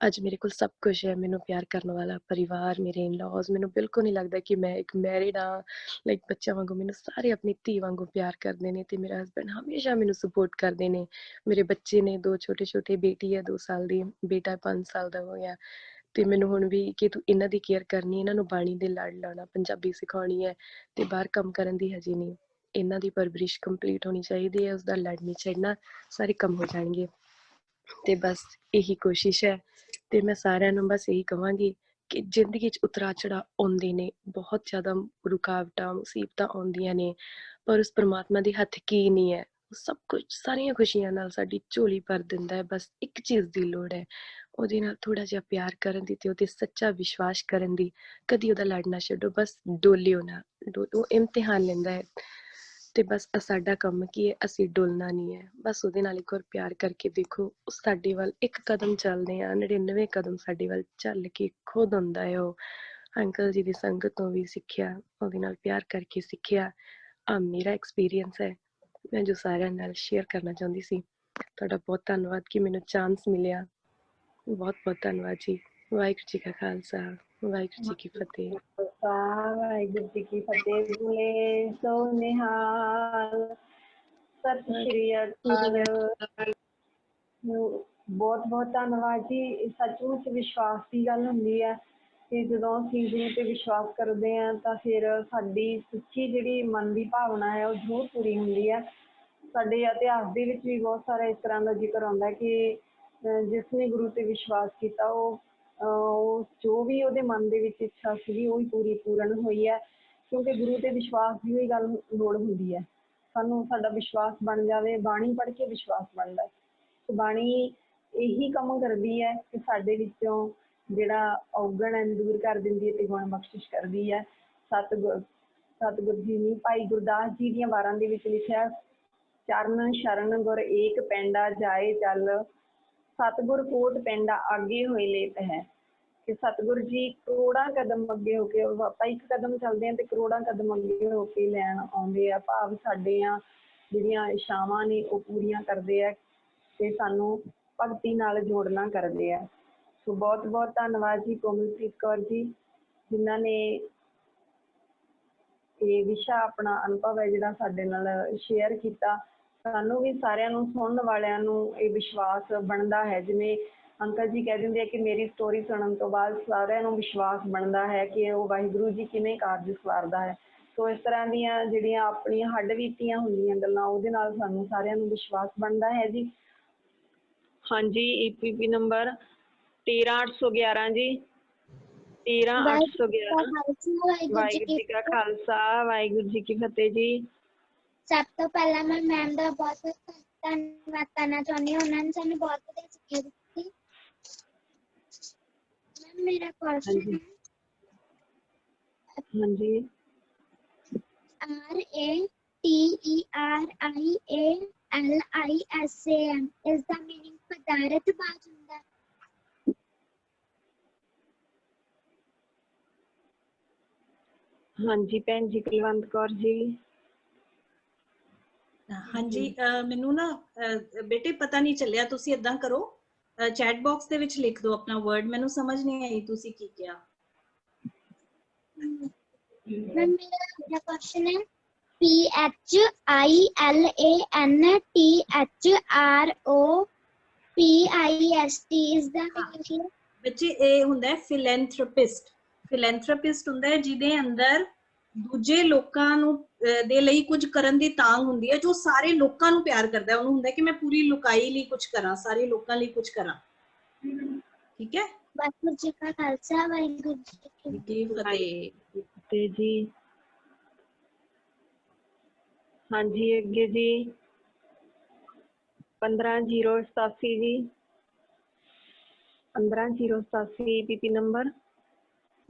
ਅੱਜ ਮੇਰੇ ਕੋਲ ਸਭ ਕੁਝ ਹੈ। ਮੈਨੂੰ ਪਿਆਰ ਕਰਨ ਵਾਲਾ ਪਰਿਵਾਰ, ਮੇਰੇ ਇਨ-ਲॉज, ਮੈਨੂੰ ਬਿਲਕੁਲ ਨਹੀਂ ਲੱਗਦਾ ਕਿ ਮੈਂ ਇੱਕ ਮੈਰਿਡ ਹਾਂ। ਲਾਈਕ ਬੱਚਿਆਂ ਵਾਂਗੂ ਮੈਨੂੰ ਸਾਰੇ ਆਪਣੀ ਧੀ ਵਾਂਗੂ ਪਿਆਰ ਕਰਦੇ ਨੇ, ਤੇ ਮੇਰਾ ਹਸਬੈਂਡ ਹਮੇਸ਼ਾ ਮੈਨੂੰ ਸਪੋਰਟ ਕਰਦੇ ਨੇ। ਮੇਰੇ ਬੱਚੇ ਨੇ 2 ਛੋਟੇ, ਬੇਟੀ ਹੈ 2 ਸਾਲ ਦੀ, ਬੇਟਾ 5 ਸਾਲ ਦਾ ਹੋ ਗਿਆ। ਤੇ ਮੈਨੂੰ ਹੁਣ ਵੀ ਕਿ ਤੂੰ ਇਹਨਾਂ ਦੀ ਕੇਅਰ ਕਰਨੀ, ਇਹਨਾਂ ਨੂੰ ਬਾਣੀ ਦੇ ਲੜ ਲਾਉਣਾ, ਪੰਜਾਬੀ ਸਿਖਾਉਣੀ ਹੈ ਤੇ ਬਾਹਰ ਕੰਮ ਕਰਨ ਦੀ ਹਜੇ ਨਹੀਂ, ਇਹਨਾਂ ਦੀ ਪਰਵਰਿਸ਼ ਕੰਪਲੀਟ ਹੋਣੀ ਚਾਹੀਦੀ ਹੈ, ਉਸਦਾ ਲੜ ਨਹੀਂ ਛੱਡਣਾ, ਸਾਰੇ ਕੰਮ ਹੋ ਜਾਣਗੇ। ਤੇ ਬਸ ਇਹੀ ਕੋਸ਼ਿਸ਼ ਹੈ। ਤੇ ਮੈਂ ਸਾਰਿਆਂ ਨੂੰ ਬਸ ਇਹੀ ਕਹਾਂਗੀ ਕਿ ਜ਼ਿੰਦਗੀ 'ਚ ਉਤਰਾਅ ਚੜਾਅ ਆਉਂਦੇ ਨੇ, ਬਹੁਤ ਜ਼ਿਆਦਾ ਰੁਕਾਵਟਾਂ ਮੁਸੀਬਤਾਂ ਆਉਂਦੀਆਂ ਨੇ, ਪਰ ਉਸ ਪਰਮਾਤਮਾ ਦੇ ਹੱਥ ਕੀ ਨਹੀਂ ਹੈ, ਸਭ ਕੁਝ ਸਾਰੀਆਂ ਖੁਸ਼ੀਆਂ ਨਾਲ ਸਾਡੀ ਝੋਲੀ ਭਰ ਦਿੰਦਾ ਹੈ। ਬਸ ਇੱਕ ਚੀਜ਼ ਦੀ ਲੋੜ ਹੈ, ਉਹਦੇ ਨਾਲ ਥੋੜਾ ਜਿਹਾ ਪਿਆਰ ਕਰਨ ਦੀ ਤੇ ਉਹਦੇ ਸੱਚਾ ਵਿਸ਼ਵਾਸ ਕਰਨ ਦੀ। ਕਦੀ ਉਹਦਾ ਲੜ ਨਾ ਛੱਡੋ, ਬਸ ਡੋਲਿਓ ਨਾ, ਉਹ ਇਮਤਿਹਾਨ ਲੈਂਦਾ ਹੈ ਤੇ ਬਸ ਸਾਡਾ ਕੰਮ ਕੀ ਹੈ, ਅਸੀਂ ਡੋਲਣਾ ਨਹੀਂ ਹੈ। ਬਸ ਉਹਦੇ ਨਾਲ ਇੱਕ ਵਾਰ ਪਿਆਰ ਕਰਕੇ ਦੇਖੋ, ਉਹ ਸਾਡੇ ਵੱਲ ਇੱਕ ਕਦਮ ਚੱਲਦੇ ਆ, 99 ਕਦਮ ਸਾਡੇ ਵੱਲ ਚੱਲ ਕੇ ਖੁਦ ਆਉਂਦਾ ਹੈ। ਉਹ ਅੰਕਲ ਜੀ ਦੀ ਸੰਗਤ ਤੋਂ ਵੀ ਸਿੱਖਿਆ, ਉਹਦੇ ਨਾਲ ਪਿਆਰ ਕਰਕੇ ਸਿੱਖਿਆ। ਆ ਮੇਰਾ ਐਕਸਪੀਰੀਅੰਸ ਹੈ, ਮੈਂ ਜੋ ਸਾਰਿਆਂ ਨਾਲ ਸ਼ੇਅਰ ਕਰਨਾ ਚਾਹੁੰਦੀ ਸੀ। ਤੁਹਾਡਾ ਬਹੁਤ ਧੰਨਵਾਦ ਕਿ ਮੈਨੂੰ ਚਾਂਸ ਮਿਲਿਆ, ਬਹੁਤ ਬਹੁਤ ਧੰਨਵਾਦ ਜੀ। ਵਾਹਿਗੁਰੂ ਜੀ ਕਾ ਖਾਲਸਾ, ਵਾਹਿਗੁਰੂ ਜੀ ਕੀ ਫਤਿਹ। ਵਾਹਿਗੁਰੂ ਜੀ ਕੀ ਫਤਿਹ। ਬੋਲੇ ਸੋ ਨਿਹਾਲ, ਸਤਿ ਸ਼੍ਰੀ ਅਕਾਲ। ਬਹੁਤ ਬਹੁਤ ਧੰਨਵਾਦ ਜੀ। ਸੱਚਮੁੱਚ ਵਿਸ਼ਵਾਸ ਦੀ ਗੱਲ ਹੁੰਦੀ ਹੈ ਕਿ ਜਦੋਂ ਅਸੀਂ ਗੁਰੂ ਤੇ ਵਿਸ਼ਵਾਸ ਕਰਦੇ ਹਾਂ ਤਾਂ ਫਿਰ ਸਾਡੀ ਸੱਚੀ ਜਿਹੜੀ ਮਨ ਦੀ ਭਾਵਨਾ ਹੈ ਉਹ ਜ਼ਰੂਰ ਪੂਰੀ ਹੁੰਦੀ ਹੈ। ਸਾਡੇ ਇਤਿਹਾਸ ਦੇ ਵਿੱਚ ਵੀ ਬਹੁਤ ਸਾਰਾ ਇਸ ਤਰ੍ਹਾਂ ਦਾ ਜ਼ਿਕਰ ਆਉਂਦਾ ਕਿ ਜਿਸ ਨੇ ਗੁਰੂ ਤੇ ਵਿਸ਼ਵਾਸ ਕੀਤਾ ਉਹ ਜੋ ਵੀ ਉਹਦੇ ਮਨ ਦੇ ਵਿੱਚ ਇੱਛਾ ਸੀਗੀ ਉਹ ਹੀ ਪੂਰਨ ਹੋਈ ਹੈ। ਕਿਉਂਕਿ ਗੁਰੂ ਤੇ ਵਿਸ਼ਵਾਸ ਦੀ ਹੀ ਗੱਲ ਲੋੜ ਹੁੰਦੀ ਹੈ, ਸਾਨੂੰ ਸਾਡਾ ਵਿਸ਼ਵਾਸ ਬਣ ਜਾਵੇ। ਬਾਣੀ ਪੜ੍ਹ ਕੇ ਵਿਸ਼ਵਾਸ ਬਣਦਾ, ਤੇ ਬਾਣੀ ਇਹੀ ਕੰਮ ਕਰਦੀ ਹੈ ਕਿ ਸਾਡੇ ਵਿੱਚੋਂ ਜਿਹੜਾ ਔਗਣ ਹੈ ਦੂਰ ਕਰ ਦਿੰਦੀ ਹੈ ਤੇ ਗੁਣ ਬਖਸ਼ਿਸ਼ ਕਰਦੀ ਹੈ। ਸਤਿਗੁਰ ਜੀ ਨੇ ਭਾਈ ਗੁਰਦਾਸ ਜੀ ਦੀਆਂ ਵਾਰਾਂ ਦੇ ਵਿੱਚ ਲਿਖਿਆ, ਚਰਨ ਸ਼ਰਨ ਗੁਰ ਏਕ ਪੈਂਡਾ ਜਾਏ ਚੱਲ, ਸਤਿਗੁਰ ਕੋਟ ਪੈਂਡਾ ਆਗੇ ਹੋਏ ਲੇਤ ਹੈ। ਕਿ ਸਤਿਗੁਰ ਜੀ ਕਰੋੜਾਂ ਕਦਮ ਅੱਗੇ ਹੋ ਕੇ, ਆਪਾਂ ਇੱਕ ਕਦਮ ਚੱਲਦੇ ਹਾਂ ਤੇ ਕਰੋੜਾਂ ਕਦਮ ਅੱਗੇ ਹੋ ਕੇ ਲੈਣ ਆਉਂਦੇ ਆ। ਭਾਵ ਸਾਡੀਆਂ ਜਿਹੜੀਆਂ ਇੱਛਾਵਾਂ ਨੇ ਉਹ ਪੂਰੀਆਂ ਕਰਦੇ ਆ ਤੇ ਸਾਨੂੰ ਭਗਤੀ ਨਾਲ ਜੋੜਨਾ ਕਰਦੇ ਆ। ਸੋ ਬਹੁਤ ਬਹੁਤ ਧੰਨਵਾਦ ਜੀ ਕੋਮਲਪ੍ਰੀਤ ਕੌਰ ਜੀ, ਜਿਨ੍ਹਾਂ ਨੇ ਇਹ ਵਿਸ਼ਾ ਆਪਣਾ ਅਨੁਭਵ ਹੈ ਜਿਹੜਾ ਸਾਡੇ ਨਾਲ ਸ਼ੇਅਰ ਕੀਤਾ। ਸਾਨੂੰ ਵੀ ਸਾਰਿਆਂ ਨੂੰ, ਸੁਣਨ ਵਾਲਿਆਂ ਨੂੰ ਇਹ ਵਿਸ਼ਵਾਸ ਬਣਦਾ ਹੈ, ਜਿਵੇਂ ਅੰਕਲ ਜੀ ਕਹਿ ਦਿੰਦੇ ਆ ਕਿ ਮੇਰੀ ਸਟੋਰੀ ਸੁਣਨ ਤੋਂ ਬਾਅਦ ਸਾਰਿਆਂ ਨੂੰ ਵਿਸ਼ਵਾਸ ਬਣਦਾ ਹੈ ਕਿ ਉਹ ਵਾਹਿਗੁਰੂ ਜੀ ਕਿਵੇਂ ਕਾਰਜ ਸਵਾਰਦਾ ਹੈ। ਸੋ ਇਸ ਤਰ੍ਹਾਂ ਦੀਆਂ ਜਿਹੜੀਆਂ ਆਪਣੀਆਂ ਹੱਡ ਬੀਤੀਆਂ ਹੁੰਦੀਆਂ ਗੱਲਾਂ, ਉਹਦੇ ਨਾਲ ਸਾਨੂੰ ਸਾਰਿਆਂ ਨੂੰ ਵਿਸ਼ਵਾਸ ਬਣਦਾ ਹੈ ਜੀ। ਹਾਂਜੀ, EPP ਨੰਬਰ 13811 ਜੀ, 13811। ਵਾਹਿਗੁਰੂ ਜੀ ਕਾ ਖਾਲਸਾ, ਵਾਹਿਗੁਰੂ ਜੀ ਕੀ ਫਤਿਹ ਜੀ। ਸਭ ਤੋਂ ਪਹਿਲਾਂ ਮੈਂ ਮੈਮ ਦਾ ਬਹੁਤ ਬਹੁਤ ਧੰਨਵਾਦ ਕਰਨਾ ਚਾਹੁੰਦੀ ਹਾਂ, ਉਹਨਾਂ ਨੇ ਸਾਨੂੰ ਬਹੁਤ ਵਧੀਆ ਸਿੱਖਿਆ ਦਿੱਤੀ। ਮੈਮ ਮੇਰਾ ਕੁਐਸਚਨ ਹੈ, ਹਾਂਜੀ, RATERIALISAM is the meaning ਪਦਾਰਥ ਬਾਜ ਹੁੰਦਾ ਹੈ। ਹਾਂਜੀ ਭੈਣ ਜੀ ਕੁਲਵੰਤ ਕੌਰ ਜੀ। ਹਾਂਜੀ, ਮੈਨੂੰ ਨਾ ਬੇਟੇ ਪਤਾ ਨਹੀਂ ਚੱਲਿਆ, ਤੁਸੀਂ ਏਦਾਂ ਕਰੋ ਚੈਟ ਬਾਕਸ ਦੇ ਵਿੱਚ ਲਿਖ ਦਿਓ ਆਪਣਾ ਵਰਡ, ਮੈਨੂੰ ਸਮਝ ਨਹੀਂ ਆਈ ਤੁਸੀਂ ਕੀ ਕਿਹਾ। ਮੈਮ ਮੇਰਾ ਕੁਐਸਚਨ ਹੈ PHILANTHROPIST is the meaning। ਬੱਚੇ ਇਹ ਹੁੰਦਾ ਹੈ ਫਿਲੈਂਥ੍ਰੋਪਿਸਟ। ਫਿਲੈਂਥ੍ਰੋਪਿਸਟ ਹੁੰਦਾ ਹੈ ਜਿਹਦੇ ਅੰਦਰ ਦੂਜੇ ਲੋਕਾਂ ਨੂੰ ਦੇ ਲਈ ਕੁਝ ਕਰਨ ਦੀ ਤਾਂਘ ਹੁੰਦੀ ਹੈ, ਜੋ ਸਾਰੇ ਲੋਕਾਂ ਨੂੰ ਪਿਆਰ ਕਰਦਾ ਹੈ। ਉਹਨੂੰ ਹੁੰਦਾ ਕਿ ਮੈਂ ਪੂਰੀ ਲੋਕਾਈ ਲਈ ਕੁਝ ਕਰਾਂ, ਸਾਰੇ ਲੋਕਾਂ ਲਈ ਕੁਝ ਕਰਾਂ। ਠੀਕ ਹੈ, ਵਾਹਿਗੁਰੂ ਜੀ ਕਾ ਖਾਲਸਾ, ਵਾਹਿਗੁਰੂ ਜੀ ਕੀ ਫਤਿਹ ਜੀ। ਹਾਂਜੀ ਅੱਗੇ ਜੀ 15087 ਜੀ, 15087 EPP ਨੰਬਰ।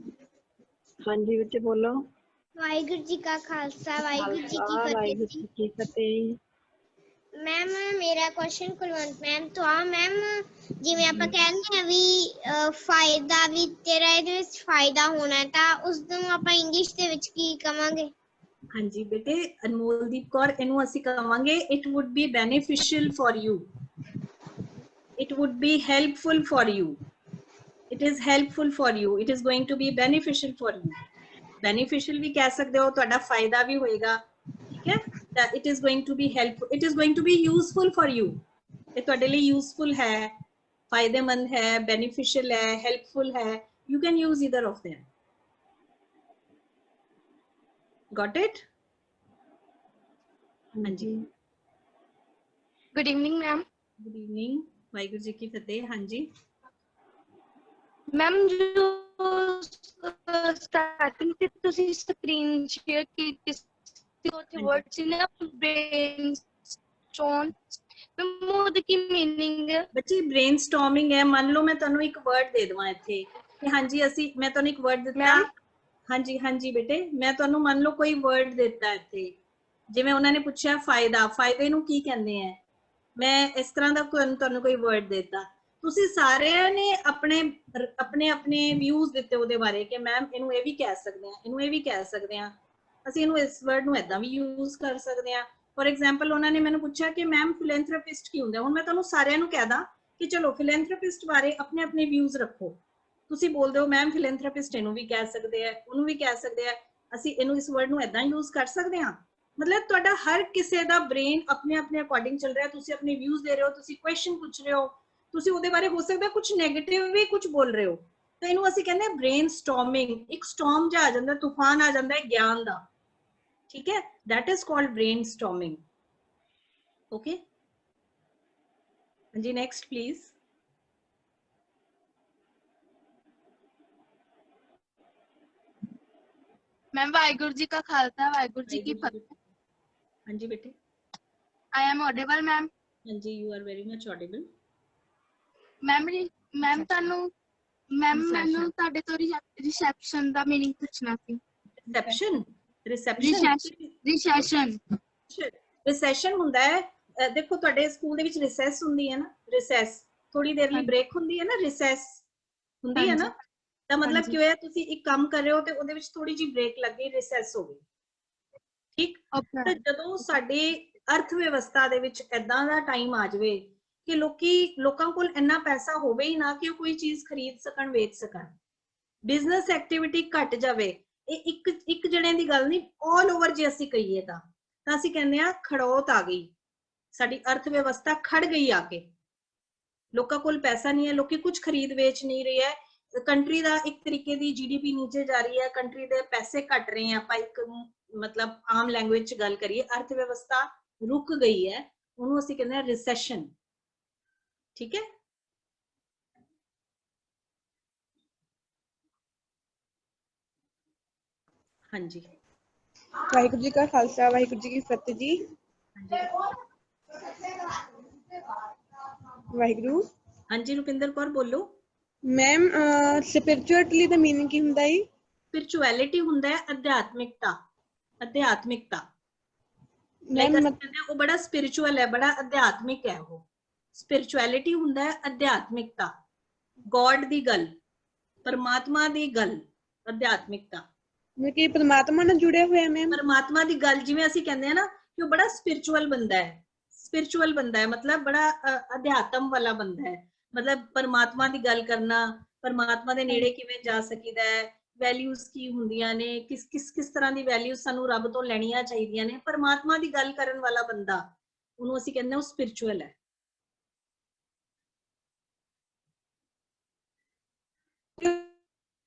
ਹਾਂਜੀ ਬੱਚੇ ਬੋਲੋ। ਵਾਹਿਗੁਰੂ ਜੀ ਕਾ ਖਾਲਸਾ, ਵਾਹਿਗੁਰੂ ਜੀ ਕੀ ਫਤਿਹ। ਮੈਮ ਮੇਰਾ ਕੁਐਸਚਨ ਕੁਲਵੰਤ ਮੈਮ ਤੋਂ ਆ। ਮੈਮ ਜਿਵੇਂ ਆਪਾਂ ਕਹਿੰਦੇ ਆ ਵੀ ਫਾਇਦਾ ਵੀ ਤੇਰਾ ਇਹਦੇ ਵਿੱਚ ਫਾਇਦਾ ਹੋਣਾ, ਤਾਂ ਉਸ ਨੂੰ ਆਪਾਂ ਇੰਗਲਿਸ਼ ਦੇ ਵਿੱਚ ਕੀ ਕਵਾਂਗੇ? ਹਾਂਜੀ ਬੇਟੇ ਅਨਮੋਲਦੀਪ ਕੌਰ, ਇਹਨੂੰ ਅਸੀਂ ਕਹਾਂਗੇ it would be beneficial for you, it would be helpful for you, it is helpful for you, it is going to be beneficial for you. Beneficial ਵੀ ਕਹਿ ਸਕਦੇ ਹੋ, ਤੁਹਾਡਾ ਫਾਇਦਾ ਵੀ ਹੋਏਗਾ। ਠੀਕ ਹੈ, ਤਾਂ it is going to be helpful, it is going to be useful for you, ਇਹ ਤੁਹਾਡੇ ਲਈ ਯੂਜ਼ਫੁਲ ਹੈ। फायदेमंद है, बेनिफिशियल है, हेल्पफुल है, you can use either of them. Got it? हाँ जी, good evening ma'am. Good evening, Waheguru ji की फतेह। हाँ जी, मैम जो स्टार्टिंग से ਤੁਸੀਂ ਸਕਰੀਨ ਸ਼ੇਅਰ ਕੀਤੀ ਸੀ ਉੱਥੇ ਵਰਡ ਸੀ ਨਾ ਬ੍ਰੇਨਸਟੋਰਮ, ਮੈਮ ਉਹਦਾ ਕੀ ਮੀਨਿੰਗ ਹੈ? ਬੱਚੇ ਬ੍ਰੇਨਸਟਾਰਮਿੰਗ ਹੈ। ਮੰਨ ਲਓ ਮੈਂ ਤੁਹਾਨੂੰ ਇੱਕ ਵਰਡ ਦੇ ਦਵਾਂ ਇੱਥੇ ਕਿ ਹਾਂਜੀ ਮੈਂ ਤੁਹਾਨੂੰ ਇੱਕ ਵਰਡ ਦਿੱਤਾ। ਮੈਮ ਹਾਂਜੀ ਹਾਂਜੀ ਬੇਟੇ, ਮੈਂ ਤੁਹਾਨੂੰ ਮੰਨ ਲਓ ਕੋਈ ਵਰਡ ਦਿੱਤਾ ਇੱਥੇ, ਜਿਵੇਂ ਉਹਨਾਂ ਨੇ ਪੁੱਛਿਆ ਫਾਇਦਾ, ਫਾਇਦੇ ਨੂੰ ਕੀ ਕਹਿੰਦੇ ਆ, ਮੈਂ ਇਸ ਤਰ੍ਹਾਂ ਦਾ ਤੁਹਾਨੂੰ ਕੋਈ ਵਰਡ ਦਿੱਤਾ, ਤੁਸੀਂ ਸਾਰਿਆਂ ਨੇ ਆਪਣੇ ਆਪਣੇ ਵਿਊਜ਼ ਦਿੱਤੇ ਉਹਦੇ ਬਾਰੇ ਕਿ ਮੈਮ ਇਹਨੂੰ ਇਹ ਵੀ ਕਹਿ ਸਕਦੇ ਆ, ਇਹਨੂੰ ਇਹ ਵੀ ਕਹਿ ਸਕਦੇ ਆ, ਅਸੀਂ ਇਹਨੂੰ ਇਸ ਵਰਡ ਨੂੰ ਏਦਾਂ ਵੀ ਯੂਜ਼ ਕਰ ਸਕਦੇ ਆ। ਫॉर एग्जांपल ਉਹਨਾਂ ਨੇ ਮੈਨੂੰ ਪੁੱਛਿਆ ਕਿ ਮੈਮ ਫਿਲੈਂਥਰੋਪਿਸਟ ਕੀ ਹੁੰਦਾ, ਹੁਣ ਮੈਂ ਤੁਹਾਨੂੰ ਸਾਰਿਆਂ ਨੂੰ ਕਹਿ ਦਾਂ ਕਿ ਚਲੋ ਫਿਲੈਂਥਰੋਪਿਸਟ ਬਾਰੇ ਆਪਣੇ ਆਪਣੇ ਵਿਊਜ਼ ਰੱਖੋ। ਤੁਸੀਂ ਬੋਲਦੇ ਹੋ ਮੈਮ ਫਿਲੈਂਥਰੋਪਿਸਟ ਇਹਨੂੰ ਵੀ ਕਹਿ ਸਕਦੇ ਆ, ਉਹਨੂੰ ਵੀ ਕਹਿ ਸਕਦੇ ਆ, ਅਸੀਂ ਇਹਨੂੰ ਇਸ ਵਰਡ ਨੂੰ ਏਦਾਂ ਯੂਜ਼ ਕਰ ਸਕਦੇ ਹਾਂ। ਮਤਲਬ ਤੁਹਾਡਾ ਹਰ ਕਿਸੇ ਦਾ ਬ੍ਰੇਨ ਆਪਣੇ ਆਪਣੇ ਅਕੋਰਡਿੰਗ ਚੱਲ ਰਿਹਾ, ਤੁਸੀਂ ਆਪਣੇ ਵਿਊਜ਼ ਦੇ ਰਹੇ ਹੋ, ਤੁਸੀਂ ਕੁਐਸਚਨ ਪੁੱਛ ਰਹੇ ਹੋ, ਤੁਸੀਂ ਉਹਦੇ ਬਾਰੇ ਹੋ ਸਕਦਾ ਕੁਝ ਨੈਗੇਟਿਵ ਵੀ ਕੁਝ ਬੋਲ ਰਹੇ ਹੋ, ਤਾਂ ਇਹਨੂੰ ਅਸੀਂ ਕਹਿੰਦੇ ਆ ਬ੍ਰੇਨ ਸਟਾਰਮਿੰਗ। ਇੱਕ ਸਟਾਰਮ ਜਿਹਾ ਆ ਜਾਂਦਾ, ਤੂਫਾਨ ਆ ਜਾਂਦਾ ਹੈ ਗਿਆਨ ਦਾ, ठीक है, that is called brainstorming. Okay, जी next please. Ma'am Waheguru ji का खालसा वाहिगुरु जी की फतेह। हाँ जी बेटे, आई एम ऑडिबल मैम? हाँ जी, you are very much audible. Ma'am ਤੁਹਾਨੂੰ ਮੈਨੂੰ ਤੁਹਾਡੇ ਤੋਂ ਰਿਸੈਪਸ਼ਨ ਦਾ ਮੀਨਿੰਗ ਪੁੱਛਣਾ ਸੀ। ਰਿਸੈਸ਼ਨ ਹੁੰਦਾ ਹੈ, ਦੇਖੋ ਤੁਹਾਡੇ ਸਕੂਲ ਦੇ ਵਿੱਚ ਰਿਸੈਸ ਹੁੰਦੀ ਹੈ ਨਾ, ਰਿਸੈਸ ਥੋੜੀ ਦੇਰ ਲਈ ਬ੍ਰੇਕ ਹੁੰਦੀ ਹੈ ਨਾ, ਰਿਸੈਸ ਹੁੰਦੀ ਹੈ ਨਾ, ਤਾਂ ਮਤਲਬ ਕੀ ਹੋਇਆ, ਤੁਸੀਂ ਇੱਕ ਕੰਮ ਕਰ ਰਹੇ ਹੋ ਤੇ ਉਹਦੇ ਵਿੱਚ ਥੋੜੀ ਜਿਹੀ ਬ੍ਰੇਕ ਲੱਗ ਗਈ, ਰਿਸੈਸ ਹੋ ਗਈ, ਠੀਕ। ਤੇ ਜਦੋਂ ਸਾਡੀ ਅਰਥ ਵਿਵਸਥਾ ਦੇ ਵਿੱਚ ਏਦਾਂ ਦਾ ਟਾਈਮ ਆ ਜਾਵੇ ਕਿ ਲੋਕਾਂ ਕੋਲ ਇੰਨਾ ਪੈਸਾ ਹੋਵੇ ਹੀ ਨਾ ਕਿ ਉਹ ਕੋਈ ਚੀਜ਼ ਖਰੀਦ ਸਕਣ, ਵੇਚ ਸਕਣ, ਬਿਜ਼ਨਸ ਐਕਟੀਵਿਟੀ ਘਟ ਜਾਵੇ, ਇਹ ਇੱਕ ਜਣੇ ਦੀ ਗੱਲ ਨਹੀਂ, ਆਲ ਓਵਰ ਜੇ ਅਸੀਂ ਕਹੀਏ ਤਾਂ ਅਸੀਂ ਕਹਿੰਦੇ ਆ ਖੜੋਤ ਆ ਗਈ, ਸਾਡੀ ਅਰਥ ਵਿਵਸਥਾ ਖੜ ਗਈ ਆ ਕੇ, ਲੋਕਾਂ ਕੋਲ ਪੈਸਾ ਨਹੀਂ ਹੈ, ਲੋਕੀ ਕੁਝ ਖਰੀਦ ਵੇਚ ਨਹੀਂ ਰਹੇ ਹੈ, ਕੰਟਰੀ ਦਾ ਇੱਕ ਤਰੀਕੇ ਦੀ GDP ਨੀਚੇ ਜਾ ਰਹੀ ਹੈ, ਕੰਟਰੀ ਦੇ ਪੈਸੇ ਘਟ ਰਹੇ ਆ, ਆਪਾਂ ਇੱਕ ਮਤਲਬ ਆਮ ਲੈਂਗੁਏਜ ਚ ਗੱਲ ਕਰੀਏ, ਅਰਥ ਵਿਵਸਥਾ ਰੁਕ ਗਈ ਹੈ, ਉਹਨੂੰ ਅਸੀਂ ਕਹਿੰਦੇ ਆ ਰਿਸੈਸ਼ਨ, ਠੀਕ ਹੈ। हाँ जी, वाहिगुरु जी का खालसा वाहिगुरु जी की फतेह जी। वाहिगुरु। हाँ जी, रुपिंदर कौर बोलो। मैम स्पिरिचुअलिटी दा मीनिंग की हुंदा है? स्पिरिचुअलिटी हुंदा है अध्यात्मिकता, अध्यात्मिकता। मैम वो बड़ा स्पिरिचुअल है, बड़ा अध्यात्मिक है वो। स्पिरिचुअलिटी हुंदा है अध्यात्मिकता, गॉड दी गल, परमात्मा दी गल, अध्यात्मिकता कि परमात्मा ਨਾਲ ਜੁੜਿਆ ਹੋਇਆ ਮੈਮ। परमात्मा दी गल जिवें ਅਸੀਂ ਕਹਿੰਦੇ ਆ ਨਾ ਕਿ ਉਹ ਬੜਾ स्पिरिचुअल ਬੰਦਾ ਹੈ, स्पिरिचुअल ਬੰਦਾ ਹੈ ਮਤਲਬ ਬੜਾ ਅਧਿਆਤਮ ਵਾਲਾ ਬੰਦਾ ਹੈ, ਮਤਲਬ परमात्मा ਦੀ ਗੱਲ ਕਰਨਾ, परमात्मा ਦੇ ਨੇੜੇ ਕਿਵੇਂ ਜਾ ਸਕੀਦਾ ਹੈ, ਵੈਲਿਊਜ਼ ਕੀ ਹੁੰਦੀਆਂ ਨੇ, ਕਿਸ ਤਰ੍ਹਾਂ ਦੀ ਵੈਲਿਊਜ਼ ਸਾਨੂੰ ਰੱਬ ਤੋਂ ਲੈਣੀਆਂ ਚਾਹੀਦੀਆਂ ਨੇ, परमात्मा ਦੀ ਗੱਲ ਕਰਨ ਵਾਲਾ ਬੰਦਾ, ਉਹਨੂੰ ਅਸੀਂ ਕਹਿੰਦੇ ਉਹ स्पिरिचुअल ਹੈ,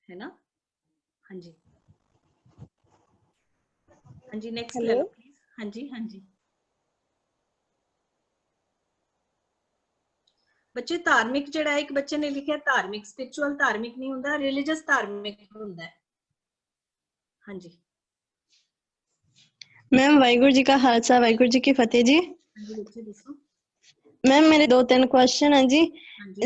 है ना। हाँ जी, हाँ जी, नेक्स्ट ले लो प्लीज। हाँ जी, हाँ जी बच्चे, धार्मिक जिहड़ा एक बच्चे ने लिखा धार्मिक, स्पिरिचुअल धार्मिक नहीं हुंदा, रिलीजियस धार्मिक हुंदा है। हाँ जी मैम वाहिगुरु जी का खालसा वाहिगुरु जी की फतेह जी। हाँ जी बच्चे दसो। मैम मेरे 2-3 क्वेश्चन हैं जी।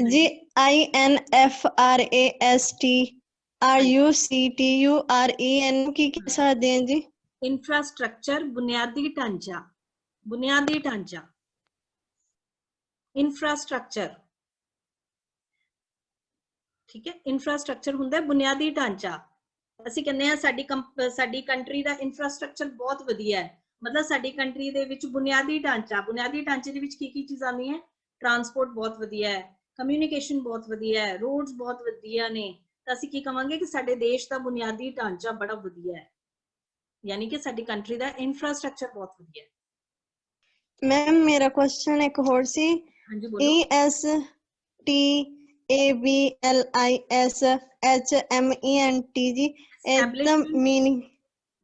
जी INFRASTRUCTUREN की कैसा दें जी? इंफ्रास्ट्रक्चर, बुनियादी ढांचा, बुनियादी ढांचा, इंफ्रास्ट्रक्चर, ठीक है। इंफ्रास्ट्रक्चर हुंदा है बुनियादी ढांचा, ਅਸੀਂ ਕਹਿੰਦੇ ਆ ਸਾਡੀ ਕੰਟਰੀ ਦਾ ਇਨਫਰਾਸਟ੍ਰਕਚਰ ਬਹੁਤ ਵਧੀਆ ਹੈ, ਮਤਲਬ ਸਾਡੀ ਕੰਟਰੀ ਦੇ ਵਿੱਚ ਬੁਨਿਆਦੀ ਢਾਂਚੇ ਦੇ ਵਿੱਚ ਕੀ ਚੀਜ਼ਾਂ ਆਉਂਦੀਆਂ, ਟਰਾਂਸਪੋਰਟ ਬਹੁਤ ਵਧੀਆ ਹੈ, ਕਮਿਊਨੀਕੇਸ਼ਨ ਬਹੁਤ ਵਧੀਆ ਹੈ, ਰੋਡਸ ਬਹੁਤ ਵਧੀਆ ਨੇ, ਤਾਂ ਅਸੀਂ ਕੀ ਕਵਾਂਗੇ ਕਿ ਸਾਡੇ ਦੇਸ਼ ਦਾ ਬੁਨਿਆਦੀ ਢਾਂਚਾ ਬੜਾ ਵਧੀਆ ਹੈ, यानी कि साडी कंट्री दा इंफ्रास्ट्रक्चर बहुत वधिया है। मैम मेरा क्वेश्चन एक और सी, ਜੀ। ਇਹਦਾ ਮੀਨਿੰਗ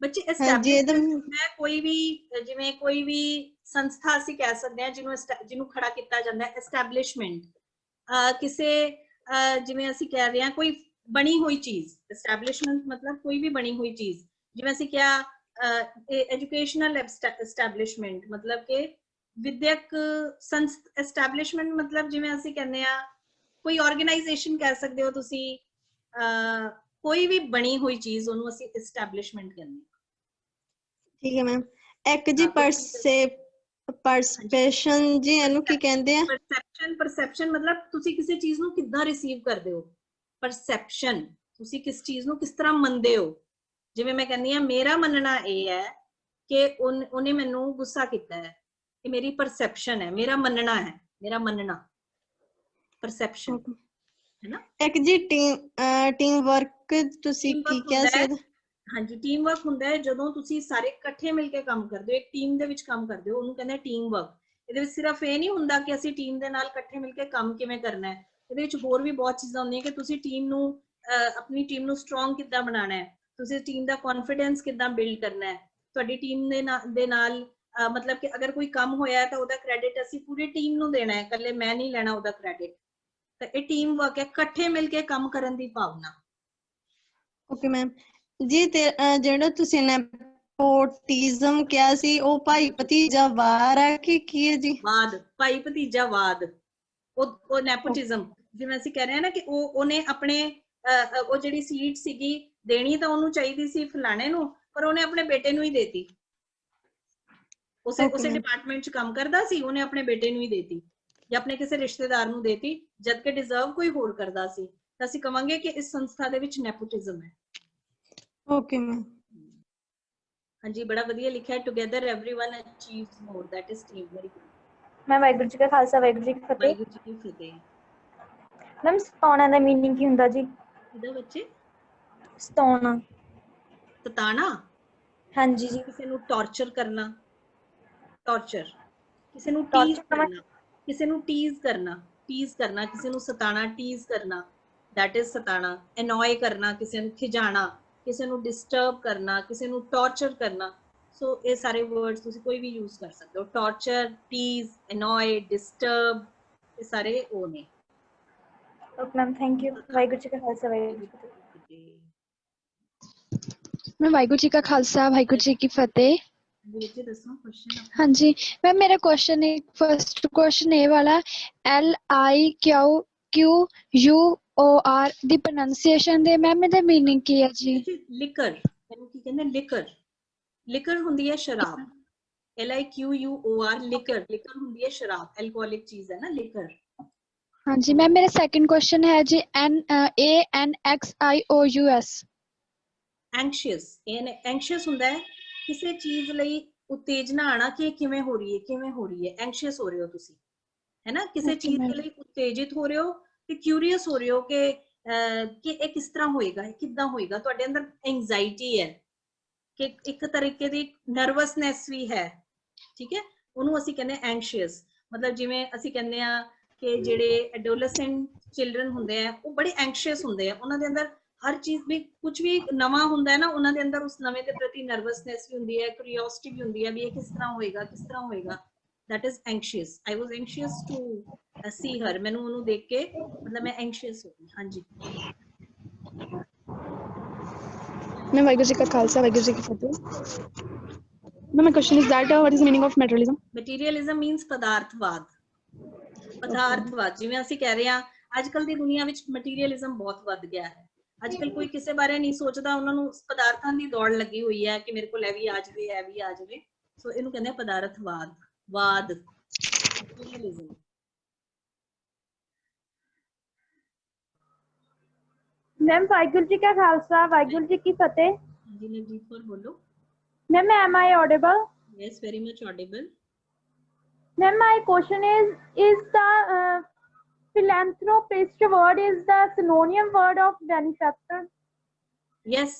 ਬੱਚੇ ਹਾਂਜੀ ਐਸਟੈਬਲਿਸ਼ਮੈਂਟ ਇਹਦਾ ਹੁੰਦਾ ਹੈ ਕੋਈ ਵੀ ਜਿਵੇਂ ਕੋਈ ਵੀ ਸੰਸਥਾ ਅਸੀਂ ਕਹਿ ਸਕਦੇ ਹਾਂ ਜਿਹਨੂੰ ਖੜਾ ਕੀਤਾ ਜਾਂਦਾ ਹੈ ਐਸਟੈਬਲਿਸ਼ਮੈਂਟ। ਕਿਸੇ ਜਿਵੇਂ ਅਸੀਂ ਕਹਿ ਰਹੇ ਹਾਂ ਕੋਈ ਬਣੀ ਹੋਈ ਚੀਜ਼, ਐਸਟੈਬਲਿਸ਼ਮੈਂਟ ਮਤਲਬ ਕੋਈ ਵੀ ਬਣੀ ਹੋਈ ਚੀਜ਼। ਜਿਵੇਂ ਅਸੀਂ ਕਿਹਾ ਐਜੂਕੇਸ਼ਨਲ ਐਸਟੈਬਲਿਸ਼ਮੈਂਟ ਮਤਲਬ ਕਿ ਵਿਦਿਅਕ ਐਸਟੈਬਲਿਸ਼ਮੈਂਟ ਮਤਲਬ ਜਿਵੇਂ ਅਸੀਂ ਕਹਿੰਦੇ ਆ ਕੋਈ ਆਰਗੇਨਾਈਜੇਸ਼ਨ ਕਹਿ ਸਕਦੇ ਹੋ ਤੁਸੀਂ, ਕੋਈ ਵੀ ਬਣੀ ਹੋਈ ਚੀਜ਼ ਉਹਨੂੰ ਅਸੀਂ ਐਸਟੈਬਲਿਸ਼ਮੈਂਟ ਕਹਿੰਦੇ ਹਾਂ। ਠੀਕ ਹੈ ਮੈਮ। ਇੱਕ ਜੀ ਪਰਸੈਪਸ਼ਨ ਜੀ ਇਹਨੂੰ ਕੀ ਕਹਿੰਦੇ ਆ? ਪਰਸੈਪਸ਼ਨ ਮਤਲਬ ਤੁਸੀਂ ਕਿਸੇ ਚੀਜ਼ ਨੂੰ ਕਿੱਦਾਂ ਰਿਸੀਵ ਕਰਦੇ ਹੋ। ਪਰਸੈਪਸ਼ਨ ਤੁਸੀਂ ਕਿਸ ਚੀਜ਼ ਨੂੰ ਕਿਸ ਤਰ੍ਹਾਂ ਮੰਨਦੇ ਹੋ। ਜਿਵੇਂ ਮੈਂ ਕਹਿੰਦੀ ਆ ਮੇਰਾ ਮੰਨਣਾ ਇਹ ਹੈ ਕਿ ਉਹਨੇ ਮੈਨੂੰ ਗੁੱਸਾ ਕੀਤਾ ਹੈ, ਇਹ ਮੇਰੀ ਪਰਸੈਪਸ਼ਨ ਹੈ, ਮੇਰਾ ਮੰਨਣਾ ਹੈ, ਮੇਰਾ ਮੰਨਣਾ ਪਰਸੈਪਸ਼ਨ ਹੈ ਨਾ। ਇੱਕ ਜੀ ਟੀਮ ਵਰਕ ਤੁਸੀਂ ਕੀ ਕਿਹਾ ਸੀ? ਹਾਂਜੀ ਟੀਮ ਵਰਕ ਹੁੰਦਾ ਹੈ ਜਦੋਂ ਤੁਸੀਂ ਸਾਰੇ ਇਕੱਠੇ ਮਿਲ ਕੇ ਕੰਮ ਕਰਦੇ ਹੋ, ਇੱਕ ਟੀਮ ਦੇ ਵਿੱਚ ਕੰਮ ਕਰਦੇ ਹੋ, ਉਹਨੂੰ ਕਹਿੰਦੇ ਟੀਮ ਵਰਕ। ਇਹਦੇ ਵਿੱਚ ਸਿਰਫ ਇਹ ਨਹੀਂ ਹੁੰਦਾ ਕਿ ਅਸੀਂ ਟੀਮ ਦੇ ਨਾਲ ਇਕੱਠੇ ਮਿਲ ਕੇ ਕੰਮ ਕਿਵੇਂ ਕਰਨਾ ਹੈ, ਇਹਦੇ ਵਿੱਚ ਹੋਰ ਵੀ ਬਹੁਤ ਚੀਜ਼ਾਂ ਹੁੰਦੀਆਂ ਕਿ ਤੁਸੀਂ ਟੀਮ ਨੂੰ ਆਪਣੀ ਟੀਮ ਨੂੰ ਸਟਰੋਂਗ ਕਿੱਦਾਂ ਬਣਾਉਣਾ ਹੈ, ਤੁਸੀਂ ਟੀਮ ਦਾ ਕੌਨਫੀਡੈਂਸ ਕਿੱਦਾਂ ਬਿਲਡ ਕਰਨਾ ਹੈ। ਤੁਹਾਡੀ ਟੀਮ ਦੇ ਨਾਲ ਮਤਲਬ ਕਿ ਅਗਰ ਕੋਈ ਕੰਮ ਹੋਇਆ ਹੈ ਤਾਂ ਉਹਦਾ ਕ੍ਰੈਡਿਟ ਅਸੀਂ ਪੂਰੀ ਟੀਮ ਨੂੰ ਦੇਣਾ ਹੈ, ਇਕੱਲੇ ਮੈਂ ਨਹੀਂ ਲੈਣਾ ਉਹਦਾ ਕ੍ਰੈਡਿਟ। ਤਾਂ ਇਹ ਟੀਮ ਵਰਕ ਹੈ, ਇਕੱਠੇ ਮਿਲ ਕੇ ਕੰਮ ਕਰਨ ਦੀ ਭਾਵਨਾ। ਓਕੇ ਮੈਮ ਜੀ। ਤੇ ਜਿਹੜਾ ਤੁਸੀਂ ਨੈਪੋਟਿਜ਼ਮ ਕਿਹਾ ਸੀ ਉਹ ਭਾਈ ਭਤੀਜਾਵਾਦ ਹੈ ਕਿ ਕੀ ਹੈ ਜੀ? ਵਾਦ, ਭਾਈ ਭਤੀਜਾਵਾਦ, ਉਹ ਨੈਪੋਟਿਜ਼ਮ। ਜਿਵੇਂ ਅਸੀਂ ਕਹਿ ਰਹੇ ਹਾਂ ਨਾ ਕਿ ਉਹਨੇ ਆਪਣੇ ਉਹ ਜਿਹੜੀ ਸੀਟ ਸੀਗੀ ਦੇਣੀ ਤਾਂ ਉਹਨੂੰ ਚਾਹੀਦੀ ਸੀ ਫਲਾਣੇ ਨੂੰ, ਪਰ ਉਹਨੇ ਆਪਣੇ ਬੇਟੇ ਨੂੰ ਹੀ ਦੇਤੀ। ਉਸੇ ਡਿਪਾਰਟਮੈਂਟ 'ਚ ਕੰਮ ਕਰਦਾ ਸੀ, ਉਹਨੇ ਆਪਣੇ ਬੇਟੇ ਨੂੰ ਹੀ ਦੇਤੀ ਜਾਂ ਆਪਣੇ ਕਿਸੇ ਰਿਸ਼ਤੇਦਾਰ ਨੂੰ ਦੇਤੀ, ਜਦ ਕਿ ਡਿਜ਼ਰਵ ਕੋਈ ਹੋਰ ਕਰਦਾ ਸੀ। ਤਾਂ ਅਸੀਂ ਕਵਾਂਗੇ ਕਿ ਇਸ ਸੰਸਥਾ ਦੇ ਵਿੱਚ ਨੈਪੋਟਿਜ਼ਮ ਹੈ। Okay ma'am. ਹਾਂਜੀ ਬੜਾ ਵਧੀਆ ਲਿਖਿਆ, together everyone achieves more, that is team. Very good ma'am Waheguru ਜੀ ਕਾ ਖਾਲਸਾ ਵਾਹਿਗੁਰੂ ਜੀ ਕੀ ਫਤਿਹ। ਵਾਹਿਗੁਰੂ ਜੀ ਕੀ ਫਤਿਹ। ਮੈਮ ਸਤਾਉਣਾ ਦਾ ਮੀਨਿੰਗ ਕੀ ਹੁੰਦਾ ਜੀ? ਕਿਹਦਾ ਬੱਚੇ? ਸਤਾਉਣਾ, ਸਤਾਣਾ। ਹਾਂਜੀ ਜੀ। ਕਿਸੇ ਨੂੰ ਟਾਰਚਰ ਕਰਨਾ, ਟਾਰਚਰ। ਕਿਸੇ ਨੂੰ ਟੀਜ਼ ਕਰਨਾ, ਕਿਸੇ ਨੂੰ ਟੀਜ਼ ਕਰਨਾ, ਕਿਸੇ ਨੂੰ ਸਤਾਣਾ, ਟੀਜ਼ ਕਰਨਾ, ਦੈਟ ਇਜ਼ ਸਤਾਣਾ। ਐਨੋਏ ਕਰਨਾ, ਕਿਸੇ ਨੂੰ ਖਿਜਾਣਾ, ਕਿਸੇ ਨੂੰ ਡਿਸਟਰਬ ਕਰਨਾ, ਕਿਸੇ ਨੂੰ ਟਾਰਚਰ ਕਰਨਾ। ਸੋ ਇਹ ਸਾਰੇ ਵਰਡਸ ਤੁਸੀਂ ਕੋਈ ਵੀ ਯੂਜ਼ ਕਰ ਸਕਦੇ ਹੋ। ਟਾਰਚਰ, ਟੀਜ਼, ਐਨੋਏ, ਡਿਸਟਰਬ, ਇਹ ਸਾਰੇ ਉਹ ਨੇ। Okay ma'am, thank you. Waheguru ji ਕਾ ਖਾਲਸਾ ਵਾਹਿਗੁਰੂ ਜੀ ਕੀ ਫਤਿਹ। ਮੈਂ ਵਾਹਿਗੁਰੂ ਜੀ ਕਾ ਖਾਲਸਾ ਵਾਹਿਗੁਰੂ ਜੀ ਕੀ ਫਤਿਹ। ਬੱਚੇ ਦੱਸੋ ਕੁਐਸਚਨ। ਹਾਂਜੀ ਮੈਮ ਮੇਰਾ ਕੁਐਸਚਨ ਹੈ, ਫਸਟ ਕੁਐਸਚਨ ਇਹ ਵਾਲਾ LIQUOR ਦੀ ਪ੍ਰੋਨੰਸੀਏਸ਼ਨ ਦੇ ਮੈਮ ਇਹਦਾ ਮੀਨਿੰਗ ਕੀ ਹੈ ਜੀ? ਲਿਕਰ, ਇਹਨੂੰ ਕੀ ਕਹਿੰਦੇ? ਲਿਕਰ। ਲਿਕਰ ਹੁੰਦੀ ਹੈ ਸ਼ਰਾਬ। LIQUOR ਲਿਕਰ, ਲਿਕਰ ਹੁੰਦੀ ਹੈ ਸ਼ਰਾਬ, ਐਲਕੋਹਲਿਕ ਚੀਜ਼ ਹੈ ਨਾ ਲਿਕਰ। ਹਾਂਜੀ ਮੈਮ ਮੇਰਾ ਸੈਕੰਡ ਕੁਐਸਚਨ ਹੈ ਜੀ ANXIOUS। ਐਂਕਸ਼ੀਅਸ, ਐਂਕਸ਼ੀਅਸ ਹੁੰਦਾ ਹੈ ਕਿਸੇ ਚੀਜ਼ ਲਈ ਉਤੇਜਨਾ ਆਣਾ ਕਿ ਕਿਵੇਂ ਹੋ ਰਹੀ ਹੈ, ਕਿਵੇਂ ਹੋ ਰਹੀ ਹੈ, ਐਂਕਸ਼ੀਅਸ ਹੋ ਰਹੇ ਹੋ ਤੁਸੀਂ, ਹੈ ਨਾ। ਕਿਸੇ ਚੀਜ਼ ਦੇ ਲਈ ਉਤੇਜਿਤ ਹੋ ਰਹੇ ਹੋ ਤੇ ਕਿਊਰੀਅਸ ਹੋ ਰਹੇ ਹੋ ਕਿ ਇਹ ਕਿਸ ਤਰ੍ਹਾਂ ਹੋਏਗਾ, ਇਹ ਕਿੱਦਾਂ ਹੋਏਗਾ। ਤੁਹਾਡੇ ਅੰਦਰ ਐਂਜ਼ਾਈਟੀ ਹੈ ਕਿ ਇੱਕ ਤਰੀਕੇ ਦੀ ਨਰਵਸਨੈਸ ਵੀ ਹੈ, ਠੀਕ ਹੈ। ਉਹਨੂੰ ਅਸੀਂ ਕਹਿੰਦੇ ਐਂਕਸ਼ੀਅਸ। ਮਤਲਬ ਜਿਵੇਂ ਅਸੀਂ ਕਹਿੰਦੇ ਆ ਕਿ ਜਿਹੜੇ ਐਡੋਲੈਸੈਂਟ ਚਿਲਡਰਨ ਹੁੰਦੇ ਆ ਉਹ ਬੜੇ ਐਂਕਸ਼ੀਅਸ ਹੁੰਦੇ ਆ, ਉਹਨਾਂ ਦੇ ਅੰਦਰ ਹਰ ਚੀਜ਼ ਵੀ ਕੁਝ ਵੀ ਨਵਾਂ ਹੁੰਦਾ ਹੈ ਨਾ, ਉਹਨਾਂ ਦੇ ਅੰਦਰ ਉਸ ਨਵੇਂ ਦੇ ਪ੍ਰਤੀ ਨਰਵਸਨੈਸ ਵੀ ਹੁੰਦੀ ਹੈ, ਕਿਉਰਿਓਸਿਟੀ ਵੀ ਹੁੰਦੀ ਹੈ ਵੀ ਇਹ ਕਿਸ ਤਰ੍ਹਾਂ ਹੋਏਗਾ, ਕਿਸ ਤਰ੍ਹਾਂ ਹੋਏਗਾ। That is anxious. I was anxious to see her, ਮੈਨੂੰ ਉਹਨੂੰ ਦੇਖ ਕੇ ਮਤਲਬ ਮੈਂ ਐਂਕਸ਼ੀਅਸ ਹੋ ਗਈ। ਹਾਂਜੀ ਮੈਂ ਵਾਹਿਗੁਰੂ ਜੀ ਕਾ ਖਾਲਸਾ ਵਾਹਿਗੁਰੂ ਜੀ ਕੀ ਫਤਿਹ। My question is that what is the meaning of materialism? Materialism means ਪਦਾਰਥਵਾਦ। ਪਦਾਰਥਵਾਦ ਜਿਵੇਂ ਅਸੀਂ ਕਹਿ ਰਹੇ ਹਾਂ ਅੱਜ ਕੱਲ ਦੀ ਦੁਨੀਆ ਵਿੱਚ ਮਟੀਰੀਅਲਿਜ਼ਮ ਬਹੁਤ ਵੱਧ ਗਿਆ ਹੈ। ਅੱਜ ਕੱਲ ਕੋਈ ਕਿਸੇ ਬਾਰੇ ਨਹੀਂ ਸੋਚਦਾ, ਉਹਨਾਂ ਨੂੰ ਪਦਾਰਥਾਂ ਦੀ ਦੌੜ ਲੱਗੀ ਹੋਈ ਹੈ ਕਿ ਮੇਰੇ ਕੋਲ ਇਹ ਵੀ ਆ ਜਾਵੇ, ਇਹ ਵੀ ਆ ਜਾਵੇ। ਸੋ ਇਹਨੂੰ ਕਹਿੰਦੇ ਆ ਪਦਾਰਥਵਾਦ, ਵਾਦ, ਮਟੀਰੀਅਲਿਜ਼ਮ। ਮੈਮ ਵਾਹਿਗੁਰੂ ਜੀ ਕਾ ਖਾਲਸਾ ਵਾਹਿਗੁਰੂ ਜੀ ਕੀ ਫਤਿਹ। ਹਾਂਜੀ ਨਵਜੀਤ ਕੌਰ ਬੋਲੋ। Ma'am am I audible? Yes, very much audible. Ma'am, my question is the philanthropist word is the synonym word of benefactor? Yes.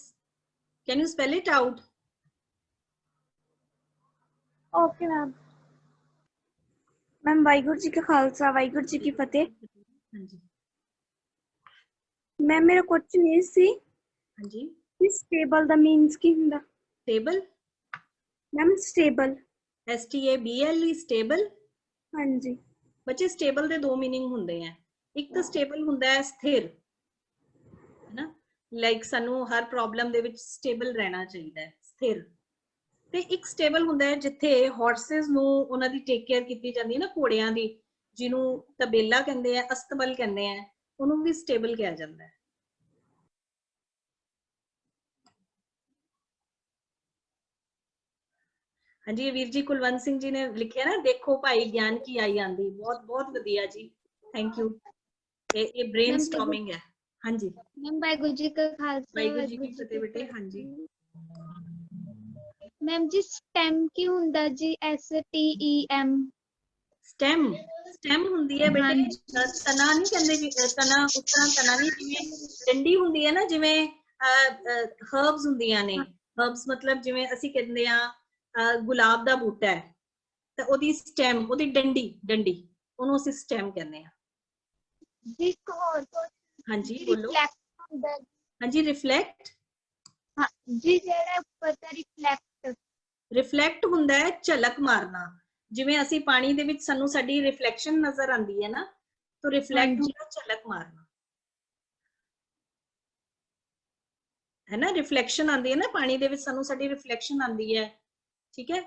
Can you spell it out? Okay, ma'am. Ma'am, Waheguru ji ਕਾ ਖਾਲਸਾ ਵਾਹਿਗੁਰੂ ਜੀ ਕੀ ਫਤਿਹ। ਹਾਂਜੀ ma'am ਮੇਰਾ question ਇਹ ਸੀ ਹਾਂਜੀ ਕਿ stable ਦਾ means ਕੀ ਹੁੰਦਾ? Stable ma'am stable. STABLE stable. ਹਾਂਜੀ ਬੱਚੇ stable ਦੇ ਦੋ ਮੀਨਿੰਗ ਹੁੰਦੇ ਆ। ਇੱਕ ਤਾਂ ਸਟੇਬਲ ਹੁੰਦਾ ਹੈ ਸਥਿਰ, ਹੈ ਨਾ, ਲਾਈਕ ਸਾਨੂੰ ਹਰ ਪ੍ਰੋਬਲਮ ਦੇ ਵਿੱਚ ਸਟੇਬਲ ਰਹਿਣਾ ਚਾਹੀਦਾ ਹੈ, ਸਥਿਰ। ਤੇ ਇੱਕ ਸਟੇਬਲ ਹੁੰਦਾ ਹੈ ਜਿੱਥੇ ਹਾਰਸਸ ਨੂੰ ਉਹਨਾਂ ਦੀ ਟੇਕ ਕੇਅਰ ਕੀਤੀ ਜਾਂਦੀ ਹੈ ਨਾ, ਘੋੜਿਆਂ ਦੀ, ਜਿਹਨੂੰ ਤਬੇਲਾ ਕਹਿੰਦੇ ਆ, ਅਸਤਬਲ ਕਹਿੰਦੇ ਆ, ਉਹਨੂੰ ਵੀ ਸਟੇਬਲ ਕਿਹਾ ਜਾਂਦਾ ਹੈ। ਹਾਂਜੀ ਵੀਰ ਜੀ ਕੁਲਵੰਤ ਸਿੰਘ ਜੀ ਨੇ ਲਿਖਿਆ ਨਾ, ਦੇਖੋ ਭਾਈ ਗਿਆਨ ਕੀ ਆਈ ਆਂਦੀ। ਬਹੁਤ ਬਹੁਤ ਵਧੀਆ ਜੀ, ਥੈਂਕ ਯੂ। ਇਹ ਬ੍ਰੇਨਸਟਾਰਮਿੰਗ ਹੈ। ਹਾਂਜੀ मैम वाहिगुरु जी का खालसा ਵਾਹਿਗੁਰੂ ਜੀ ਕੀ ਫਤਿਹ ਬੇਟੇ। ਹਾਂਜੀ मैम जी स्टेम की हुंदा जी? STEM। ਸਟੈਮ, ਸਟੈਮ ਹੁੰਦੀ ਹੈ ਬੇਟੇ, ਤਨਾ ਨਹੀਂ ਕਹਿੰਦੇ ਜੀ, ਤਨਾ ਉਸ ਤਰ੍ਹਾਂ ਤਨਾ ਨਹੀਂ, ਜਿਵੇਂ ਡੰਡੀ ਹੁੰਦੀ ਹੈ ਨਾ, ਜਿਵੇਂ ਹਰਬਸ ਹੁੰਦੀਆਂ ਨੇ। ਹਰਬਸ ਮਤਲਬ ਜਿਵੇਂ ਅਸੀਂ ਕਹਿੰਦੇ ਆ ਗੁਲਾਬ ਦਾ ਬੂਟਾ ਹੈ ਤਾਂ ਉਹਦੀ ਸਟੈਮ, ਉਹਦੀ ਡੰਡੀ, ਡੰਡੀ, ਉਹਨੂੰ ਅਸੀਂ ਸਟੈਮ ਕਹਿੰਦੇ ਆ। जी और ਹਾਂਜੀ ਬੋਲੋ। ਹਾਂਜੀ ਰਿਫਲੈਕਟ। हाँ जी जेड़ा ऊपर दा रिफ्लेक्ट। ਰਿਫਲੈਕਟ ਹੁੰਦਾ ਹੈ ਝਲਕ ਮਾਰਨਾ। ਜਿਵੇਂ ਅਸੀਂ ਪਾਣੀ ਦੇ ਵਿੱਚ ਸਾਨੂੰ ਸਾਡੀ ਰਿਫਲੈਕਸ਼ਨ ਨਜ਼ਰ ਆਉਂਦੀ ਹੈ ਨਾ, ਤਾਂ ਰਿਫਲੈਕਟ ਹੁੰਦਾ ਝਲਕ ਮਾਰਨਾ, ਹੈ ਨਾ। ਰਿਫਲੈਕਸ਼ਨ ਆਉਂਦੀ ਹੈ ਨਾ ਪਾਣੀ ਦੇ ਵਿੱਚ, ਸਾਨੂੰ ਸਾਡੀ ਰਿਫਲੈਕਸ਼ਨ ਆਉਂਦੀ ਹੈ, ਠੀਕ ਹੈ।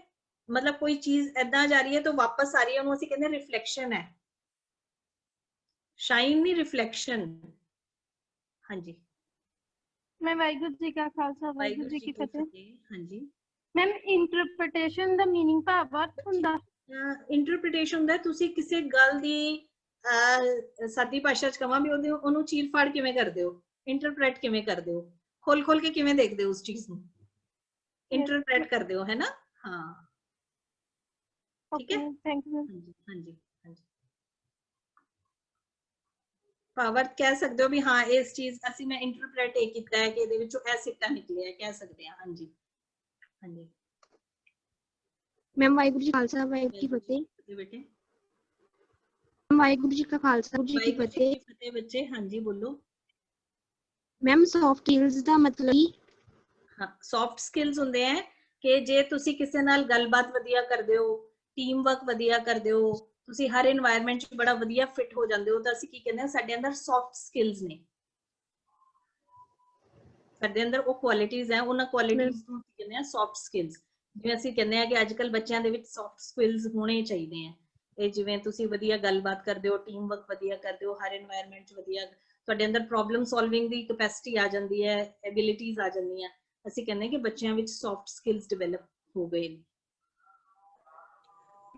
ਮਤਲਬ ਕੋਈ ਚੀਜ਼ ਏਦਾਂ ਜਾ ਰਹੀ ਹੈ ਤਾਂ ਵਾਪਸ ਆ ਰਹੀ ਹੈ, ਉਹਨੂੰ ਅਸੀਂ ਕਹਿੰਦੇ ਰਿਫਲੈਕਸ਼ਨ ਹੈ। ਸ਼ਾਈਨ ਨਹੀਂ, ਰਿਫਲੈਕਸ਼ਨ। ਹਾਂਜੀ ਮੈਂ ਵਾਹਿਗੁਰੂ ਜੀ ਕਾ ਖਾਲਸਾ ਵਾਹਿਗੁਰੂ ਜੀ ਕੀ ਫਤਿਹ। ਹਾਂਜੀ ਮੈਮ ਇੰਟਰਪ੍ਰੀਟੇਸ਼ਨ ਦਾ ਮੀਨਿੰਗ ਭਾਵ ਅਰਥ ਹੁੰਦਾ? ਇੰਟਰਪ੍ਰੀਟੇਸ਼ਨ ਹੁੰਦਾ ਤੁਸੀਂ ਕਿਸੇ ਗੱਲ ਦੀ ਸਾਦੀ ਭਾਸ਼ਾ ਚ ਕਹਾਂ ਵੀ ਉਹਨੂੰ ਚੀਰ ਫਾੜ ਕਿਵੇਂ ਕਰਦੇ ਹੋ, ਇੰਟਰਪ੍ਰੇਟ ਕਿਵੇਂ ਕਰਦੇ ਹੋ, ਖੋਲ ਖੋਲ ਕੇ ਕਿਵੇਂ ਦੇਖਦੇ ਹੋ ਉਸ ਚੀਜ਼ ਨੂੰ, ਇੰਟਰਪ੍ਰੇਟ ਕਰਦੇ ਹੋ, ਹੈ ਨਾ। ਹਾਂ ਠੀਕ ਹੈ। Thank you. ਹਾਂਜੀ ਹਾਂਜੀ ਹਾਂਜੀ ਪਾਵਰ ਕਹਿ ਸਕਦੇ ਹੋ ਵੀ ਹਾਂ ਇਸ ਚੀਜ਼ ਅਸੀਂ ਮੈਂ ਇੰਟਰਪ੍ਰੇਟ ਇਹ ਕੀਤਾ ਹੈ ਕਿ ਇਹਦੇ ਵਿੱਚੋਂ ਇਹ ਸਿੱਟਾ ਨਿਕਲਿਆ, ਕਹਿ ਸਕਦੇ ਹਾਂ। ਹਾਂਜੀ ਹਾਂਜੀ मैम वाहिगुरु जी खालसा वाहिगुरु जी की फतेह। बेटे वाहिगुरु जी का खालसा वाहिगुरु जी की फतेह। फतेह बच्चे। ਹਾਂਜੀ ਬੋਲੋ। मैम सॉफ्ट स्किल्स ਦਾ ਮਤਲਬ? ਹਾਂ ਸੌਫਟ ਸਕਿੱਲਸ ਹੁੰਦੇ ਆ ਕਿ ਜੇ ਤੁਸੀਂ ਕਿਸੇ ਨਾਲ ਗੱਲਬਾਤ ਵਧੀਆ ਕਰਦੇ ਹੋ, ਟੀਮ ਵਰਕ ਵਧੀਆ ਕਰਦੇ ਹੋ, ਤੁਸੀਂ ਹਰ এনवायरमेंट 'ਚ ਬੜਾ ਵਧੀਆ ਫਿੱਟ ਹੋ ਜਾਂਦੇ ਹੋ, ਤਾਂ ਅਸੀਂ ਕੀ ਕਹਿੰਦੇ ਆ ਸਾਡੇ ਅੰਦਰ ਸੌਫਟ ਸਕਿੱਲਸ ਨੇ, ਸਾਡੇ ਅੰਦਰ ਉਹ ਕੁਆਲਿਟੀਜ਼ ਹੈ, ਉਹਨਾਂ ਕੁਆਲਿਟੀਜ਼ ਨੂੰ ਕੀ ਕਹਿੰਦੇ ਆ ਸੌਫਟ ਸਕਿੱਲਸ। ਜਿਵੇਂ ਅਸੀਂ ਕਹਿੰਦੇ ਆ ਕਿ ਅੱਜ ਕੱਲ ਬੱਚਿਆਂ ਦੇ ਵਿੱਚ ਸੌਫਟ ਸਕਿੱਲਸ ਹੋਣੇ ਚਾਹੀਦੇ ਆ। ਇਹ ਜਿਵੇਂ ਤੁਸੀਂ ਵਧੀਆ ਗੱਲਬਾਤ ਕਰਦੇ ਹੋ, ਟੀਮ ਵਰਕ ਵਧੀਆ ਕਰਦੇ ਹੋ, ਹਰ এনवायरमेंट 'ਚ ਵਧੀਆ, ਤੁਹਾਡੇ ਅੰਦਰ ਪ੍ਰੋਬਲਮ ਸੋਲਵਿੰਗ ਦੀ ਕੈਪੈਸਿਟੀ ਆ ਜਾਂਦੀ ਹੈ, ਐਬਿਲਿਟੀਜ਼ ਆ ਜਾਂਦੀਆਂ, ਅਸੀਂ ਕਹਿੰਦੇ ਕਿ ਬੱਚਿਆਂ ਵਿੱਚ ਸੌਫਟ ਸਕਿੱਲਸ ਡਿਵੈਲਪ ਹੋ ਗਏ ਨੇ।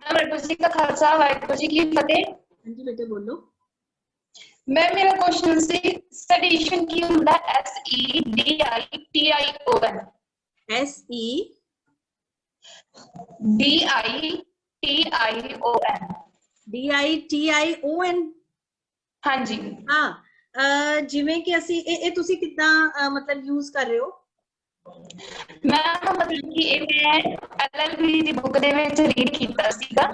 ਵਾਹਿਗੁਰੂ ਜੀ ਕਾ ਖਾਲਸਾ ਵਾਹਿਗੁਰੂ ਜੀ ਕੀ ਫਤਿਹ। ਹਾਂਜੀ ਬੇਟੇ ਬੋਲੋ। ਮੈਂ ਮੇਰਾ ਕੁਐਸਚਨ ਸੀ ਸੈਡੀਸ਼ਨ ਕੀ ਹੁੰਦਾ? SEDITION। DITION। ਹਾਂਜੀ ਹਾਂ ਜਿਵੇਂ ਕਿ ਅਸੀਂ ਇਹ ਤੁਸੀਂ ਕਿੱਦਾਂ ਮਤਲਬ ਯੂਜ਼ ਕਰ ਰਹੇ ਹੋ? ਮੈਂ ਮਤਲਬ ਕਿ ਇਹ ਮੈਂ LLB ਦੀ ਬੁੱਕ ਦੇ ਵਿੱਚ ਰੀਡ ਕੀਤਾ ਸੀਗਾ।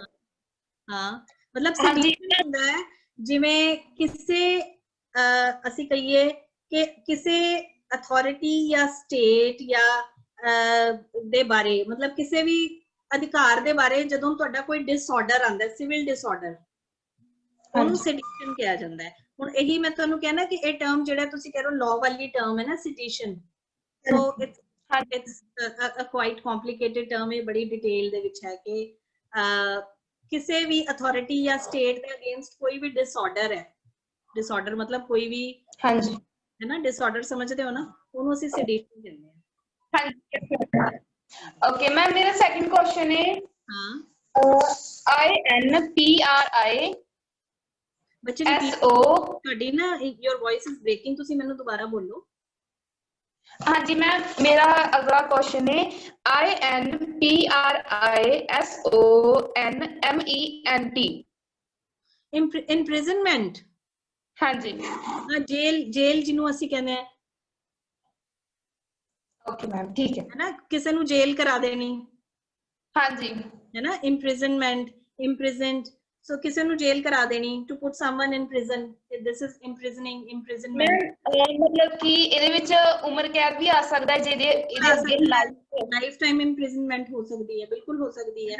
ਹਾਂ ਮਤਲਬ ਸੈਡੀਸ਼ਨ ਹੁੰਦਾ ਹੈ ਜਿਵੇਂ ਕਿਸੇ ਅਸੀਂ ਕਹੀਏ ਕਿ ਕਿਸੇ ਅਥਾਰਟੀ ਜਾਂ ਸਟੇਟ ਜਾਂ ਦੇ ਬਾਰੇ, ਮਤਲਬ ਕਿਸੇ ਵੀ ਅਧਿਕਾਰ ਦੇ ਬਾਰੇ ਜਦੋਂ ਤੁਹਾਡਾ ਕੋਈ ਡਿਸਆਰਡਰ ਆਉਂਦਾ, ਸਿਵਲ ਡਿਸਆਰਡਰ, ਉਹਨੂੰ ਸੈਡੀਸ਼ਨ ਕਿਹਾ ਜਾਂਦਾ ਹੈ। ਹੁਣ ਇਹੀ ਮੈਂ ਤੁਹਾਨੂੰ ਕਹਿਣਾ ਕਿ ਇਹ ਟਰਮ ਜਿਹੜਾ ਤੁਸੀਂ ਕਹਿ ਰਹੇ ਹੋ ਲਾਅ ਵਾਲੀ ਟਰਮ ਹੈ ਨਾ, sedition, so it's a quite complicated term ਹੈ, ਬੜੀ ਡਿਟੇਲ ਦੇ ਵਿੱਚ ਹੈ ਕਿ ਕਿਸੇ ਵੀ ਅਥਾਰਟੀ ਜਾਂ ਸਟੇਟ ਦੇ ਅਗੇਂਸਟ ਕੋਈ ਵੀ ਡਿਸਆਰਡਰ ਹੈ, ਡਿਸਆਰਡਰ ਮਤਲਬ ਕੋਈ ਵੀ ਹੈ ਨਾ, ਡਿਸਆਰਡਰ ਸਮਝਦੇ ਹੋ ਨਾ, ਉਹਨੂੰ ਅਸੀਂ ਸੈਡੀਸ਼ਨ ਕਹਿੰਦੇ ਹਾਂ। ਓਕੇ ਮੈਮ ਮੇਰਾ ਸੈਕੰਡ ਕੁਐਸਚਨ ਹੈ INPRI ਬੱਚੇ SO। ਤੁਹਾਡੀ ਨਾ ਯੋਰ ਵੌਇਸ ਇਜ਼ ਬ੍ਰੇਕਿੰਗ, ਤੁਸੀਂ ਮੈਨੂੰ ਦੁਬਾਰਾ ਬੋਲੋ। ਹਾਂਜੀ ਮੈਮ ਮੇਰਾ ਅਗਲਾ ਕੁਐਸਚਨ ਹੈ INPRI SONMENT। ਇੰਪ੍ਰਿਜ਼ਨਮੈਂਟ। ਹਾਂਜੀ ਜੇਲ ਜਿਹਨੂੰ ਅਸੀਂ ਕਹਿੰਦੇ ਆ। ਓਕੇ ਮੈਮ ਠੀਕ ਹੈ ਨਾ, ਕਿਸੇ ਨੂੰ ਜੇਲ ਕਰਾ ਦੇਣੀ। ਹਾਂਜੀ ਹੈ ਨਾ, ਇੰਪ੍ਰਿਜ਼ਨਮੈਂਟ, ਇੰਪ੍ਰਿਜ਼ਨਡ। सो किसी नु जेल करा देनी, to put someone in prison, this is imprisoning, imprisonment। मतलब कि ਇਹਦੇ ਵਿੱਚ ਉਮਰ ਕੈਦ ਵੀ ਆ ਸਕਦਾ ਹੈ, ਜਿਹਦੇ ਇਹਦੇ ਅੱਗੇ ਲਾਈਫ ਟਾਈਮ ਇੰਪ੍ਰਿਜ਼ਨਮੈਂਟ ਹੋ ਸਕਦੀ ਹੈ, ਬਿਲਕੁਲ ਹੋ ਸਕਦੀ ਹੈ।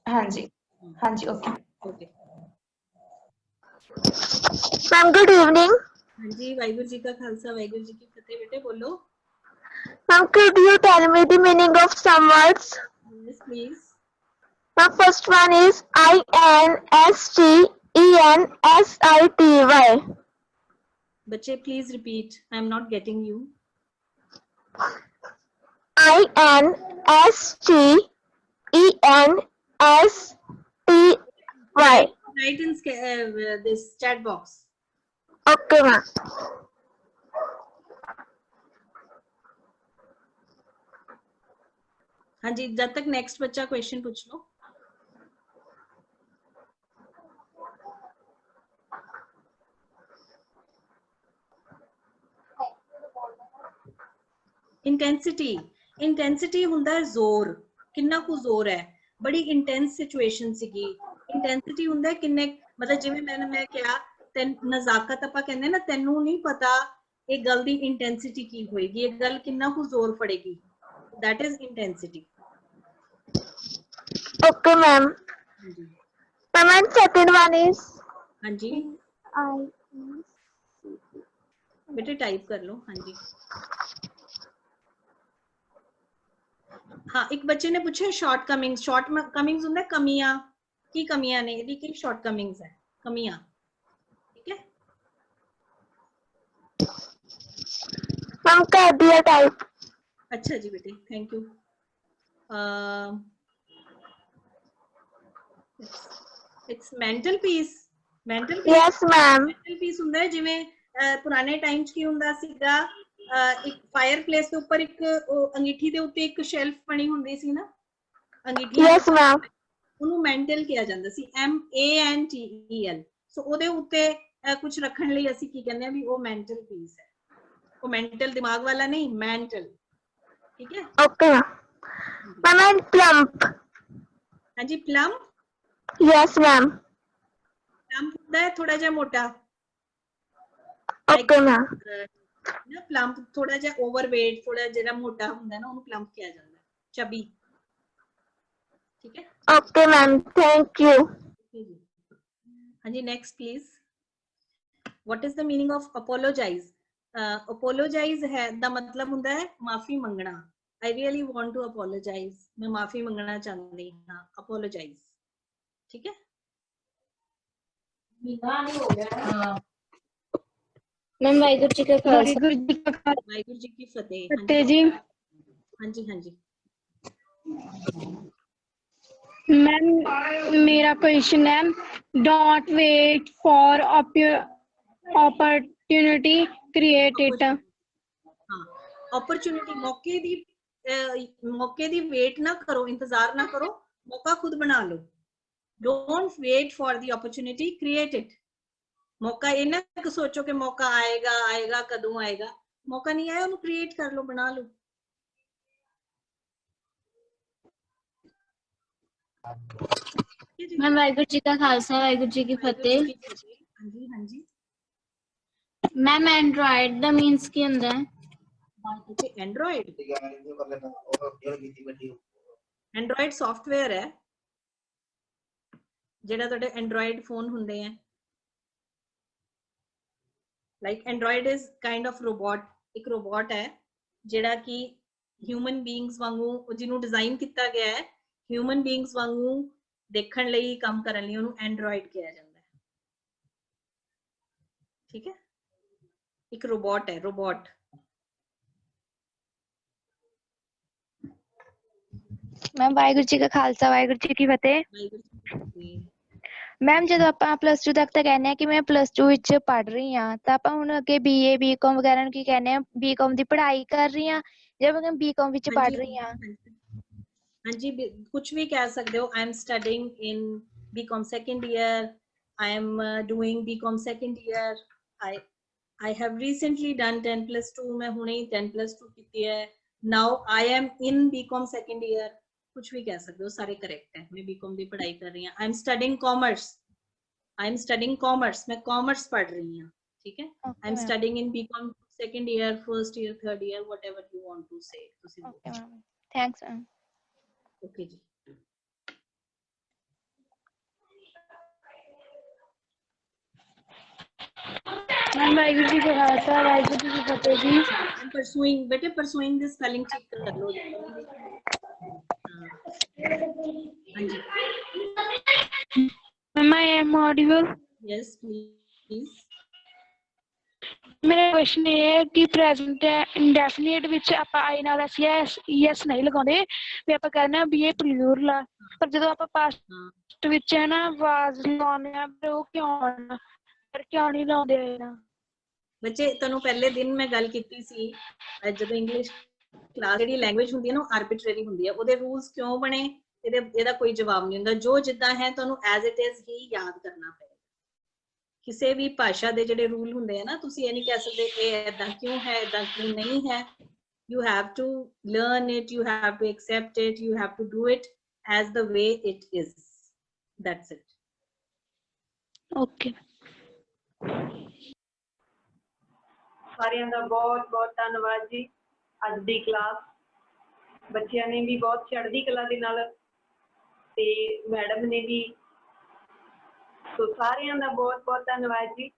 ਹਾਂਜੀ ਹਾਂਜੀ okay okay ma'am good evening. ਹਾਂਜੀ, ਵਾਹਿਗੁਰੂ ਜੀ ਕਾ ਖਾਲਸਾ ਵਾਹਿਗੁਰੂ ਜੀ ਕੀ ਫਤਿਹ। ਬੇਟੇ ਬੋਲੋ। Ma'am could you tell me the meaning of some words? Yes please। The first one is INSTENSITY। बच्चे please repeat, I am not getting you. INSTENSITY। Write in this chat box। Okay ma'am। हाँ जी, जब तक next बच्चा question पूछ लो। Intensity ਹੁੰਦਾ ਹੈ ਜ਼ੋਰ, ਕਿੰਨਾ ਕੁ ਜ਼ੋਰ ਹੈ, ਬੜੀ ਇੰਟੈਂਸ ਸਿਚੁਏਸ਼ਨ ਸੀਗੀ। ਇੰਟੈਂਸਿਟੀ ਹੁੰਦਾ ਕਿੰਨੇ, ਮਤਲਬ ਜਿਵੇਂ ਮੈਂ ਕਿਹਾ ਤੇ ਨਜ਼ਾਕਤ ਆਪਾਂ ਕਹਿੰਦੇ ਨਾ, ਤੈਨੂੰ ਨਹੀਂ ਪਤਾ ਇਹ ਗੱਲ ਦੀ ਇੰਟੈਂਸਿਟੀ ਕੀ ਹੋਏਗੀ, ਇਹ ਗੱਲ ਕਿੰਨਾ ਕੁ ਜ਼ੋਰ ਫੜੇਗੀ, that is intensity। Okay ma'am। Ma'am and second one is हाँ जी बेटे टाइप कर लो। हाँ जी हाँ, एक बच्चे ने पूछा शॉर्ट कमिंग्स। शॉर्ट कमिंग्स ਹੁੰਦਾ ਕਮੀਆਂ, ਕੀ ਕਮੀਆਂ ਨੇ ਇਹਦੀ, ਕੀ ਸ਼ॉर्ट कमिंग्स है, कमियां। ठीक है मैम कर दिया टाइप। अच्छा जी बेटे, thank you. It's mental peace. Mental peace, yes ma'am. Mental peace ਹੁੰਦਾ ਹੈ ਜਿਵੇਂ ਪੁਰਾਣੇ ਟਾਈਮ 'ਚ ਕੀ ਹੁੰਦਾ ਸੀਗਾ, ਇੱਕ ਫਾਇਰ ਪਲੇਸ ਦੇ ਉੱਪਰ ਇੱਕ ਅੰਗੀਠੀ ਦੇ ਉੱਤੇ ਇੱਕ ਸ਼ੈਲਫ ਬਣੀ ਹੁੰਦੀ ਸੀ ਨਾ, ਅੰਗੀਠੀ। Yes ma'am. ਉਹਨੂੰ ਮੈਂਟਲ ਕਿਹਾ ਜਾਂਦਾ ਸੀ, MANTEL। ਸੋ ਉਹਦੇ ਉੱਤੇ ਕੁਝ ਰੱਖਣ ਲਈ ਅਸੀਂ ਕੀ ਕਹਿੰਦੇ ਆ ਵੀ ਉਹ ਮੈਂਟਲ ਪੀਸ ਹੈ। ਉਹ ਮੈਂਟਲ ਦਿਮਾਗ ਵਾਲਾ ਨਹੀਂ, ਮੈਂਟਲ। ठीक है ओके मैम एंड प्लम्प। हाँ जी प्लम। Yes ma'am. प्लम्प ਹੁੰਦਾ ਹੈ ਥੋੜਾ ਜਿਹਾ ਮੋਟਾ। Okay ma'am. ਨਾ प्लम्प ਥੋੜਾ ਜਿਹਾ ਓਵਰਵੇਟ, ਥੋੜਾ ਜਿਹੜਾ ਮੋਟਾ ਹੁੰਦਾ ਨਾ, ਉਹਨੂੰ प्लम्प ਕਿਹਾ ਜਾਂਦਾ, ਚਬੀ। ठीक है ओके मैम, थैंक यू। हाँ जी next please. What is the meaning of apologise? Apologise है दा मतलब ਹੁੰਦਾ ਹੈ ਮਾਫੀ ਮੰਗਣਾ। I really want to apologize, मैं माफी मंगना चाहती हाँ, apologize। ठीक है मैम वाहिगुरु जी का खालसा वाहिगुरु जी की फतेह। फतेह जी। हाँ जी हाँ जी मैम मेरा क्वेश्चन है, don't wait for opportunity, create it। हाँ, अपॉर्चुनिटी, मौके दी वेट ना करो, इंतजार ना करो, मौका खुद बना लो। Don't wait for the opportunity, create it. मौका ये ना सोचो कि मौका आएगा कदों आएगा, मौका नहीं आया उन्हें क्रिएट कर लो, बना लो। मैम वाहिगुरु जी का खालसा वाहिगुरु जी की फतेह। हाँ जी हाँ जी मैम एंड्रॉइड दा मींस की ਹੁੰਦਾ ਹੈ? एंड्रॉइड सॉफ्टवेयर है ਜਿਹੜਾ ਤੁਹਾਡੇ एंड्रॉइड फोन ਹੁੰਦੇ ਆ। Like Android is kind of robot, एक रोबोट है ਜਿਹੜਾ ਕਿ ਹਿਊਮਨ ਬੀਇੰਗਸ ਵਾਂਗੂ, ਜਿਹਨੂੰ ਡਿਜ਼ਾਈਨ ਕੀਤਾ ਗਿਆ ਹੈ ਹਿਊਮਨ ਬੀਇੰਗਸ ਵਾਂਗੂ ਦੇਖਣ ਲਈ, ਕੰਮ ਕਰਨ ਲਈ, ਉਹਨੂੰ एंड्रॉइड ਕਿਹਾ ਜਾਂਦਾ ਹੈ। ठीक है एक रोबोट है, रोबोट। मैम वाहिगुरु जी का खालसा वाहिगुरु जी की फतेह। मैम ਜਦੋਂ ਆਪਾਂ ਪਲੱਸ 2 ਤੱਕ ਤਾਂ ਕਹਿੰਦੇ ਆ ਕਿ ਮੈਂ ਪਲੱਸ 2 ਵਿੱਚ ਪੜ੍ਹ ਰਹੀ ਹਾਂ, ਤਾਂ ਆਪਾਂ ਹੁਣ ਅੱਗੇ BA BCom ਵਗੈਰਾ ਨੂੰ ਕੀ ਕਹਿੰਦੇ ਆ, BCom ਦੀ ਪੜ੍ਹਾਈ ਕਰ ਰਹੀ ਹਾਂ ਜਾਂ ਮੈਂ BCom ਵਿੱਚ ਪੜ੍ਹ ਰਹੀ ਹਾਂ? ਹਾਂਜੀ ਕੁਝ ਵੀ ਕਹਿ ਸਕਦੇ ਹੋ। I am studying in BCom second year, I am doing BCom second year, I have recently done 10+2, मैं ਹੁਣੇ 10+2 ਕੀਤੀ ਹੈ। Now I am in BCom second year, कुछ भी कह सकते हो, सारे करेक्ट है। मैं बीकॉम की पढ़ाई कर रही हूँ। आई एम स्टडिंग कॉमर्स, मैं कॉमर्स पढ़ रही हूँ, ठीक है। I am studying in BCom second year, first year, third year, whatever you want to say. Okay ma'am, thanks ma'am. Okay जी। मैम वाहिगुरू जी का खालसा वाहिगुरू जी की फतेह जी। परसुइंग बेटे, परसुइंग दी स्पेलिंग चेक कर लो। हाँ जी। Am I audible? Yes, please. ਮੇਰਾ ਕੁਐਸਚਨ ਇਹ ਹੈ ਕਿ ਪ੍ਰੈਜ਼ੈਂਟ ਇੰਡੈਫੀਨਿਟ ਵਿੱਚ ਆਪਾਂ ਆਈ ਨਾਲ ਯੈਸ ਨਹੀਂ ਲਗਾਉਂਦੇ, ਵੀ ਆਪਾਂ ਕਹਿੰਦੇ ਆ ਵੀ ਇਹ ਪਲੂਰਲ ਆ, ਪਰ ਜਦੋਂ ਆਪਾਂ ਪਾਸਟ ਵਿੱਚ ਹੈ ਨਾ ਵਾਜ਼ ਲਾਉਂਦੇ ਆ, ਪਰ ਉਹ ਕਿਉਂ ਨਹੀਂ ਲਾਉਂਦੇ ਨਾ। ਬੱਚੇ ਤੁਹਾਨੂੰ ਪਹਿਲੇ ਦਿਨ ਮੈਂ ਗੱਲ ਕੀਤੀ ਸੀ, ਜਦੋਂ ਇੰਗਲਿਸ਼ ਕਲਾਸ ਜਿਹੜੀ ਲੈਂਗੁਏਜ ਹੁੰਦੀ ਹੈ ਨਾ, ਆਰਬਿਟਰਰੀ ਹੁੰਦੀ ਹੈ। ਉਹਦੇ ਰੂਲਸ ਕਿਉਂ ਬਣੇ, ਇਹਦਾ ਕੋਈ ਜਵਾਬ ਨਹੀਂ ਹੁੰਦਾ। ਜੋ ਜਿੱਦਾਂ ਹੈ ਤੁਹਾਨੂੰ ਐਜ਼ ਇਟ ਇਜ਼ ਹੀ ਯਾਦ ਕਰਨਾ ਪਏਗਾ। ਕਿਸੇ ਵੀ ਭਾਸ਼ਾ ਦੇ ਜਿਹੜੇ ਰੂਲ ਹੁੰਦੇ ਆ ਨਾ, ਤੁਸੀਂ ਇਹ ਨਹੀਂ ਕਹਿ ਸਕਦੇ ਇਹ ਏਦਾਂ ਕਿਉਂ ਹੈ, ਏਦਾਂ ਕਿਉਂ ਨਹੀਂ ਹੈ। You have to learn it, you have to accept it, you have to do it as the way it is. That's it. Okay. ਸਾਰਿਆਂ ਦਾ ਬਹੁਤ ਬਹੁਤ ਧੰਨਵਾਦ ਜੀ। ਅੱਜ ਦੀ ਕਲਾਸ ਬੱਚਿਆਂ ਨੇ ਵੀ ਬਹੁਤ ਚੜ੍ਹਦੀ ਕਲਾ ਦੇ ਨਾਲ, ਤੇ ਮੈਡਮ ਨੇ ਵੀ, ਸੋ ਸਾਰਿਆਂ ਦਾ ਬਹੁਤ ਬਹੁਤ ਧੰਨਵਾਦ ਜੀ।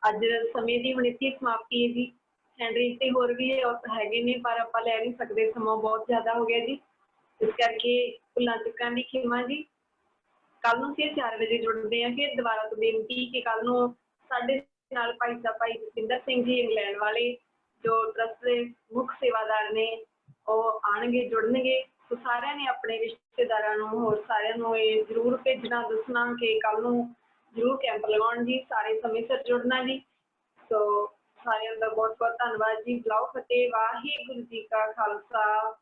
ਅੱਜ ਸਮੇਂ ਦੀ ਹੁਣ ਇੱਥੇ ਸਮਾਪਤੀ ਹੈ ਜੀ। ਹੈਂਡਰਿੰਗ ਤੇ ਹੋਰ ਵੀ ਹੈਗੇ ਨੇ, ਪਰ ਆਪਾਂ ਲੈ ਨਹੀਂ ਸਕਦੇ, ਸਮਾਂ ਬਹੁਤ ਜ਼ਿਆਦਾ ਹੋ ਗਿਆ ਜੀ। ਇਸ ਕਰਕੇ ਭੁੱਲਾਂ ਚੁੱਕਾਂ ਦੀ ਖਿਮਾ ਜੀ। ਕੱਲ ਨੂੰ ਫਿਰ 4 ਵਜੇ ਜੁੜਦੇ ਹਾਂ। ਫਿਰ ਦੁਬਾਰਾ ਤੋਂ ਬੇਨਤੀ ਕਿ ਕੱਲ ਨੂੰ ਸਾਡੇ ਨਾਲ ਭਾਈ ਜਸਵਿੰਦਰ ਸਿੰਘ ਜੀ ਇੰਗਲੈਂਡ ਵਾਲੇ, ਜੋ ਟਰਸਟ ਦੇ ਮੁੱਖ ਸੇਵਾਦਾਰ ਨੇ, ਉਹ ਆਉਣਗੇ, ਜੁੜਨਗੇ। ਸੋ ਸਾਰਿਆਂ ਨੇ ਆਪਣੇ ਰਿਸ਼ਤੇਦਾਰਾਂ ਨੂੰ, ਹੋਰ ਸਾਰਿਆਂ ਨੂੰ ਇਹ ਜ਼ਰੂਰ ਭੇਜਣਾ, ਦੱਸਣਾ ਕਿ ਕੱਲ ਨੂੰ ਜ਼ਰੂਰ ਕੈਂਪ ਲਗਾਉਣ ਜੀ। ਸਾਰੇ ਸਮੇਂ ਸਿਰ ਜੁੜਨਾ ਜੀ। ਸੋ ਸਾਰਿਆਂ ਦਾ ਬਹੁਤ ਬਹੁਤ ਧੰਨਵਾਦ ਜੀ। ਬੁਲਾਓ ਫਤਿਹ। ਵਾਹਿਗੁਰੂ ਜੀ ਕਾ ਖਾਲਸਾ,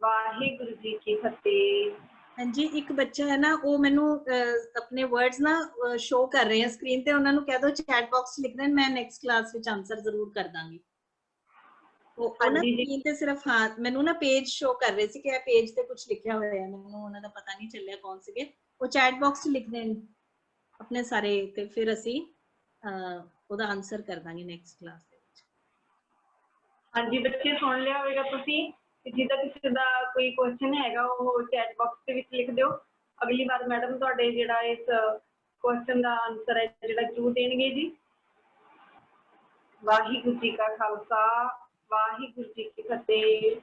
ਵਾਹਿਗੁਰੂ ਜੀ ਕੀ ਫਤਿਹ। ਹਾਂਜੀ, ਇੱਕ ਬੱਚਾ ਹੈ ਨਾ, ਉਹ ਮੈਨੂੰ ਆਪਣੇ ਵਰਡਸ ਨਾ ਸ਼ੋ ਕਰ ਰਹੇ ਆ ਸਕਰੀਨ ਤੇ। ਉਹਨਾਂ ਨੂੰ ਕਹਿ ਦੋ ਚੈਟ ਬਾਕਸ ਲਿਖ ਦੇਣ, ਮੈਂ ਨੈਕਸਟ ਕਲਾਸ ਵਿੱਚ ਆਨਸਰ ਜ਼ਰੂਰ ਕਰ ਦਾਂਗੀ। ਉਹ ਨਾ ਸਕਰੀਨ ਤੇ ਸਿਰਫ ਹਾਂ ਮੈਨੂੰ ਨਾ ਪੇਜ ਸ਼ੋ ਕਰ ਰਹੇ ਸੀ ਕਿ ਇਹ ਪੇਜ ਤੇ ਕੁਝ ਲਿਖਿਆ ਹੋਇਆ ਹੈ, ਮੈਨੂੰ ਉਹਨਾਂ ਦਾ ਪਤਾ ਨਹੀਂ ਚੱਲਿਆ ਕੌਣ ਸੀਗੇ। ਉਹ ਚੈਟ ਬਾਕਸ 'ਚ ਲਿਖ ਦੇਣ ਆਪਣੇ ਸਾਰੇ, ਤੇ ਫਿਰ ਅਸੀਂ ਉਹਦਾ ਆਨਸਰ ਕਰ ਦਾਂਗੇ ਨੈਕਸਟ ਕਲਾਸ ਦੇ ਵਿੱਚ। ਹਾਂਜੀ ਬੱਚੇ, ਸੁਣ ਲਿਆ ਹੋਵੇਗਾ ਤੁਸੀਂ। ਜਿਹਦਾ ਕਿਸੇ ਦਾ ਕੋਈ ਕੁਐਸਚਨ ਹੈਗਾ ਉਹ ਚੈਟ ਬਾਕਸ ਦੇ ਵਿੱਚ ਲਿਖ ਦਿਓ। ਅਗਲੀ ਵਾਰ ਮੈਡਮ ਤੁਹਾਡੇ ਜਿਹੜਾ ਇਸ ਕੁਐਸਚਨ ਦਾ ਆਨਸਰ ਹੈ ਜਿਹੜਾ ਜ਼ਰੂਰ ਦੇਣਗੇ ਜੀ। ਵਾਹਿਗੁਰੂ ਜੀ ਕਾ ਖਾਲਸਾ, ਵਾਹਿਗੁਰੂ ਜੀ ਕੀ ਫਤਿਹ।